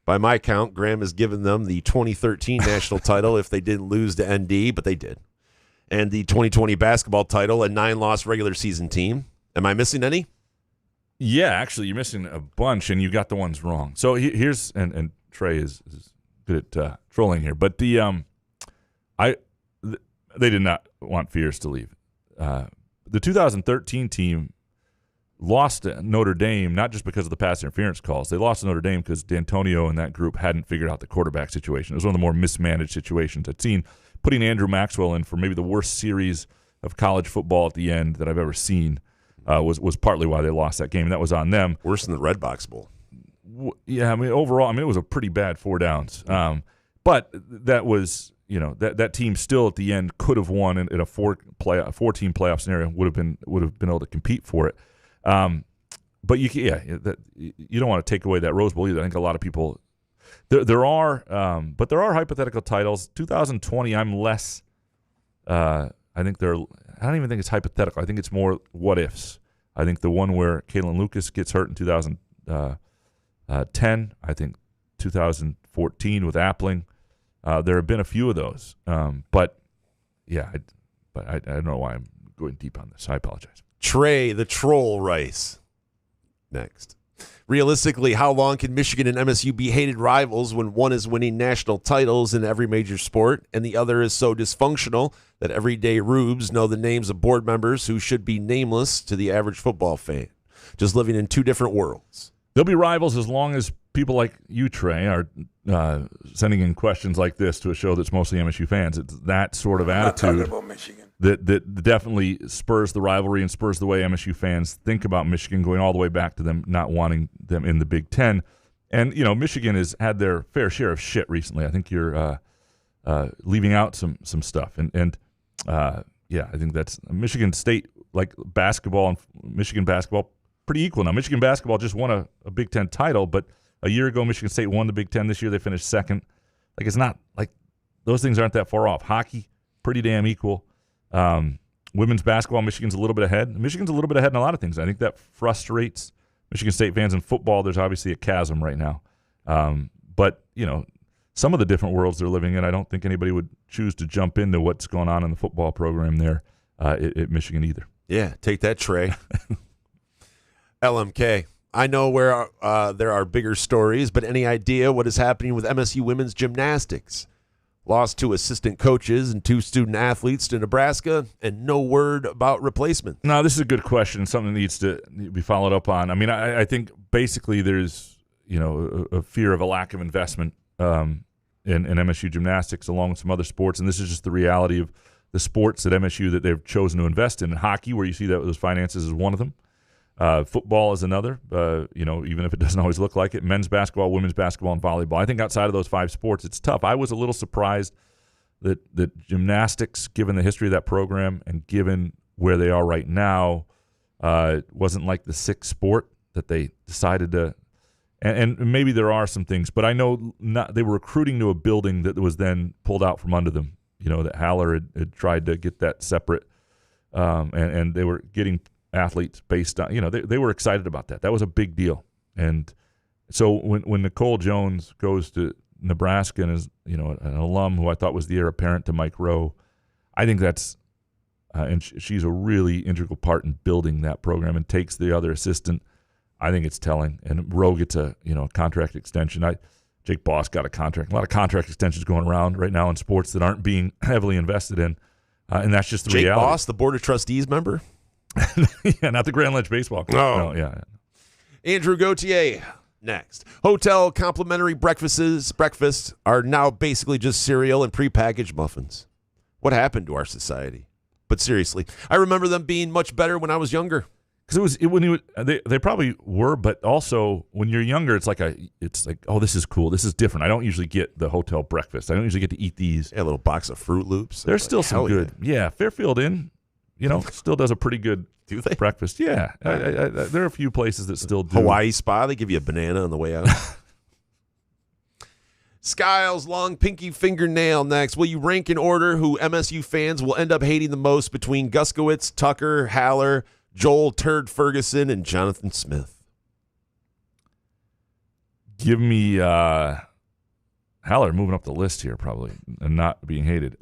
By my count, Graham has given them the 2013 national title if they didn't lose to ND, but they did. And the 2020 basketball title, a 9-loss regular season team. Am I missing any? Yeah, actually, you're missing a bunch, and you got the ones wrong. So here's, and Trey is good at trolling here, but they did not want Fears to leave. The 2013 team lost to Notre Dame, not just because of the pass interference calls. They lost to Notre Dame because D'Antonio and that group hadn't figured out the quarterback situation. It was one of the more mismanaged situations I'd seen. Putting Andrew Maxwell in for maybe the worst series of college football at the end that I've ever seen was partly why they lost that game, and that was on them. Worse than the Red Box Bowl. Yeah, I mean, overall, it was a pretty bad 4 downs. But that was... that team still at the end could have won in a 4-team playoff scenario. Would have been able to compete for it. But you don't want to take away that Rose Bowl either. I think a lot of people there are hypothetical titles. 2020, I'm less. I don't even think it's hypothetical. I think it's more what ifs. I think the one where Kalen Lucas gets hurt in 2010. I think 2014 with Appling. There have been a few of those, but I don't know why I'm going deep on this. I apologize. Trey the Troll Rice. Next. Realistically, how long can Michigan and MSU be hated rivals when one is winning national titles in every major sport and the other is so dysfunctional that everyday rubes know the names of board members who should be nameless to the average football fan, just living in two different worlds? They'll be rivals as long as people like you, Trey, are sending in questions like this to a show that's mostly MSU fans. It's that sort of attitude that definitely spurs the rivalry and spurs the way MSU fans think about Michigan, going all the way back to them not wanting them in the Big Ten. And, Michigan has had their fair share of shit recently. I think you're leaving out some stuff. And I think that's Michigan State, like basketball and Michigan basketball, pretty equal now. Michigan basketball just won a Big Ten title, but a year ago, Michigan State won the Big Ten. This year, they finished second. Like, it's not like those things aren't that far off. Hockey, pretty damn equal. Women's basketball, Michigan's a little bit ahead. Michigan's a little bit ahead in a lot of things. I think that frustrates Michigan State fans. In football, there's obviously a chasm right now. But, some of the different worlds they're living in, I don't think anybody would choose to jump into what's going on in the football program there at Michigan either. Yeah, take that, Trey. LMK. I know where there are bigger stories, but any idea what is happening with MSU women's gymnastics? Lost 2 assistant coaches and 2 student athletes to Nebraska, and no word about replacement. No, this is a good question, something that needs to be followed up on. I mean, I think basically there's, a fear of a lack of investment in MSU gymnastics along with some other sports. And this is just the reality of the sports at MSU that they've chosen to invest in. Hockey, where you see that those finances, is one of them. Football is another, even if it doesn't always look like it. Men's basketball, women's basketball, and volleyball. I think outside of those 5 sports, it's tough. I was a little surprised that gymnastics, given the history of that program and given where they are right now, wasn't like the 6th sport that they decided to. And maybe there are some things, but I know they were recruiting to a building that was then pulled out from under them. That Haller had tried to get that separate, and they were getting athletes based on, they were excited about that. That was a big deal. And so when Nicole Jones goes to Nebraska and is, an alum who I thought was the heir apparent to Mike Rowe, I think that's, and she's a really integral part in building that program and takes the other assistant. I think it's telling. And Rowe gets a contract extension. Jake Boss got a contract. A lot of contract extensions going around right now in sports that aren't being heavily invested in, and that's just the reality. Jake Boss, the Board of Trustees member? Yeah, not the Grand Ledge Baseball Club. Oh. No, yeah. Andrew Gauthier, next. Hotel complimentary breakfasts are now basically just cereal and prepackaged muffins. What happened to our society? But seriously, I remember them being much better when I was younger. Because they probably were, but also when you're younger, it's like oh, this is cool, this is different. I don't usually get the hotel breakfast. I don't usually get to eat these. Yeah, a little box of Fruit Loops. There's still some good. Yeah, Fairfield Inn, still does a pretty good breakfast. Yeah, there are a few places that still do. Hawaii Spa, they give you a banana on the way out. Skiles, long pinky fingernail next. Will you rank in order who MSU fans will end up hating the most between Guskiewicz, Tucker, Haller, Joel Turd Ferguson, and Jonathan Smith? Give me Haller moving up the list here probably and not being hated.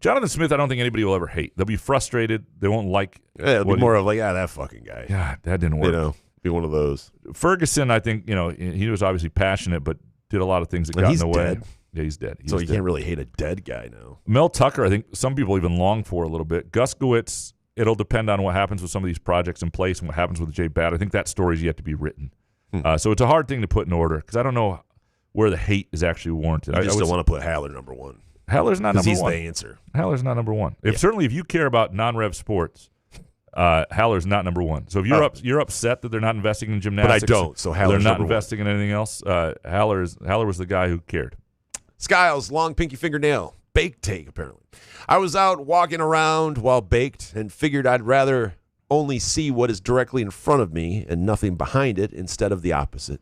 Jonathan Smith, I don't think anybody will ever hate. They'll be frustrated. They won't like. Yeah, it'll be more of like, that fucking guy. Yeah, that didn't work. Be one of those. Ferguson, I think, he was obviously passionate, but did a lot of things that got in the way. Dead. Yeah, he's dead. So you can't really hate a dead guy now. Mel Tucker, I think some people even long for a little bit. Guskiewicz, it'll depend on what happens with some of these projects in place and what happens with J Batt. I think that story's yet to be written. So it's a hard thing to put in order because I don't know where the hate is actually warranted. I still want to put Haller number 1. Haller's not number 1. He's the answer. Haller's not number 1. Certainly, if you care about non-rev sports, Haller's not number 1. So if you're upset that they're not investing in gymnastics, but I don't. So Haller's they're not investing in anything else. Haller was the guy who cared. Skiles, long pinky fingernail, baked take apparently. I was out walking around while baked and figured I'd rather only see what is directly in front of me and nothing behind it instead of the opposite.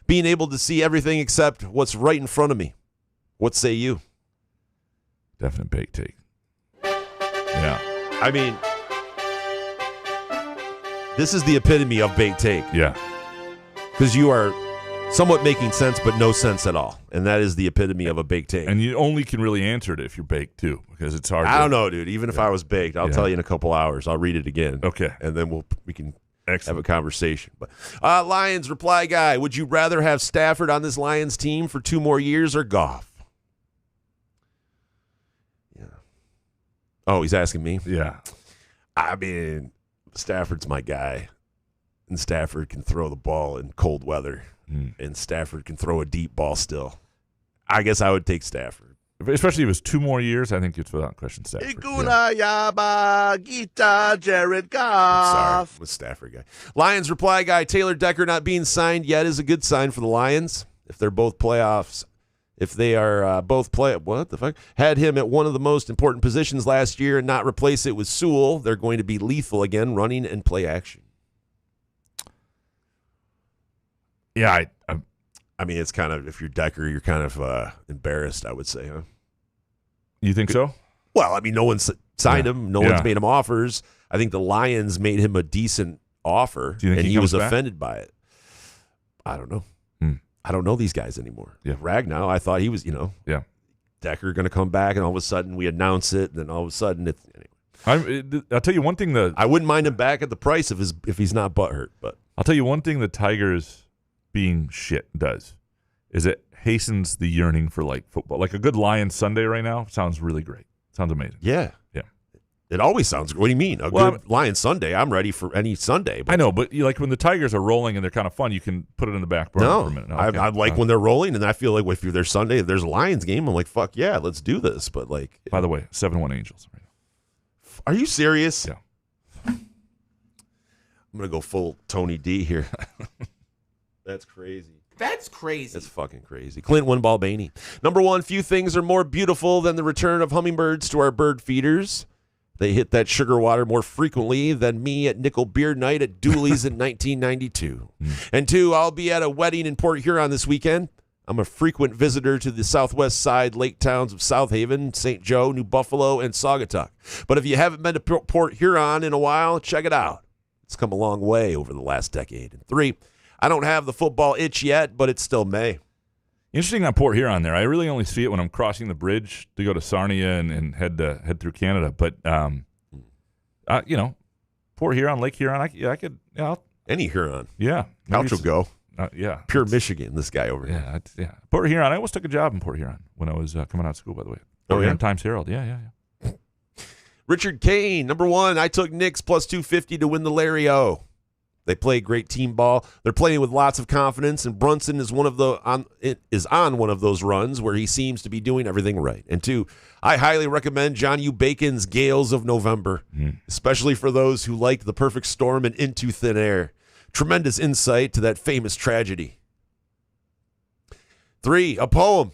Being able to see everything except what's right in front of me. What say you? Definite baked take. Yeah. I mean, this is the epitome of baked take. Yeah. Because you are somewhat making sense, but no sense at all. And that is the epitome of a baked take. And you only can really answer it if you're baked, too, because it's hard. I don't know, dude. Even if I was baked, I'll tell you in a couple hours. I'll read it again. Okay. And then we can have a conversation. But Lions reply guy, would you rather have Stafford on this Lions team for 2 more years or Goff? Yeah. Oh, he's asking me? Yeah. I mean, Stafford's my guy. And Stafford can throw the ball in cold weather. And Stafford can throw a deep ball still. I guess I would take Stafford. Especially if it's 2 more years, I think it's without question Stafford. Jared Goff. Sorry, with Stafford guy. Lions reply guy, Taylor Decker not being signed yet is a good sign for the Lions. If they're both playoffs, if they are what the fuck? Had him at one of the most important positions last year and not replace it with Sewell, they're going to be lethal again, running and play action. Yeah, I mean, it's kind of, if you're Decker, you're kind of embarrassed, I would say, huh? You think so? Well, I mean, no one's signed him. No one's made him offers. I think the Lions made him a decent offer, and he was offended by it. I don't know. I don't know these guys anymore. Yeah. Ragnow, I thought he was, Decker going to come back, and all of a sudden we announce it, and then all of a sudden it's anyway. I'll tell you one thing I wouldn't mind him back at the price if he's not butthurt, but I'll tell you one thing the Tigers being shit does is it hastens the yearning for like football. Like a good Lions Sunday right now sounds really great. Sounds amazing. Yeah. It always sounds good. What do you mean? Good Lion Sunday. I'm ready for any Sunday. I know, but like when the Tigers are rolling and they're kind of fun, you can put it in the back burner for a minute. No, I like when they're rolling, and I feel like if there's Sunday, if there's a Lions game, I'm like, fuck yeah, let's do this. But like, by the way, 7-1 Angels. Are you serious? Yeah. I'm gonna go full Tony D here. That's crazy. That's crazy. That's fucking crazy. Clint Winball Bainey. Number one, few things are more beautiful than the return of hummingbirds to our bird feeders. They hit that sugar water more frequently than me at Nickel Beer Night at Dooley's in 1992. And two, I'll be at a wedding in Port Huron this weekend. I'm a frequent visitor to the southwest side lake towns of South Haven, St. Joe, New Buffalo, and Saugatuck. But if you haven't been to Port Huron in a while, check it out. It's come a long way over the last decade. And three, I don't have the football itch yet, but it's still May. Interesting on Port Huron there. I really only see it when I'm crossing the bridge to go to Sarnia and head through Canada. But Port Huron, Lake Huron, I could any Huron. Yeah, Couch will go. Yeah, pure Michigan. This guy over here. Yeah. Port Huron. I almost took a job in Port Huron when I was coming out of school. By the way, Port Huron Times Herald. Yeah. Richard Kane, number one. I took Knicks plus 250 to win the Larry O. They play great team ball. They're playing with lots of confidence, and Brunson is on one of those runs where he seems to be doing everything right. And two, I highly recommend John U. Bacon's Gales of November, especially for those who like the perfect storm and Into Thin Air. Tremendous insight to that famous tragedy. Three, a poem.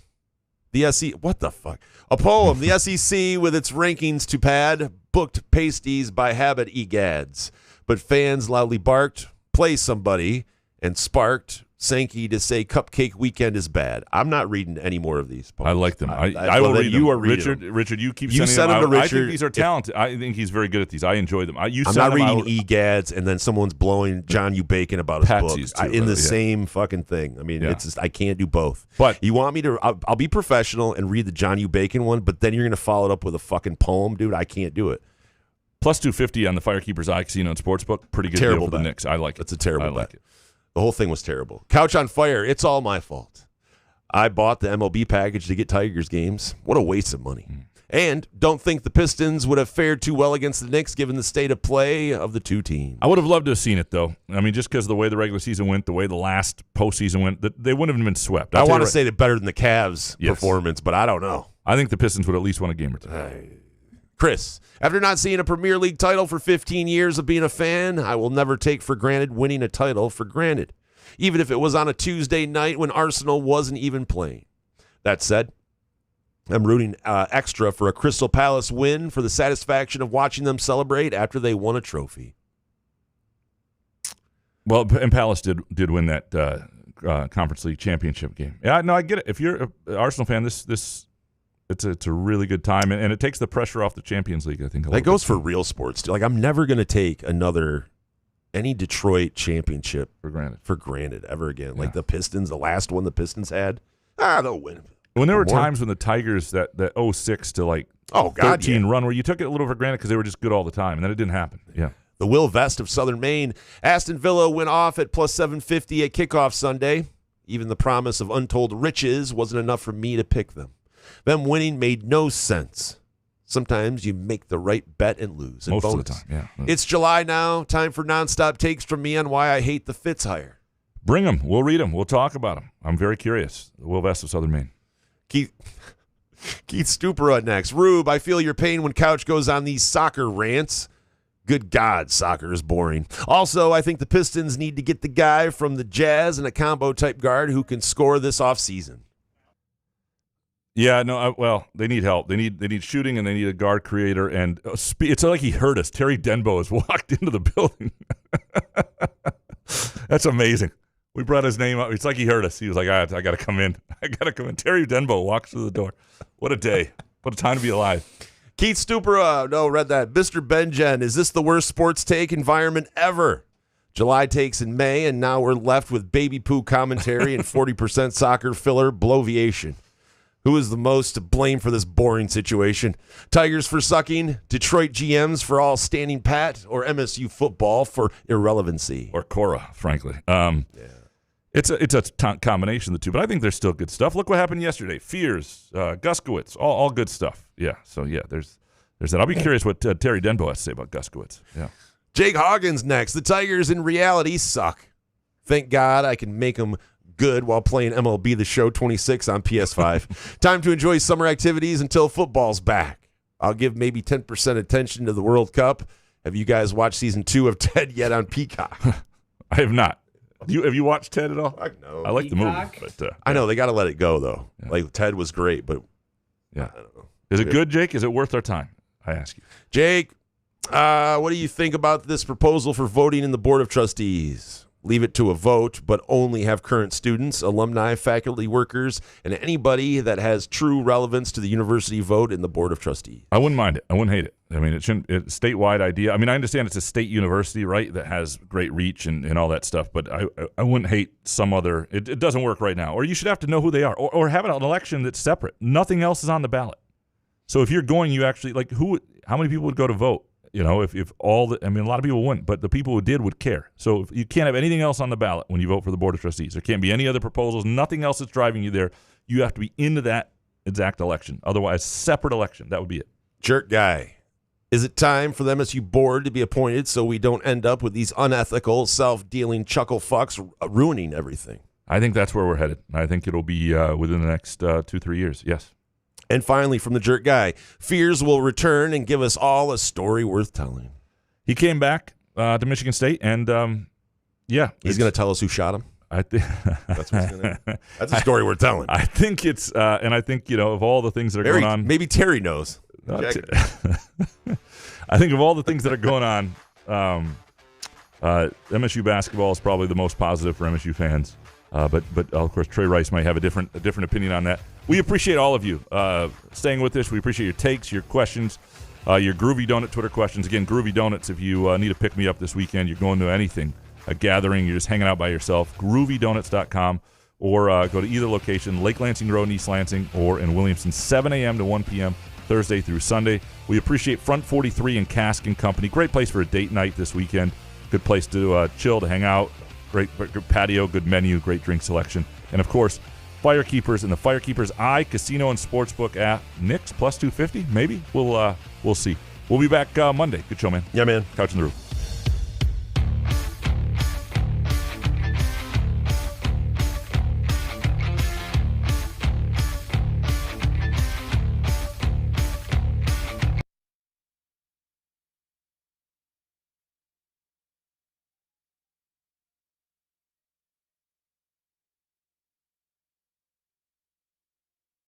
The SEC, what the fuck? A poem. The SEC with its rankings to pad, booked pasties by habit egads. But fans loudly barked, play somebody, and sparked Sankey to say Cupcake Weekend is bad. I'm not reading any more of these poems. I like them. I will read them. You are Richard. Richard, you keep sending them. To Richard. I think these are talented. I think he's very good at these. I enjoy them. I'm not reading egads and then someone's blowing John U. Bacon about his Patsy's book. too, Same fucking thing. I mean, it's just I can't do both. But you want me to? I'll be professional and read the John U. Bacon one, but then you're going to follow it up with a fucking poem, dude. I can't do it. Plus 250 on the Firekeepers Eye Casino and Sportsbook. Pretty good terrible deal for the Knicks. I like it. That's a terrible bet. Like it. The whole thing was terrible. Couch on fire. It's all my fault. I bought the MLB package to get Tigers games. What a waste of money. And don't think the Pistons would have fared too well against the Knicks given the state of play of the two teams. I would have loved to have seen it, though. I mean, just because of the way the regular season went, the way the last postseason went, they wouldn't have been swept. I want to say they're better than the Cavs' performance, but I don't know. I think the Pistons would at least win a game or two. Chris, after not seeing a Premier League title for 15 years of being a fan, I will never take for granted winning a title for granted, even if it was on a Tuesday night when Arsenal wasn't even playing. That said, I'm rooting extra for a Crystal Palace win for the satisfaction of watching them celebrate after they won a trophy. Well, and Palace did win that Conference League championship game. Yeah, no, I get it. If you're an Arsenal fan, it's a really good time, and it takes the pressure off the Champions League, I think. That goes for real sports. Like, I'm never going to take any Detroit championship for granted ever again. Like the Pistons, the last one the Pistons had, they'll win. When there were times when the Tigers, that 06 to 13 run, where you took it a little for granted because they were just good all the time, and then it didn't happen. Yeah. The Will Vest of Southern Maine. Aston Villa went off at plus 750 at kickoff Sunday. Even the promise of untold riches wasn't enough for me to pick them. Them winning made no sense. Sometimes you make the right bet and lose. And most bonus. of the time, yeah. It's July now. Time for nonstop takes from me on why I hate the Fitz hire. Bring them. We'll read them. We'll talk about them. I'm very curious. The Will Vest of Southern Maine. Keith Stuper next. Rube, I feel your pain when Couch goes on these soccer rants. Good God, soccer is boring. Also, I think the Pistons need to get the guy from the Jazz and a combo-type guard who can score this offseason. Yeah, no, they need help. They need shooting, and they need a guard creator. And it's like he heard us. Terry Denbo has walked into the building. That's amazing. We brought his name up. It's like he heard us. He was like, I got to come in. Terry Denbo walks through the door. What a day. What a time to be alive. Keith Stuper, read that. Mr. Benjen, is this the worst sports take environment ever? July takes in May, and now we're left with baby poo commentary and 40% soccer filler bloviation. Who is the most to blame for this boring situation? Tigers for sucking, Detroit GMs for all standing pat, or MSU football for irrelevancy? Or Cora, frankly. It's a combination of the two, but I think there's still good stuff. Look what happened yesterday. Fears, Guskiewicz, all good stuff. Yeah, so yeah, there's There's that. I'll be curious what Terry Denbo has to say about Guskiewicz. Yeah. Jake Hoggins next. The Tigers in reality suck. Thank God I can make them good while playing MLB The Show 26 on PS5. Time to enjoy summer activities until football's back. I'll give maybe 10% attention to the World Cup. Have you guys watched season 2 of Ted yet on Peacock? I have not. Have you watched Ted at all? No. I like Peacock? the movie. But, I know. They got to let it go, though. Yeah. Like, Ted was great, but yeah. I don't know. Is it good, Jake? Is it worth our time? I ask you. Jake, what do you think about this proposal for voting in the Board of Trustees? Leave it to a vote, but only have current students, alumni, faculty, workers, and anybody that has true relevance to the university vote in the Board of Trustees. I wouldn't mind it. I wouldn't hate it. I mean, it's a statewide idea. I mean, I understand it's a state university, right, that has great reach and all that stuff, but I wouldn't hate some other – it doesn't work right now. Or you should have to know who they are or have an election that's separate. Nothing else is on the ballot. So if you're going, you actually – like how many people would go to vote? You know, if all the, I mean, a lot of people wouldn't, but the people who did would care. So you can't have anything else on the ballot when you vote for the Board of Trustees. There can't be any other proposals, nothing else that's driving you there. You have to be into that exact election. Otherwise, separate election. That would be it. Jerk guy. Is it time for the MSU board to be appointed so we don't end up with these unethical, self-dealing chuckle fucks ruining everything? I think that's where we're headed. I think it'll be within the next 2-3 years. Yes. And finally, from the jerk guy, Fears will return and give us all a story worth telling. He came back to Michigan State, and yeah, he's going to tell us who shot him. I think that's what's gonna, that's a story worth telling. I think it's, and I think of all the things that are going on, maybe Terry knows. I think of all the things that are going on, MSU basketball is probably the most positive for MSU fans. But of course, Trey Rice might have a different opinion on that. We appreciate all of you staying with us. We appreciate your takes, your questions, your Groovy Donut Twitter questions. Again, Groovy Donuts, if you need to pick me up this weekend, you're going to anything, a gathering, you're just hanging out by yourself, groovydonuts.com, or go to either location, Lake Lansing Road in East Lansing or in Williamson, 7 a.m. to 1 p.m., Thursday through Sunday. We appreciate Front 43 and Cask and Company. Great place for a date night this weekend. Good place to chill, to hang out. Great patio, good menu, great drink selection. And, of course, Firekeepers and the Firekeepers Casino and Sportsbook app. Knicks plus 250, maybe? We'll see. We'll be back Monday. Good show, man. Yeah, man. Couch in the Roof.